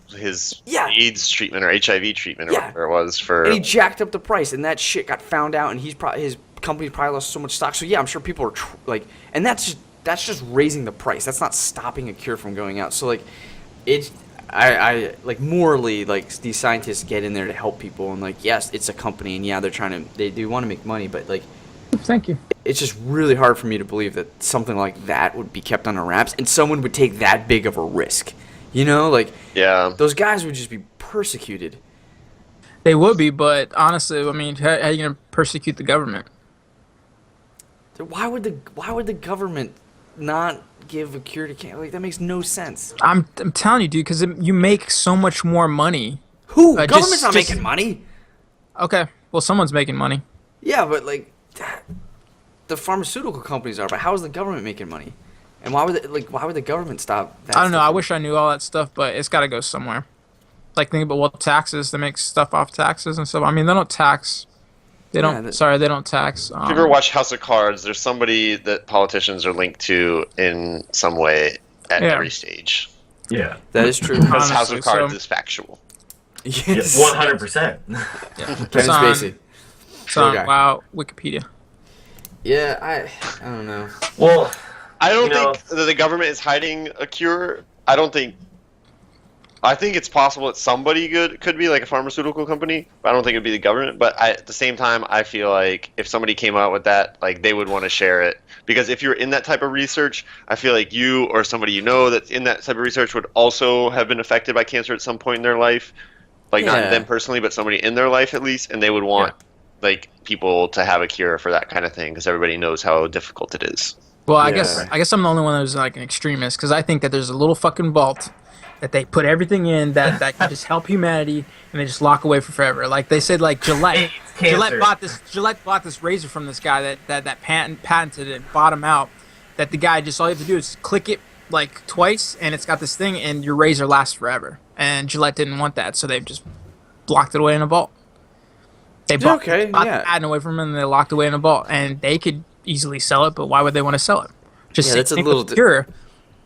Yeah. AIDS treatment or HIV treatment or Yeah. whatever it was for. and he jacked up the price, and that shit got found out, and his company probably lost so much stock. So yeah, I'm sure people are like, and that's just raising the price. That's not stopping a cure from going out. So like, I like morally, like, these scientists get in there to help people, and like, yes, it's a company, and yeah, they're trying to, they want to make money, but like, Thank you. it's just really hard for me to believe that something like that would be kept under wraps, and someone would take that big of a risk. You know, like, Yeah. those guys would just be persecuted. They would be, but honestly, I mean, how are you gonna persecute the government? Why would the government not give a cure to cancer? Like, that makes no sense. I'm telling you, dude, because you make so much more money. Who? Just- Government's not just- making money. Okay, well, someone's making money. Yeah, but like, the pharmaceutical companies are. But how is the government making money? And why would the government stop that? I don't know. stuff? I wish I knew all that stuff, but it's got to go somewhere. Like, think about taxes. They make stuff off taxes and stuff. I mean, they don't tax. They Yeah, don't. Sorry, they don't tax. If you ever watch House of Cards, there's somebody that politicians are linked to in some way at Yeah. every stage. Yeah. That is true. Because House Honestly, of Cards so- is factual. Yes. 100%. Yeah. Kevin It's on, Spacey. it's on Okay. Wow Wikipedia. Yeah, I don't know. Well, I don't You know- think that the government is hiding a cure. I think it's possible that somebody could be like a pharmaceutical company, but I don't think it'd be the government. But at the same time, I feel like if somebody came out with that, like, they would want to share it, because if you're in that type of research, I feel like you or somebody you know that's in that type of research would also have been affected by cancer at some point in their life, like Yeah. not them personally, but somebody in their life at least, and they would want like people to have a cure for that kind of thing because everybody knows how difficult it is. Well, I Yeah. guess I'm the only one who's like an extremist, because I think that there's a little fucking vault that they put everything in that can just help humanity, and they just lock away for forever. Like they said, like Gillette. Cancer. Gillette bought this razor from this guy that patented it, bought him out. That the guy just all you have to do is click it like twice, and it's got this thing, and your razor lasts forever. And Gillette didn't want that, so they've just blocked it away in a vault. They bought Okay, the yeah. patent away from him, and they locked it away in a vault. And they could easily sell it, but why would they want to sell it? Just Yeah, same that's a thing little with cure.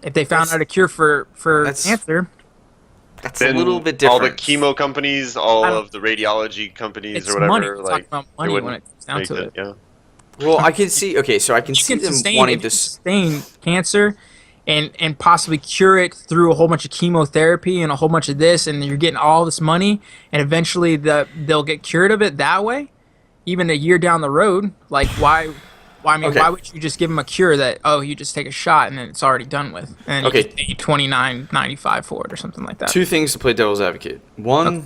If they found out a cure for That's- cancer, That's Then a little bit all different. the chemo companies, all I don't- of the radiology companies it's or whatever, money. We're talking like about they money when wouldn't it comes down make to it. Yeah. Well, I can see. Okay, so I can You see can them sustain, wanting if you to. sustain cancer and possibly cure it through a whole bunch of chemotherapy and a whole bunch of this, and you're getting all this money, and eventually they'll get cured of it that way, even a year down the road. Like, why? I mean, Okay. why would you just give them a cure that, oh, you just take a shot and then it's already done with, and Okay. you just pay $29.95 for it or something like that? Two things to play devil's advocate. One,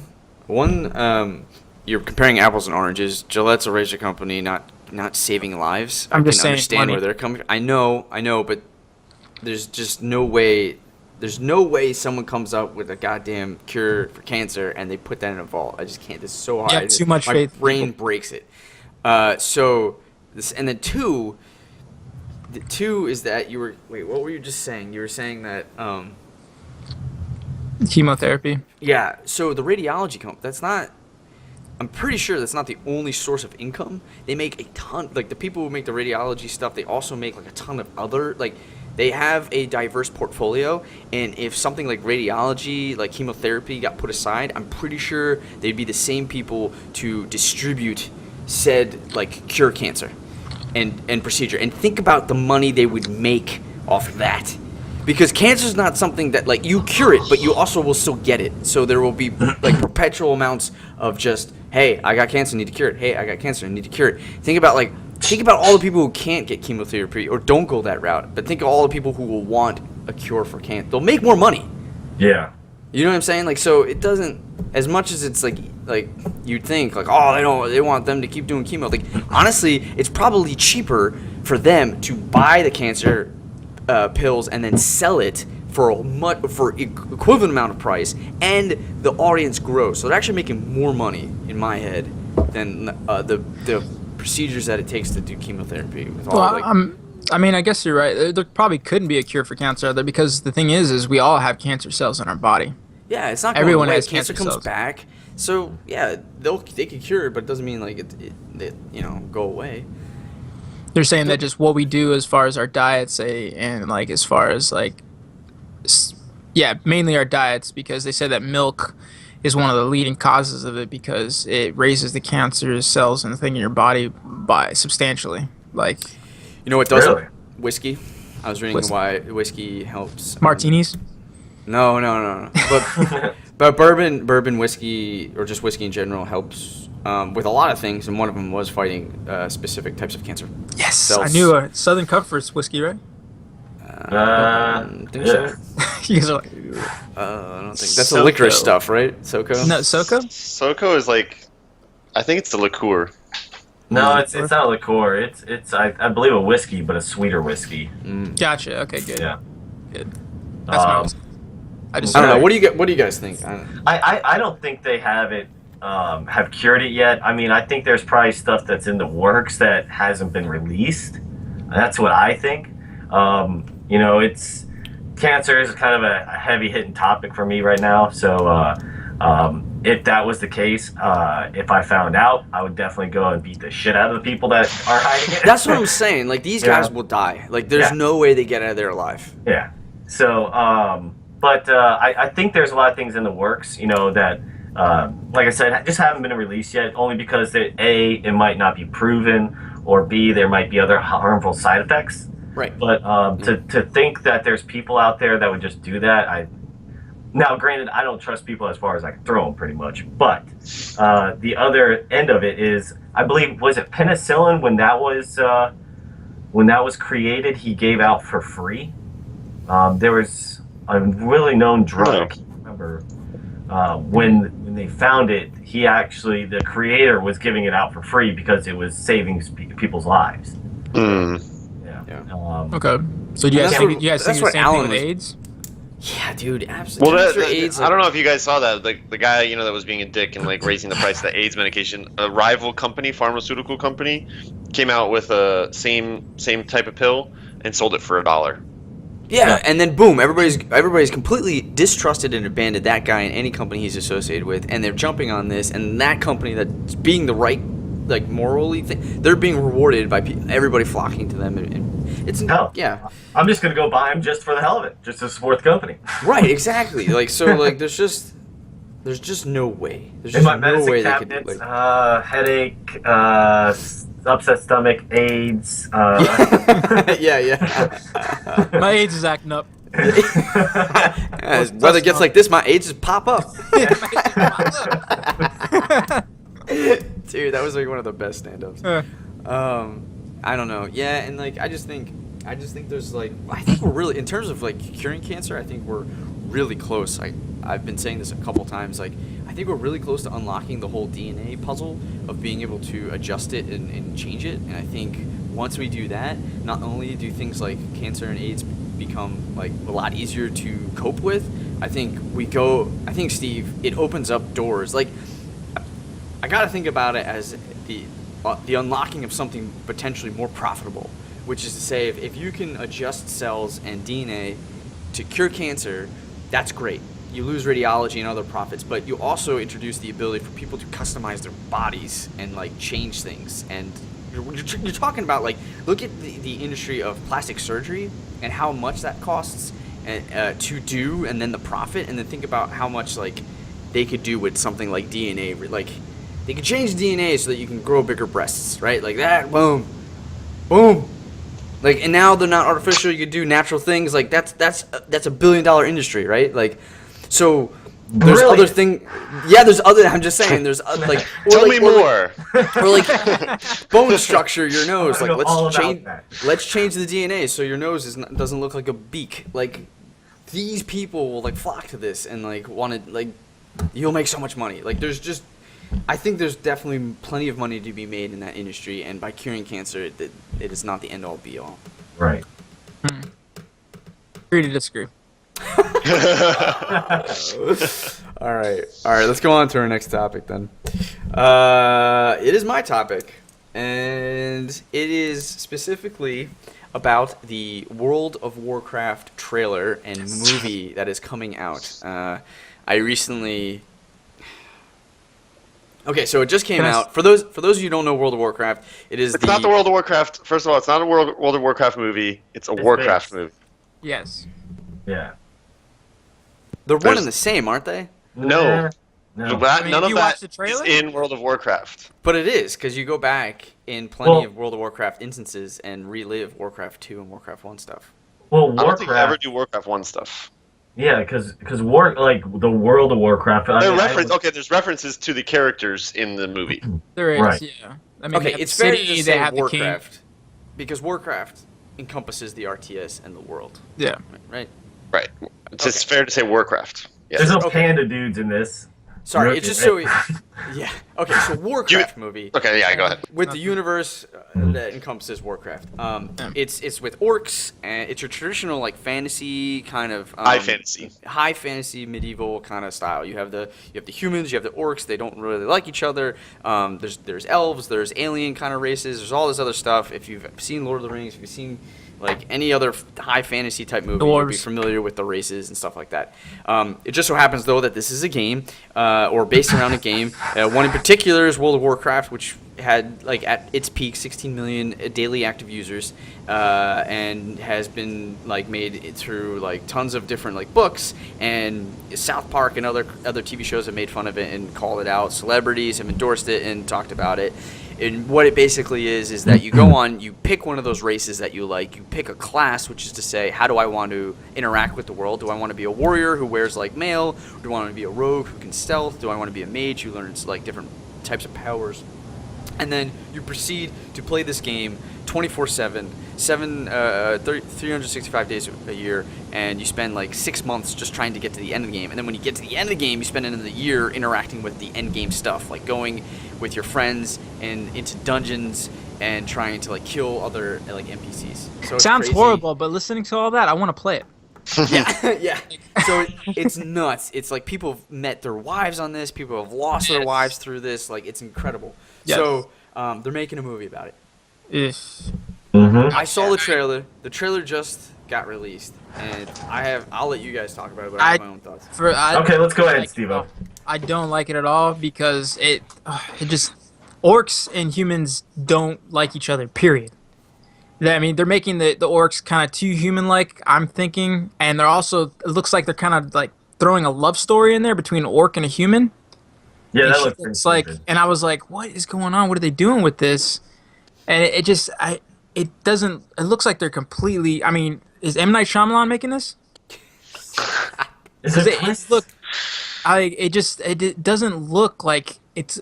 you're comparing apples and oranges. Gillette's a razor company, not saving lives. I'm I just can saying understand money. where they're coming. I know, but there's just no way. There's no way someone comes up with a goddamn cure for cancer and they put that in a vault. I just can't. This is so hard. You have too much My faith in brain people. breaks it. So this, and then two. The two is that you were what were you just saying? You were saying that Chemotherapy. yeah. So the radiology that's not. I'm pretty sure that's not the only source of income. They make a ton. Like the people who make the radiology stuff, they also make like a ton of other like. They have a diverse portfolio, and if something like radiology, like chemotherapy, got put aside, I'm pretty sure they'd be the same people to distribute said like cure cancer and procedure. And think about the money they would make off of that. Because cancer is not something that like you cure it, but you also will still get it. So there will be like perpetual amounts of just, hey, I got cancer, need to cure it. Hey, I got cancer, need to cure it. Think about all the people who can't get chemotherapy or don't go that route. But think of all the people who will want a cure for cancer. They'll make more money. Yeah. You know what I'm saying? Like, so it doesn't, as much as it's like you'd think like, oh, they want them to keep doing chemo. Like, honestly, it's probably cheaper for them to buy the cancer pills and then sell it for equivalent amount of price, and the audience grows. So they're actually making more money in my head than the procedures that it takes to do chemotherapy. With all, I mean, I guess you're right. There probably couldn't be a cure for cancer out there because the thing is we all have cancer cells in our body. Yeah, it's not going Everyone away. has Cancer cancer comes cells. back. So yeah, they could cure it, but it doesn't mean like it go away. They're saying that just what we do as far as our diets, and like as far as like, mainly our diets, because they said that milk is one of the leading causes of it because it raises the cancer cells and the thing in your body by substantially. Like, You know what does Really? it? Whiskey. I was reading why whiskey helps. martinis. No. But bourbon whiskey, or just whiskey in general, helps with a lot of things, and one of them was fighting specific types of cancer. Yes, Cells. I knew Southern Comfort's whiskey, right? Think yeah. so? You guys are like, I don't think that's the SoCo. licorice stuff, right? SoCo. no, SoCo? SoCo is like, I think it's the liqueur. No, it's not a liqueur. It's I believe a whiskey, but a sweeter whiskey. Gotcha. Okay, good. Yeah. Good. That's my whiskey. I don't know. What do you guys think? I don't think they have it have cured it yet. I mean, I think there's probably stuff that's in the works that hasn't been released. That's what I think. It's cancer is kind of a heavy hitting topic for me right now. So if that was the case, if I found out, I would definitely go and beat the shit out of the people that are hiding it. That's what I'm saying. Like, these guys will die. Like, there's no way they get out of there alive. Yeah. So, but I think there's a lot of things in the works, that, like I said, just haven't been released yet, only because it might not be proven, or B, there might be other harmful side effects. Right. But to think that there's people out there that would just do that, now, granted, I don't trust people as far as I can throw them, pretty much. But the other end of it is, I believe, was it penicillin when that was created? He gave out for free. There was a really known drug. I can't remember when they found it. The creator was giving it out for free because it was saving people's lives. Yeah. Okay. So do you guys That's think what- you guys that's think the what same Alan thing with was- AIDS? Yeah, dude, absolutely. Well, Cancer, AIDS, I don't know if you guys saw that. Like the guy, that was being a dick and like raising the price of the AIDS medication. A rival company, pharmaceutical company, came out with a same type of pill and sold it for $1. Yeah, and then boom, everybody's completely distrusted and abandoned that guy and any company he's associated with, and they're jumping on this, and that company that's being the right, like, morally thing, they're being rewarded by everybody flocking to them, and it's Hell. yeah, I'm just gonna go buy them just for the hell of it, just to support the company. right, exactly. Like, so, like, there's just no way. There's In just my no medicine way they could cabinets, like. headache, upset stomach, AIDS. Yeah. My AIDS is acting up. As weather gets like this, my AIDS just pop up. Dude, that was like one of the best stand-ups. I don't know. Yeah, and like I just think there's like, I think we're really, in terms of like curing cancer, I think we're really close. I've been saying this a couple times. Like, I think we're really close to unlocking the whole DNA puzzle of being able to adjust it and change it. And I think once we do that, not only do things like cancer and AIDS become like a lot easier to cope with, I think Steve, it opens up doors. Like, I gotta think about it as the unlocking of something potentially more profitable, which is to say, if you can adjust cells and DNA to cure cancer, that's great. You lose radiology and other profits, but you also introduce the ability for people to customize their bodies and like change things. And you're talking about like, look at the industry of plastic surgery and how much that costs to do, and then the profit, and then think about how much like they could do with something like DNA. Like they could change DNA so that you can grow bigger breasts, right? Like that, boom, boom. Like, and now they're not artificial. You could do natural things. Like that's a $1 billion industry, right? Like, so there's really? other thing. Yeah, there's other. I'm just saying, there's like. Tell me more. Or like bone structure, your nose. Like let's change the DNA so your nose doesn't look like a beak. Like these people will like flock to this and like want to like. You'll make so much money. Like there's just. I think there's definitely plenty of money to be made in that industry, and by curing cancer, it is not the end-all, be-all. Right. Agree to disagree. All right. Let's go on to our next topic then. It is my topic, and it is specifically about the World of Warcraft trailer and movie that is coming out. I recently. Okay, so it just came out. For those of you who don't know World of Warcraft, it's not the World of Warcraft. First of all, it's not a World of Warcraft movie. It's a Warcraft movie. Yes. Yeah. They're one and the same, aren't they? No. No. None of that the trailer? is in World of Warcraft. But it is, because you go back in plenty of World of Warcraft instances and relive Warcraft 2 and Warcraft 1 stuff. Well, I don't think I ever do Warcraft 1 stuff. Yeah, because the World of Warcraft. There's references to the characters in the movie. There is, Right. yeah. I mean, Okay, they have it's the fair to city, just they say have the king. Warcraft, because Warcraft encompasses the RTS and the world. Yeah. Right? Right. It's just fair to say Warcraft. Yes. There's no Okay. panda dudes in this. Sorry, it's just so... Yeah. Okay, so Warcraft movie. Okay, yeah, go ahead. With the universe that encompasses Warcraft. It's with orcs, and it's your traditional like fantasy kind of high fantasy medieval kind of style. You have the humans, you have the orcs. They don't really like each other. There's elves, there's alien kind of races. There's all this other stuff. If you've seen Lord of the Rings, if you've seen like any other high fantasy type movie, you'll be familiar with the races and stuff like that. It just so happens though that this is a game, or based around a game. One in particular is World of Warcraft, which had like at its peak 16 million daily active users, and has been like made through like tons of different like books, and South Park and other TV shows have made fun of it and called it out. Celebrities have endorsed it and talked about it. And what it basically is that you go on, you pick one of those races that you like, you pick a class, which is to say, how do I want to interact with the world? Do I want to be a warrior who wears like mail? Or do I want to be a rogue who can stealth? Do I want to be a mage who learns like different types of powers? And then you proceed to play this game 24/7, 365 days a year, and you spend like 6 months just trying to get to the end of the game. And then when you get to the end of the game, you spend another year interacting with the end game stuff, like going with your friends and into dungeons and trying to like kill other like NPCs. So it's Sounds crazy. horrible, but listening to all that, I want to play it. Yeah, yeah. So it's nuts. It's like people have met their wives on this. People have lost their wives through this. Like it's incredible. Yes. So they're making a movie about it. Mm-hmm. I saw the trailer. The trailer just got released, and I'll let you guys talk about it, but I have my own thoughts. Okay, let's go ahead, Steve-O. I don't like it at all because it just orcs and humans don't like each other. Period. I mean, they're making the orcs kind of too human-like, I'm thinking, and they're also it looks like they're kind of like throwing a love story in there between an orc and a human. Yeah, And that looks it's like, and I was like, what is going on? What are they doing with this? And it doesn't. It looks like they're completely. I mean, is M. Night Shyamalan making this? Because it doesn't look like it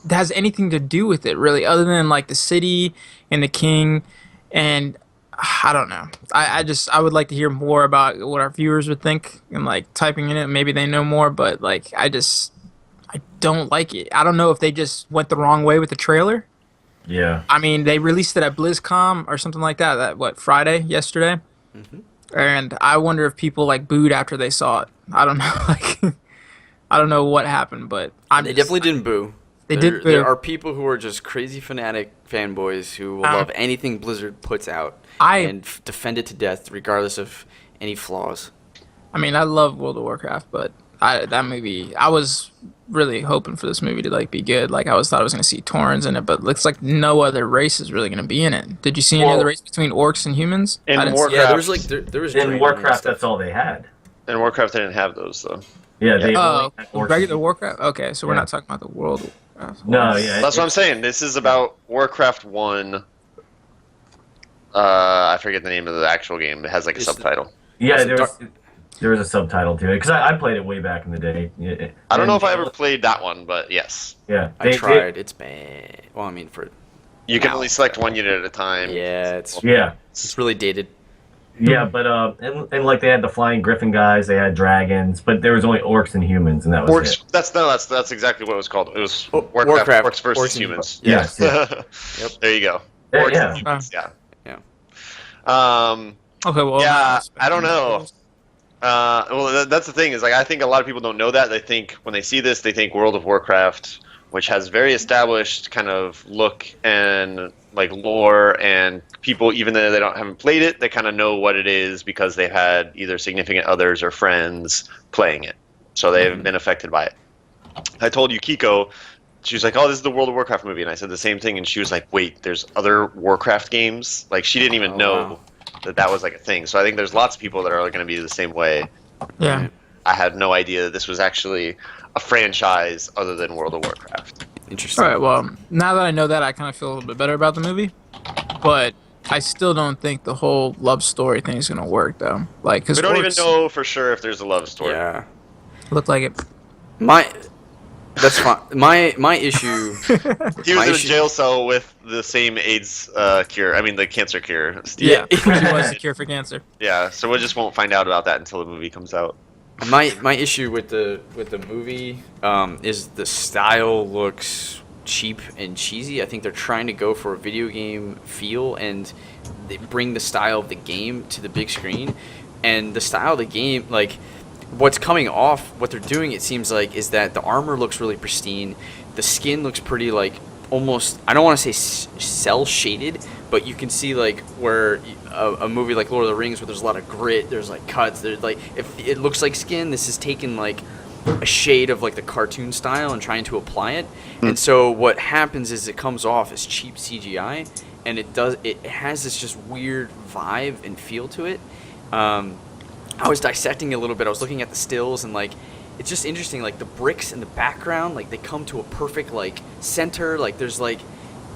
has anything to do with it really, other than like the city and the king, and I don't know. I would like to hear more about what our viewers would think, and like typing in it, maybe they know more, but like I don't like it. I don't know if they just went the wrong way with the trailer. Yeah. I mean, they released it at BlizzCon or something like that. Friday, yesterday? Mm-hmm. And I wonder if people like booed after they saw it. I don't know. Like, I don't know what happened, but They definitely didn't boo. They there, did. there are people who are just crazy fanatic fanboys who will love anything Blizzard puts out and defend it to death, regardless of any flaws. I mean, I love World of Warcraft, but that movie, I was really hoping for this movie to like be good. Like I thought I was gonna see Taurens in it, but it looks like no other race is really gonna be in it. Did you see any other race between orcs and humans? In I didn't Warcraft, Yeah, there was like there was In Draenei and Warcraft, stuff. that's all they had. in Warcraft, they didn't have those though. Yeah, they Oh, only had orcs. regular Warcraft. Okay, so we're Yeah. not talking about the World of Warcraft. No, yeah. That's what I'm saying. This is about Warcraft 1. I forget the name of the actual game. It has like a It's subtitle. Yeah, Also, there was a subtitle to it because I played it way back in the day. I don't know if I ever played that one, but yes. Yeah, I tried. It's bad. Well, I mean, for You can Wow. only select one unit at a time. yeah, it's Yeah, really dated. yeah, but and like they had the flying griffin guys, they had dragons, but there was only orcs and humans, and that was Orcs. it. That's exactly what it was called. It was Oh, Warcraft. Warcraft. Orcs versus Orcs and- humans. Yes, Yep. There you go. Yeah, Orcs yeah. and humans, yeah. Yeah. Okay, well, Yeah, I don't know. Well, that's the thing is like I think a lot of people don't know that. They think when they see this, they think World of Warcraft, which has very established kind of look and like lore, and people even though they haven't played it, they kind of know what it is because they've had either significant others or friends playing it, so they've been affected by it. I told Yukiko, she was like, "Oh, this is the World of Warcraft movie," and I said the same thing, and she was like, "Wait, there's other Warcraft games?" Like she didn't even know. Wow. That was like a thing. So I think there's lots of people that are going to be the same way. Yeah. I had no idea that this was actually a franchise other than World of Warcraft. Interesting. All right. Well, now that I know that, I kind of feel a little bit better about the movie, but I still don't think the whole love story thing is gonna work though. Like, cause We don't even orcs know for sure if there's a love story. Yeah. look like it. That's fine. My issue. He was My in a issue- jail cell with the same AIDS cure. I mean, the cancer cure. Steve. Yeah, he was the cure for cancer. Yeah. So we just won't find out about that until the movie comes out. My issue with the movie is the style looks cheap and cheesy. I think they're trying to go for a video game feel and they bring the style of the game to the big screen. And the style of the game, like what's coming off, what they're doing, it seems like, is that the armor looks really pristine. The skin looks pretty like almost, I don't want to say cell shaded, but you can see like where a movie like Lord of the Rings where there's a lot of grit, there's like cuts, there's like, if it looks like skin, this is taken like a shade of like the cartoon style and trying to apply it. And so what happens is it comes off as cheap CGI, and it has this just weird vibe and feel to it. I was dissecting it a little bit. I was looking at the stills and like it's just interesting, like the bricks in the background, like they come to a perfect like center, like there's like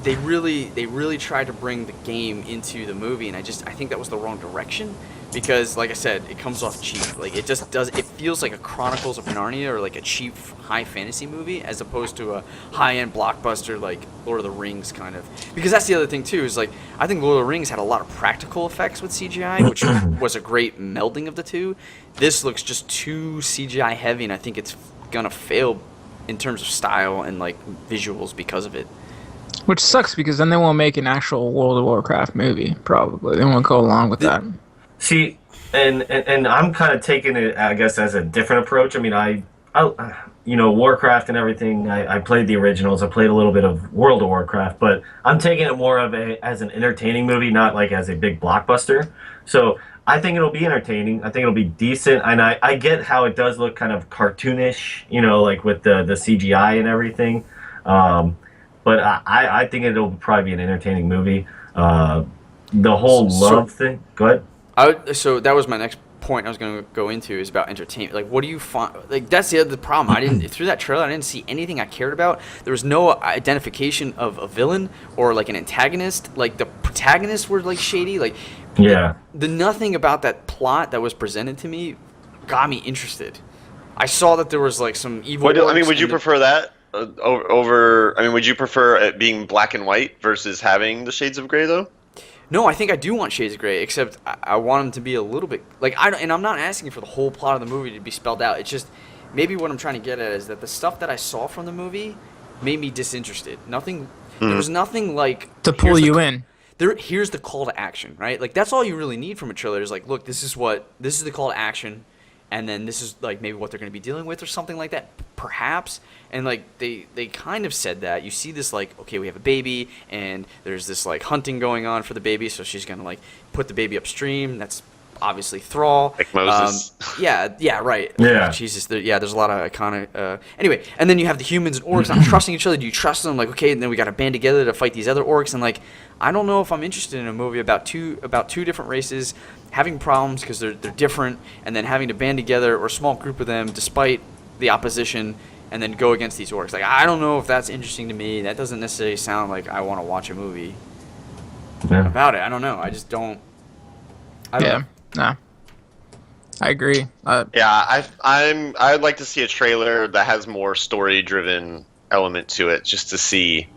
they really tried to bring the game into the movie, and I think that was the wrong direction because like I said, it comes off cheap. Like it feels like a Chronicles of Narnia or like a cheap high fantasy movie as opposed to a high-end blockbuster like Lord of the Rings kind of. Because that's the other thing too, is like I think Lord of the Rings had a lot of practical effects with CGI, which was a great melding of the two. This looks just too CGI heavy, and I think it's gonna fail in terms of style and like visuals because of it. Which sucks because then they won't make an actual World of Warcraft movie. Probably they won't go along with that. See, and I'm kind of taking it, I guess, as a different approach. I mean, I Warcraft and everything. I played the originals. I played a little bit of World of Warcraft, but I'm taking it more of as an entertaining movie, not like as a big blockbuster. So I think it'll be entertaining. I think it'll be decent, and I get how it does look kind of cartoonish, like with the CGI and everything. But I think it'll probably be an entertaining movie. The whole love thing. Go ahead. So that was my next point I was going to go into, is about entertainment. Like, what do you find? Like, that's the other problem. I didn't through that trailer, I didn't see anything I cared about. There was no identification of a villain or like an antagonist. Like the protagonists were like shady. Like, Yeah. the nothing about that plot that was presented to me got me interested. I saw that there was like some evil. Would orcs you and- prefer that over? I mean, would you prefer it being black and white versus having the shades of gray though? No, I think I do want Shades of Grey, except I want them to be a little bit like and I'm not asking for the whole plot of the movie to be spelled out. It's just maybe what I'm trying to get at is that the stuff that I saw from the movie made me disinterested. Nothing. There was nothing like To pull you in. Here's the call to action, right? Like that's all you really need from a trailer is like, look, this is the call to action. and then this is like maybe what they're going to be dealing with or something like that, perhaps. And like they kind of said that. You see this like, okay, we have a baby and there's this like hunting going on for the baby, so she's going to like put the baby upstream. That's obviously Thrall. Like Moses. Yeah, right. Yeah. Jesus, there's a lot of iconic. Anyway, and then you have the humans and orcs not trusting each other. Do you trust them? Like, okay, and then we got to band together to fight these other orcs. And like, I don't know if I'm interested in a movie about two different races having problems because they're different, and then having to band together or a small group of them despite the opposition, and then go against these orcs. Like, I don't know if that's interesting to me. That doesn't necessarily sound like I want to watch a movie about it. I don't know. I just don't. I don't know. Nah. I agree. Yeah, I'd like to see a trailer that has more story-driven element to it, just to see.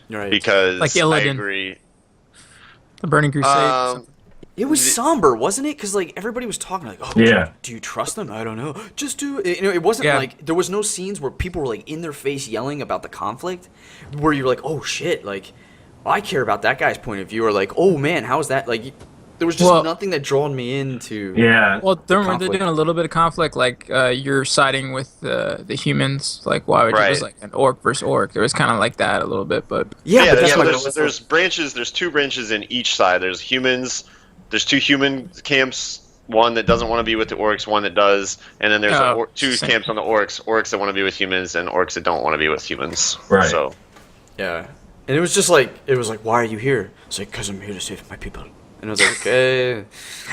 Right. Because Like I Illidan. agree. The Burning Crusade. It was somber, wasn't it? Because like everybody was talking like, "Oh, Yeah. do you trust them? I don't know. Just do it." You know, it wasn't like there was no scenes where people were like in their face yelling about the conflict, where you're like, "Oh shit!" Like, I care about that guy's point of view, or like, "Oh man, how is that?" Like, there was just nothing that drew me into. Yeah. Well, they're doing a little bit of conflict. Like you're siding with the humans. Like, why would it was like an orc versus orc? There was kind of like that a little bit, but yeah, but that's what there's branches. There's two branches in each side. There's humans. There's two human camps, one that doesn't want to be with the orcs, one that does, and then there's two camps on the orcs that want to be with humans, and orcs that don't want to be with humans. Right. So, yeah, and it was just like why are you here? It's like, because I'm here to save my people. And I was like, okay,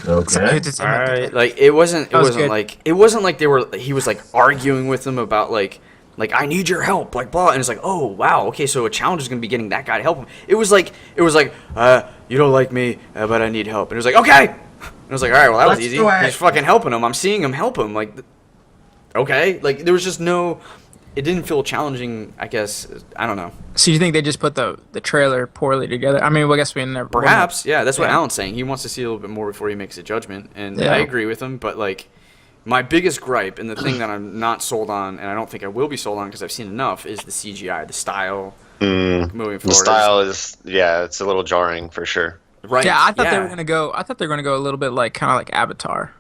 Okay. all right. Like it wasn't like he was like arguing with them about like I need your help, like blah. And it's like, oh wow, okay, so a challenge is gonna be getting that guy to help him. It was like you don't like me, but I need help. And it was like, okay. And I was like, all right, well that was easy. He's fucking helping him. I'm seeing him help him. Like, okay, like there was just no. It didn't feel challenging, I guess. I don't know. So you think they just put the trailer poorly together? I mean, well, I guess we never. Perhaps, yeah. That's what Alan's saying. He wants to see a little bit more before he makes a judgment, and I agree with him. But like, my biggest gripe and the thing that I'm not sold on, and I don't think I will be sold on because I've seen enough, is the CGI, the style moving forward. The style is it's a little jarring for sure. Right. Yeah, I thought they were gonna go. I thought they were gonna go a little bit like kind of like Avatar.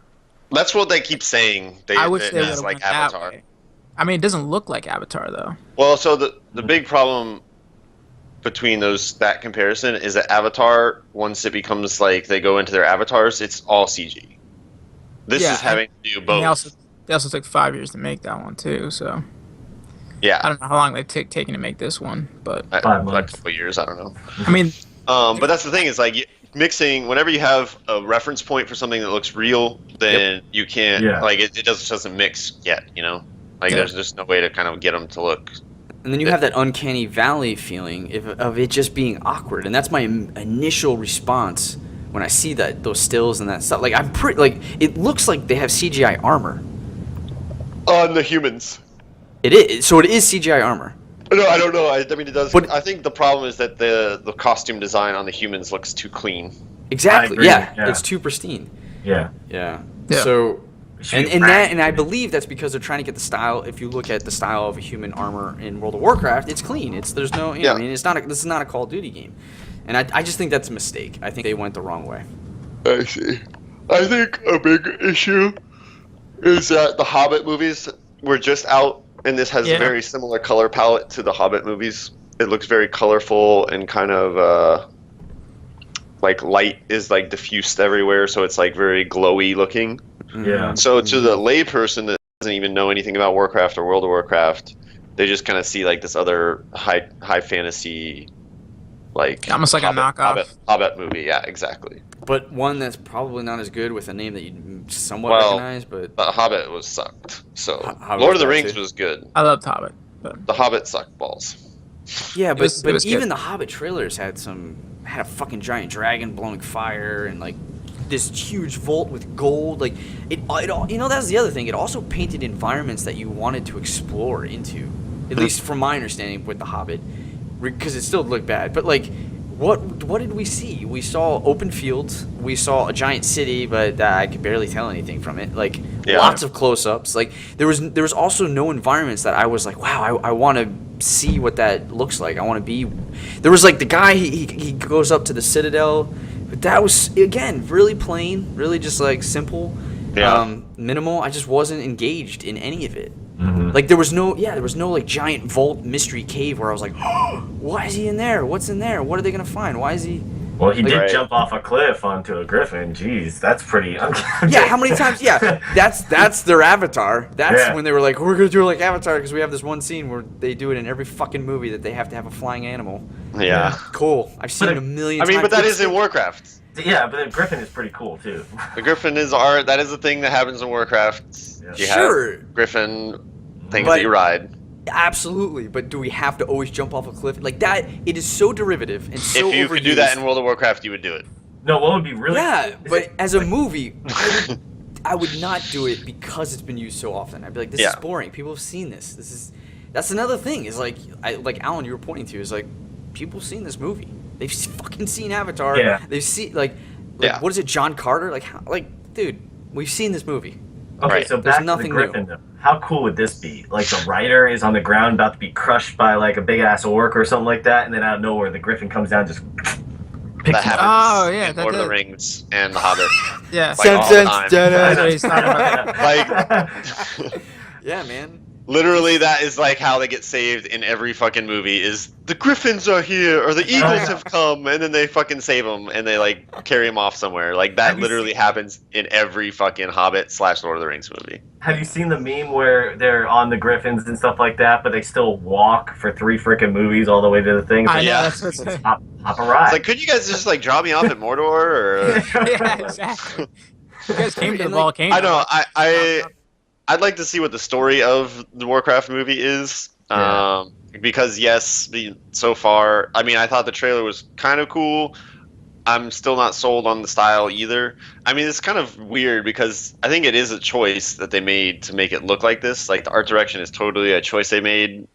That's what they keep saying. I wish they it's would like have Avatar. that way. I mean, it doesn't look like Avatar though. Well, so the big problem between that comparison is that Avatar, once it becomes like they go into their avatars, it's all CG. This is having to do both. They also took 5 years to make that one too. So yeah, I don't know how long they've taken to make this one, but 5 like months. a couple years, I don't know. I mean, But that's the thing is like mixing. Whenever you have a reference point for something that looks real, then you can't like it just doesn't mix yet. You know, like there's just no way to kind of get them to look. And then you have that uncanny valley feeling of it just being awkward, and that's my initial response when I see those stills and that stuff. Like it looks like they have CGI armor. On the humans. It is. So it is CGI armor. No, I don't know. I mean, it does. But I think the problem is that the costume design on the humans looks too clean. Exactly. Yeah. It's too pristine. Yeah. So. And I believe that's because they're trying to get the style. If you look at the style of a human armor in World of Warcraft, it's clean. There's no. I mean, it's not. This is not a Call of Duty game, and I just think that's a mistake. I think they went the wrong way. I see. I think a big issue is that the Hobbit movies were just out, and this has a very similar color palette to the Hobbit movies. It looks very colorful and kind of like light is like diffused everywhere, so it's like very glowy looking. Yeah. So to the layperson that doesn't even know anything about Warcraft or World of Warcraft, they just kind of see like this other high fantasy, like almost like a knockoff Hobbit movie. Yeah, exactly. But one that's probably not as good with a name that you somewhat recognize. But the Hobbit was sucked. So Hobbit Lord of the was Rings too. was good. I loved Hobbit. But The Hobbit sucked balls. Yeah, but was even good. the Hobbit trailers had a fucking giant dragon blowing fire and like this huge vault with gold. Like it all, you know, that's the other thing. It also painted environments that you wanted to explore into. At least from my understanding with the Hobbit, because it still looked bad. But like, what did we see? We saw open fields. We saw a giant city, but I could barely tell anything from it. Like lots of close-ups. Like there was also no environments that I was like, wow, I want to see what that looks like. I want to be. There was like the guy he goes up to the Citadel, but that was again really plain, really just like simple. Yeah. minimal. I just wasn't engaged in any of it. Mm-hmm. Like there was no like giant vault mystery cave where I was like, oh, why is he in there? What's in there? What are they gonna find? Why is he? Well, he did Right. jump off a cliff onto a griffin. Jeez, that's pretty. Yeah, how many times? Yeah, that's their Avatar. That's when they were like, we're gonna do it like Avatar because we have this one scene where they do it in every fucking movie that they have to have a flying animal. Yeah. Cool. I've seen But it a million I times. mean, but that is in Warcraft. Yeah, but the griffin is pretty cool too. The griffin is art. That is a thing that happens in Warcraft. Yeah. You Sure. have griffin things But- that you ride. Absolutely, but do we have to always jump off a cliff like that? It is so derivative and so If you could do that overused. in World of Warcraft, you would do it. No, what would be really? Yeah, cool but is as a movie, I would not do it because it's been used so often. I'd be like, this is Yeah. boring. People have seen this. That's another thing. Is like Alan, you were pointing to is like people have seen this movie. They've fucking seen Avatar. Yeah. They've seen like Yeah. what is it, John Carter? Like dude, we've seen this movie. Okay, Right. so There's back to the nothing griffin. Though. How cool would this be? Like the writer is on the ground about to be crushed by like a big ass orc or something like that, and then out of nowhere the griffin comes down, just picks That him up. happens Oh, yeah, in that Lord of the did. Rings and The Hobbit. Yeah. Like, all the time. That's what he's talking about. Yeah, man. Literally, that is like how they get saved in every fucking movie. Is the Griffins are here or the Eagles have come, and then they fucking save them and they like carry them off somewhere. Like that Have you literally happens in every fucking Hobbit / Lord of the Rings movie. Have you seen the meme where they're on the griffins and stuff like that, but they still walk for 3 freaking movies all the way to the thing? I know. Yeah. That's what's. Hop a ride. It's like, could you guys just like drop me off at Mordor? Or Yeah, exactly. You guys came to the And, like, volcano. I know. I'd like to see what the story of the Warcraft movie is. Yeah. Because yes, so far, I mean, I thought the trailer was kind of cool. I'm still not sold on the style either. I mean, it's kind of weird because I think it is a choice that they made to make it look like this. Like the art direction is totally a choice they made,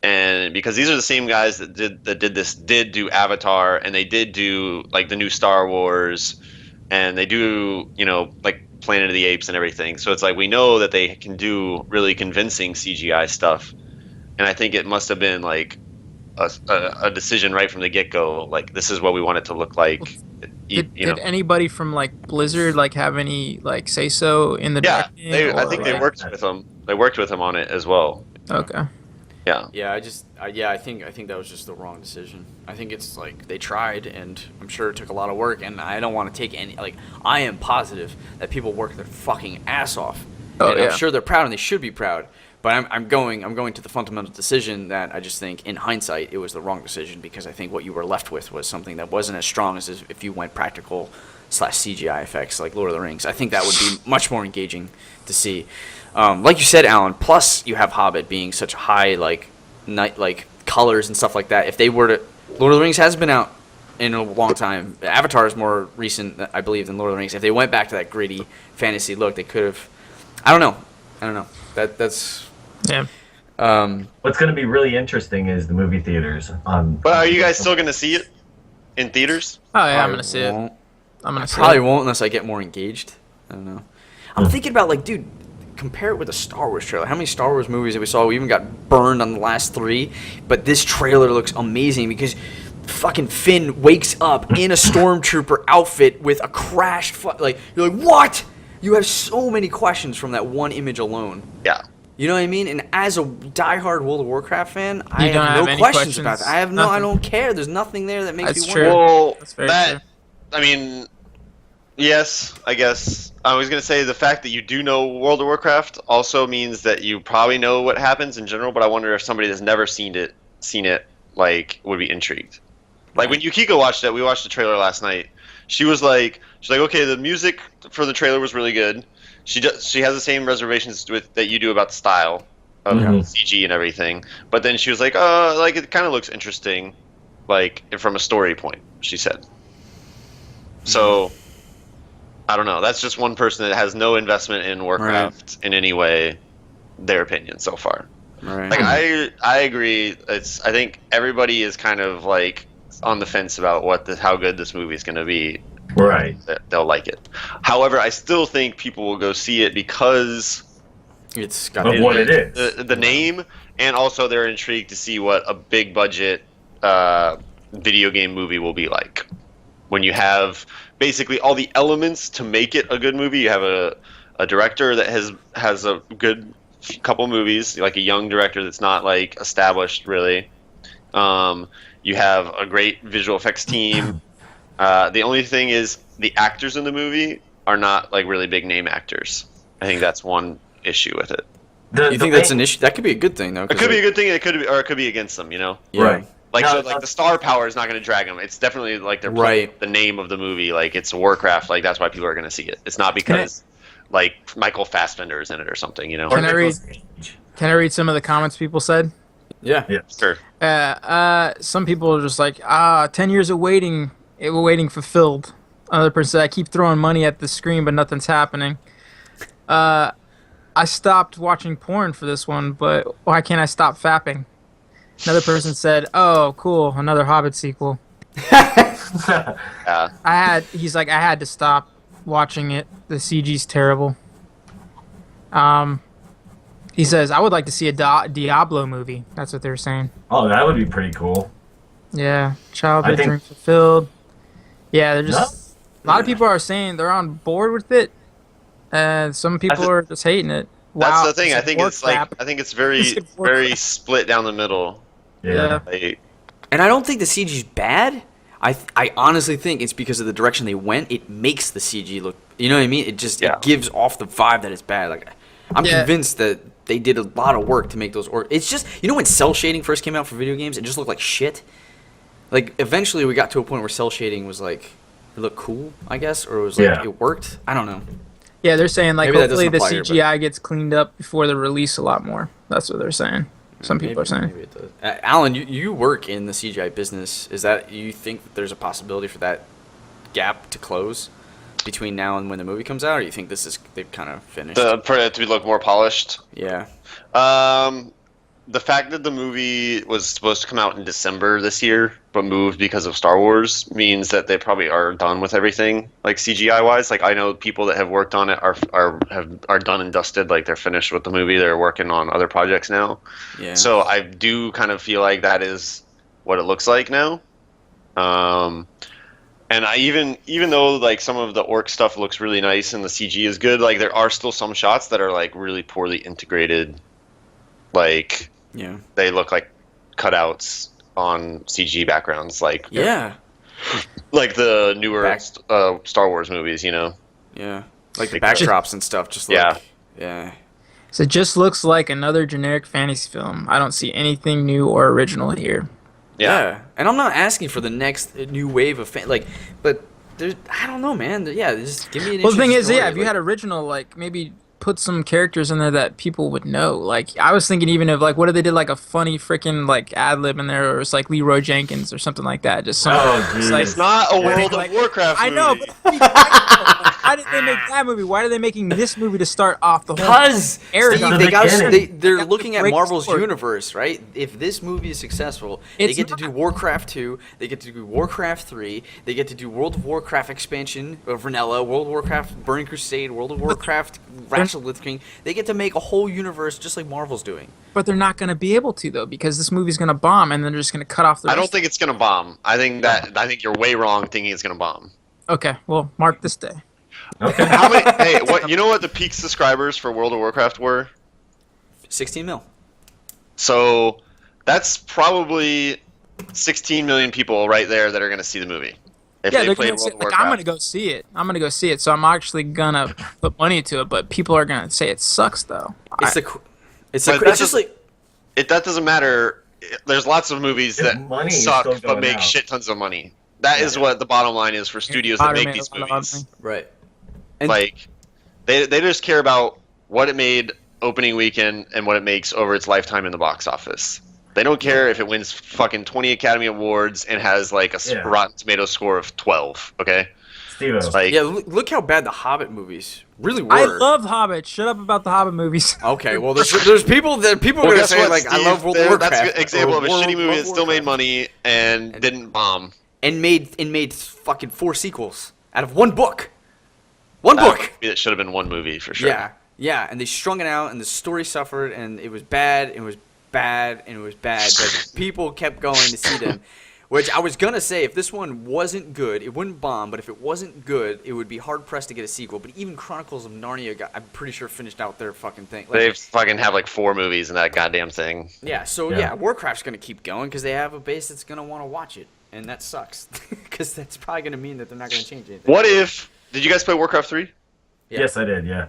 and because these are the same guys that did do Avatar, and they did do like the new Star Wars, and they do like Planet of the Apes and everything. So it's like we know that they can do really convincing CGI stuff, and I think it must have been like a decision right from the get-go. Like this is what we want it to look like. Did anybody from like Blizzard like have any like say so in the Yeah, directing, I or, think they like- worked with them. They worked with him on it as well. Okay. Yeah. Yeah, I think that was just the wrong decision. I think it's like they tried, and I'm sure it took a lot of work, and I don't want to take any. Like, I am positive that people work their fucking ass off, Oh, and yeah. I'm sure they're proud, and they should be proud. But I'm going to the fundamental decision that I just think, in hindsight, it was the wrong decision because I think what you were left with was something that wasn't as strong as if you went practical / CGI effects like Lord of the Rings. I think that would be much more engaging to see. Like you said, Alan. Plus, you have Hobbit being such high night colors and stuff like that. If they were to, Lord of the Rings has been out in a long time. Avatar is more recent, I believe, than Lord of the Rings. If they went back to that gritty fantasy look, they could have. I don't know. That's. Yeah. What's going to be really interesting is the movie theaters. But are you guys still going to see it in theaters? Oh yeah, I'm I gonna see it. won't. I'm gonna see Probably it. won't unless I get more engaged. I don't know. I'm thinking about like, dude, compare it with a Star Wars trailer. How many Star Wars movies that we saw? We even got burned on the last 3, but this trailer looks amazing because fucking Finn wakes up in a stormtrooper outfit with a crashed. You're like, what? You have so many questions from that one image alone. Yeah. You know what I mean? And as a diehard World of Warcraft fan, I don't have have no any questions about questions? that. I Nothing. don't care. There's nothing there that makes That's me true. wonder. Well, That's very true. I mean, yes, I guess. I was going to say the fact that you do know World of Warcraft also means that you probably know what happens in general, but I wonder if somebody that's never seen it, like, would be intrigued. Like, when Yukiko watched it, we watched the trailer last night, she's like, okay, the music for the trailer was really good. She has the same reservations that you do about the style of CG and everything, but then she was like, like it kind of looks interesting, like from a story point, she said. So, I don't know. That's just one person that has no investment in Warcraft in any way. Their opinion so far. Right. Like I agree. I think everybody is kind of like on the fence about how good this movie is going to be. Right. That they'll like it. However, I still think people will go see it because It's got Of what it is. the name, and also they're intrigued to see what a big budget video game movie will be like. When you have basically all the elements to make it a good movie, you have a director that has a good couple movies, like a young director that's not like established really. You have a great visual effects team. The only thing is the actors in the movie are not like really big name actors. I think that's one issue with it. You think that's an issue? That could be a good thing, though. It could be a good thing. It could be against them. Yeah. Right. Like, No, so, like the star power is not going to drag them. It's definitely like they're playing the name of the movie. Like it's Warcraft. Like that's why people are going to see it. It's not because like Michael Fassbender is in it or something. You know. Can I read some of the comments people said? Yeah. Sure. Some people are just like, 10 years of waiting, fulfilled. Another person said, I keep throwing money at the screen, but nothing's happening. I stopped watching porn for this one, but why can't I stop fapping? Another person said, oh, cool, another Hobbit sequel. Yeah. He's like, I had to stop watching it. The CG's terrible. He says, I would like to see a Diablo movie. That's what they're saying. Oh, that would be pretty cool. Yeah, childhood dream fulfilled. Yeah, they're just... No? A lot of people are saying they're on board with it, and some people are just hating it. That's Wow, the thing. I think it's like very split down the middle. Yeah. Like, And I don't think the CG's bad. I honestly think it's because of the direction they went. It makes the CG look... You know what I mean? It just it gives off the vibe that it's bad. Like, I'm convinced that they did a lot of work to make those... It's just... You know when cell shading first came out for video games? It just looked like shit? Like, eventually we got to a point where cell shading was like... It looked cool, I guess? Or it was like... It worked? I don't know. Yeah, they're saying, like, Maybe hopefully the here, CGI gets cleaned up before the release a lot more. That's what they're saying. Some people are saying. Maybe it does. Alan, you work in the CGI business. Is that... You think that there's a possibility for that gap to close between now and when the movie comes out? Or you think they've kind of finished? for it to look more polished? Yeah. The fact that the movie was supposed to come out in December this year, but moved because of Star Wars, means that they probably are done with everything, like CGI wise. Like I know people that have worked on it are done and dusted. Like they're finished with the movie. They're working on other projects now. Yeah. So I do kind of feel like that is what it looks like now. And I even though like some of the orc stuff looks really nice and the CG is good, like there are still some shots that are like really poorly integrated. Like they look like cutouts on CG backgrounds, like like the newer Star Wars movies, you know. Yeah, like the backdrops and stuff. Just like, yeah. So it just looks like another generic fantasy film. I don't see anything new or original here. Yeah, and I'm not asking for the next new wave of but there's I don't know, man. Yeah, just give me an. Well, the thing is, story. if you had original, like maybe put some characters in there that people would know. Like I was thinking, even of like what if they did like a funny freaking like ad lib in there, or it's like Leroy Jenkins or something like that. Just something. Like, it's not a World of Warcraft movie. I know, but why did they make that movie? Why are they making this movie to start off the whole? Because they're looking at Marvel's story. universe, right? If this movie is successful, they get to do Warcraft 2, they get to do Warcraft 3, they get to do World of Warcraft expansion of Vanilla, World of Warcraft Burning Crusade, World of Warcraft Ratchet Lich King. They get to make a whole universe just like Marvel's doing. But they're not going to be able to though, because this movie's going to bomb, and they're just going to cut off the. I don't think it's going to bomb. I think you're way wrong thinking it's going to bomb. Okay, well, mark this day. Okay. How many? Hey, you know what the peak subscribers for World of Warcraft were? 16 mil. So that's probably 16 million people right there that are going to see the movie. If they played World of Warcraft. I'm gonna go see it. So I'm actually gonna put money into it. But people are gonna say it sucks, though. That doesn't matter. There's lots of movies that suck but make shit tons of money. That is what the bottom line is for studios that make these movies. Right. And like they just care about what it made opening weekend and what it makes over its lifetime in the box office. They don't care if it wins fucking 20 Academy Awards and has like a Rotten Tomatoes score of 12. Okay. Steve-O. Look how bad the Hobbit movies really were. I love Hobbit. Shut up about the Hobbit movies. Okay, well, there's people are gonna say like, Steve, I love World of Warcraft. That's an example of a shitty movie that still made money and didn't bomb. And made fucking 4 sequels out of one book. One book. That should have been one movie for sure. Yeah, and they strung it out, and the story suffered, and it was bad, and it was bad, and it was bad, but people kept going to see them. Which I was gonna say, if this one wasn't good, it wouldn't bomb. But if it wasn't good, it would be hard pressed to get a sequel. But even Chronicles of Narnia, I'm pretty sure finished out their fucking thing. Like, They fucking have like 4 movies in that goddamn thing. yeah, so yeah, Warcraft's gonna keep going because they have a base that's gonna want to watch it, and that sucks because that's probably gonna mean that they're not gonna change anything. What if? Did you guys play Warcraft 3? Yeah. Yes, I did. Yeah.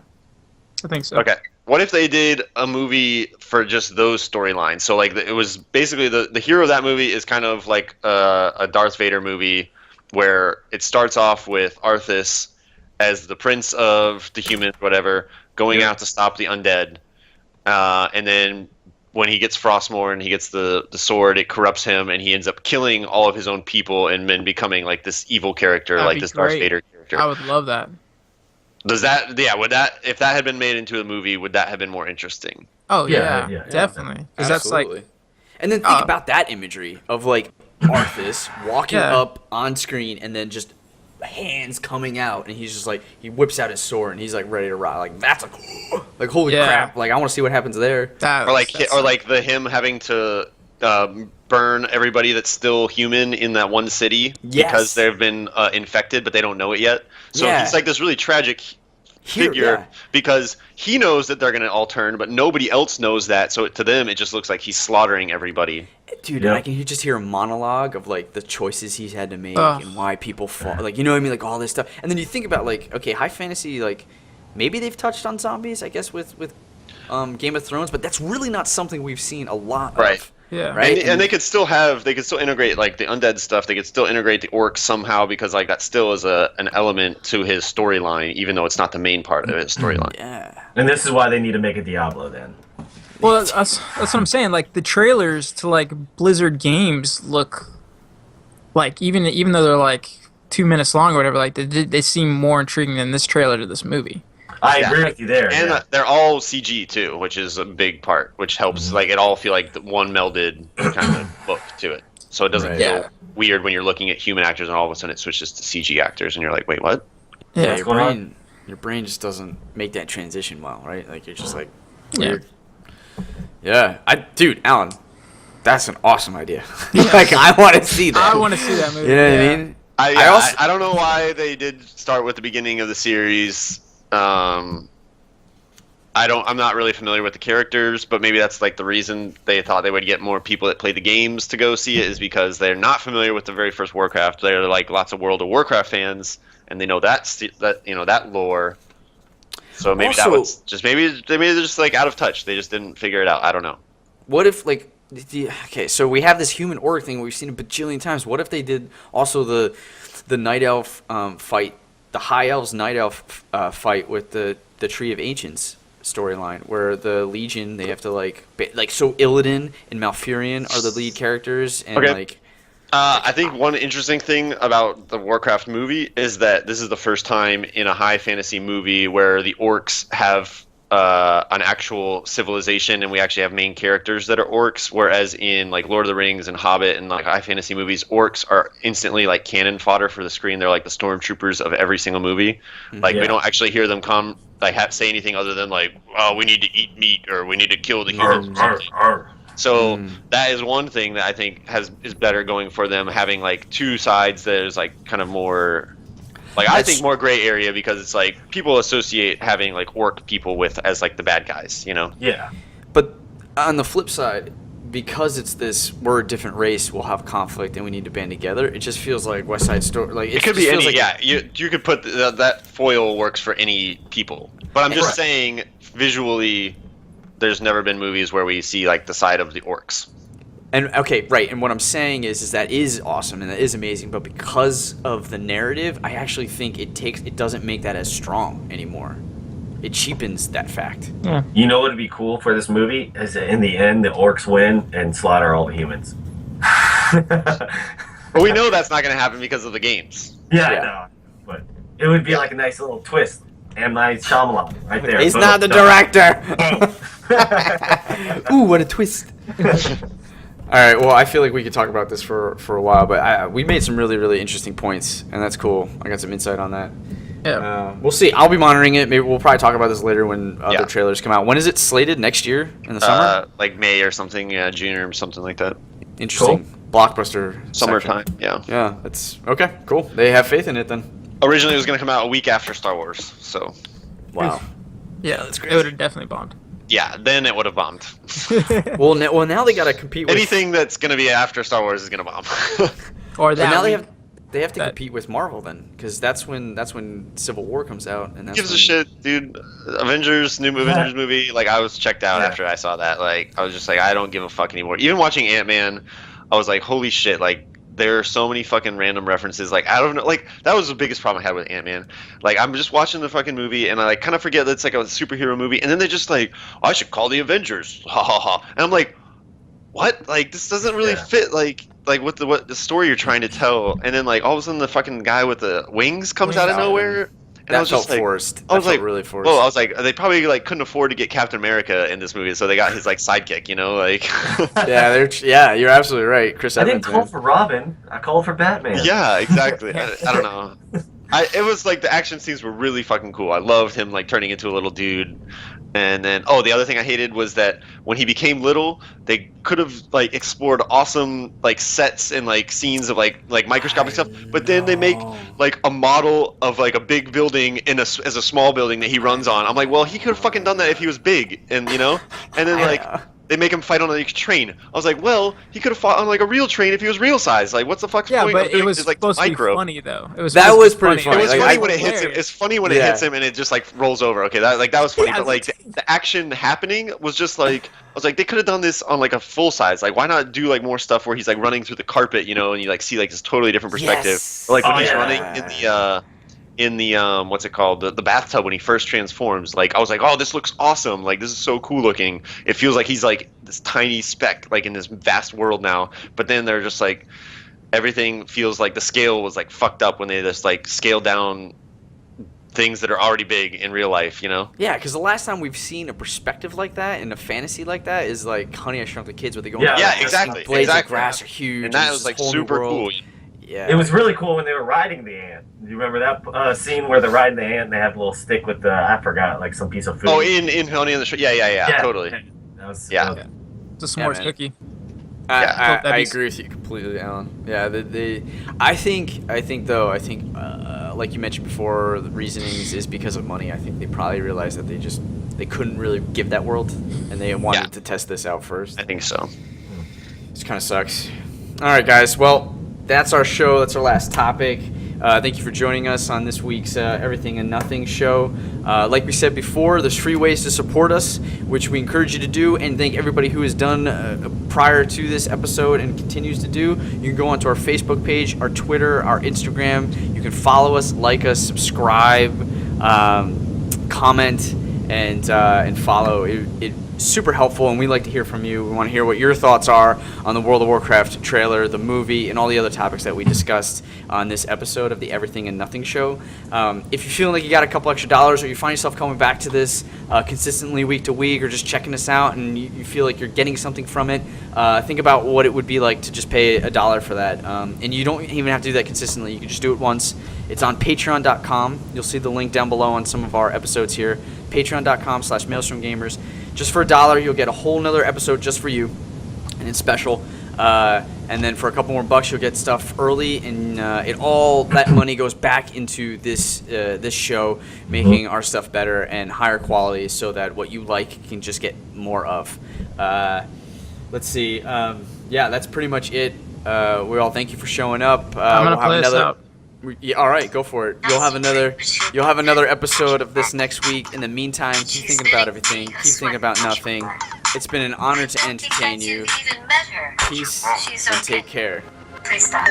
I think so. Okay. What if they did a movie for just those storylines? So like it was basically the hero of that movie is kind of like a Darth Vader movie where it starts off with Arthas as the prince of the humans, whatever, going out to stop the undead, and then when he gets Frostmourne, he gets the sword, it corrupts him, and he ends up killing all of his own people and then becoming like this evil character, That'd like be this Darth great. Vader character. I would love that. Does that? Yeah. Would that? If that had been made into a movie, would that have been more interesting? Oh Yeah, yeah, yeah. definitely. Because that's like, Absolutely. And then think about that imagery of like Arthas walking Yeah. up on screen and then just hands coming out, and he's just like he whips out his sword and he's like ready to rock. Like that's like holy Yeah. crap! Like I want to see what happens there. that, Or like that's- the him having to burn everybody that's still human in that one city Yes. because they've been infected, but they don't know it yet. So Yeah. he's like this really tragic figure yeah. because he knows that they're going to all turn, but nobody else knows that. So to them, it just looks like he's slaughtering everybody. Dude, Yeah. and I can just hear a monologue of like the choices he's had to make Ugh. and why people fall. Like you know what I mean? Like all this stuff. And then you think about like okay, high fantasy. Like maybe they've touched on zombies, I guess, with Game of Thrones, but that's really not something we've seen a lot Right. of. Yeah. Right. And they could still integrate like the undead stuff. They could still integrate the orcs somehow because like that still is an element to his storyline, even though it's not the main part of his storyline. Yeah. And this is why they need to make a Diablo then. Well, that's what I'm saying. Like the trailers to like Blizzard games look like even though they're like 2 minutes long or whatever, like they seem more intriguing than this trailer to this movie. I Yeah. agree with you there. And yeah. they're all CG too, which is a big part, which helps like it all feel like the one melded kind of look to it. So it doesn't Right. feel Yeah. weird when you're looking at human actors and all of a sudden it switches to CG actors and you're like, wait, what? Yeah, Yeah. your going on? brain just doesn't make that transition well, right? Like you're just like Yeah. weird. Yeah. Dude, Alan, that's an awesome idea. Like I want to see that. I want to see that movie. You know what yeah. I mean? I don't know why they did start with the beginning of the series. I'm not really familiar with the characters, but maybe that's like the reason they thought they would get more people that play the games to go see it is because they're not familiar with the very first Warcraft. They're like lots of World of Warcraft fans, and they know that lore. So maybe that Also- was just maybe they're just like out of touch. They just didn't figure it out. I don't know. What if like okay, so we have this human orc thing we've seen a bajillion times. What if they did also the night elf fight, the high elves night elf fight with the Tree of Ancients storyline, where the Legion they have to like so Illidan and Malfurion are the lead characters, and Okay. like I think one interesting thing about the Warcraft movie is that this is the first time in a high fantasy movie where the orcs have an actual civilization and we actually have main characters that are orcs, whereas in like Lord of the Rings and Hobbit and like high fantasy movies, orcs are instantly like cannon fodder for the screen. They're like the stormtroopers of every single movie. Like we Yeah. don't actually hear them say anything other than like, oh, we need to eat meat or we need to kill the humans or something. So that is one thing that I think is better going for them, having like two sides that is like kind of more like I think more gray area, because it's like people associate having like orc people as like the bad guys, you know? Yeah. But on the flip side, because it's this, we're a different race, we'll have conflict, and we need to band together. It just feels like West Side Story. Like It could be just feels any, like yeah. You could put that foil works for any people, but I'm just Right. saying visually, there's never been movies where we see like the side of the orcs. And okay, right. And what I'm saying is that is awesome and that is amazing. But because of the narrative, I actually think it doesn't make that as strong anymore. It cheapens that fact. Yeah. You know what would be cool for this movie is that in the end the orcs win and slaughter all the humans. But we know that's not going to happen because of the games. Yeah, Yeah. I know. But it would be like a nice little twist. M. Night Shyamalan right there. He's Boom. not the Done. director. Ooh, what a twist. All right, well, I feel like we could talk about this for a while, but we made some really, really interesting points, and that's cool. I got some insight on that. Yeah. We'll see. I'll be monitoring it. Maybe we'll probably talk about this later when other Yeah. trailers come out. When is it slated? Next year in the summer? Like May or something, yeah, June or something like that. Interesting. blockbuster Summertime, section. yeah. Yeah, it's okay. Cool. They have faith in it then. Originally, it was going to come out a week after Star Wars, so Wow. Yeah, that's it crazy. would have definitely bombed. yeah, then it would have bombed. Well, now they got to compete with Anything that's going to be after Star Wars is going to bomb. Or But that. now week. they have to that- compete with Marvel then, because that's when Civil War comes out, and that's Gives a when- shit, dude. Avengers movie. Like, I was checked out Yeah. after I saw that. Like, I was just like, I don't give a fuck anymore. Even watching Ant-Man, I was like, holy shit, like, there are so many fucking random references. Like, I don't know, like, that was the biggest problem I had with Ant-Man. Like, I'm just watching the fucking movie, and I like kind of forget that it's like a superhero movie, and then they just like, I should call the Avengers, ha ha ha. And I'm like, what? Like, this doesn't really fit, like what the story you're trying to tell. And then like all of a sudden the fucking guy with the wings comes out of nowhere. And That I was felt just like, forced. I was That felt like, really forced. well, I was like, they probably like couldn't afford to get Captain America in this movie, so they got his like sidekick, you know, like. yeah, you're absolutely right, Chris I Evans. didn't call Man. for Robin. I called for Batman. Yeah, exactly. I don't know. It was like the action scenes were really fucking cool. I loved him like turning into a little dude. And then the other thing I hated was that when he became little, they could have like explored awesome like sets and like scenes of like microscopic stuff, but then they make like a model of like a big building as a small building that he runs on. I'm like, well, he could have fucking done that if he was big, and you know. And then like they make him fight on a train. I was like, well, he could have fought on like a real train if he was real size. Like, what's the fuck's Yeah, point but of doing it was this, like supposed micro? to be funny though. It was. That supposed to was be pretty funny. It was Like, funny I- when it hits him. hilarious. It's funny when it Yeah. hits him and it just like rolls over. Okay, that was funny. Yeah, But like the action happening was just like, I was like, they could have done this on like a full size. Like, why not do like more stuff where he's like running through the carpet, you know, and you like see like this totally different perspective. Yes. Or like when Oh, he's yeah. running in the what's it called, the bathtub when he first transforms. Like, I was like, oh, this looks awesome. Like, this is so cool looking. It feels like he's like this tiny speck like in this vast world now. But then they're just like, everything feels like the scale was like fucked up when they just like scale down things that are already big in real life, you know? Yeah, because the last time we've seen a perspective like that and a fantasy like that is like Honey, I Shrunk the Kids, where they go Yeah. into Yeah, the exactly. blades of Exactly. grass are huge, And that it's was this like whole new super world. cool. Yeah, It was really cool when they were riding the ant. Do you remember that scene where they're riding the ant and they have a little stick with I forgot, like some piece of food? Oh, in Honey on the Show. Yeah, totally. That was, Yeah. It's a s'mores man. cookie. I that'd be- agree with you completely, Alan. Yeah, I think like you mentioned before, the reasonings is because of money. I think they probably realized that they couldn't really give that world, and they wanted Yeah. to test this out first. I think so. It kind of sucks. All right, guys. Well, that's our show. That's our last topic. Thank you for joining us on this week's Everything and Nothing show. Like we said before, there's free ways to support us, which we encourage you to do, and thank everybody who has done prior to this episode and continues to do. You can go onto our Facebook page, our Twitter, our Instagram. You can follow us, like us, subscribe, comment, and follow. It's super helpful, and we like to hear from you. We want to hear what your thoughts are on the World of Warcraft trailer, the movie, and all the other topics that we discussed on this episode of the Everything and Nothing show. If you're feeling like you got a couple extra dollars, or you find yourself coming back to this consistently week to week, or just checking us out and you feel like you're getting something from it, think about what it would be like to just pay $1 for that. And you don't even have to do that consistently. You can just do it once. It's on patreon.com. You'll see the link down below on some of our episodes here. patreon.com/maelstromgamers. Just for $1, you'll get a whole nother episode just for you, and it's special. And then for a couple more bucks, you'll get stuff early, and that money goes back into this show, making our stuff better and higher quality, so that what you like can just get more of. Let's see. Yeah, that's pretty much it. We all thank you for showing up. I'm gonna play this out. Yeah, all right, go for it. You'll have another episode of this next week. In the meantime, keep thinking about everything. Keep thinking about nothing. It's been an honor to entertain you. Peace and take care. Please stop.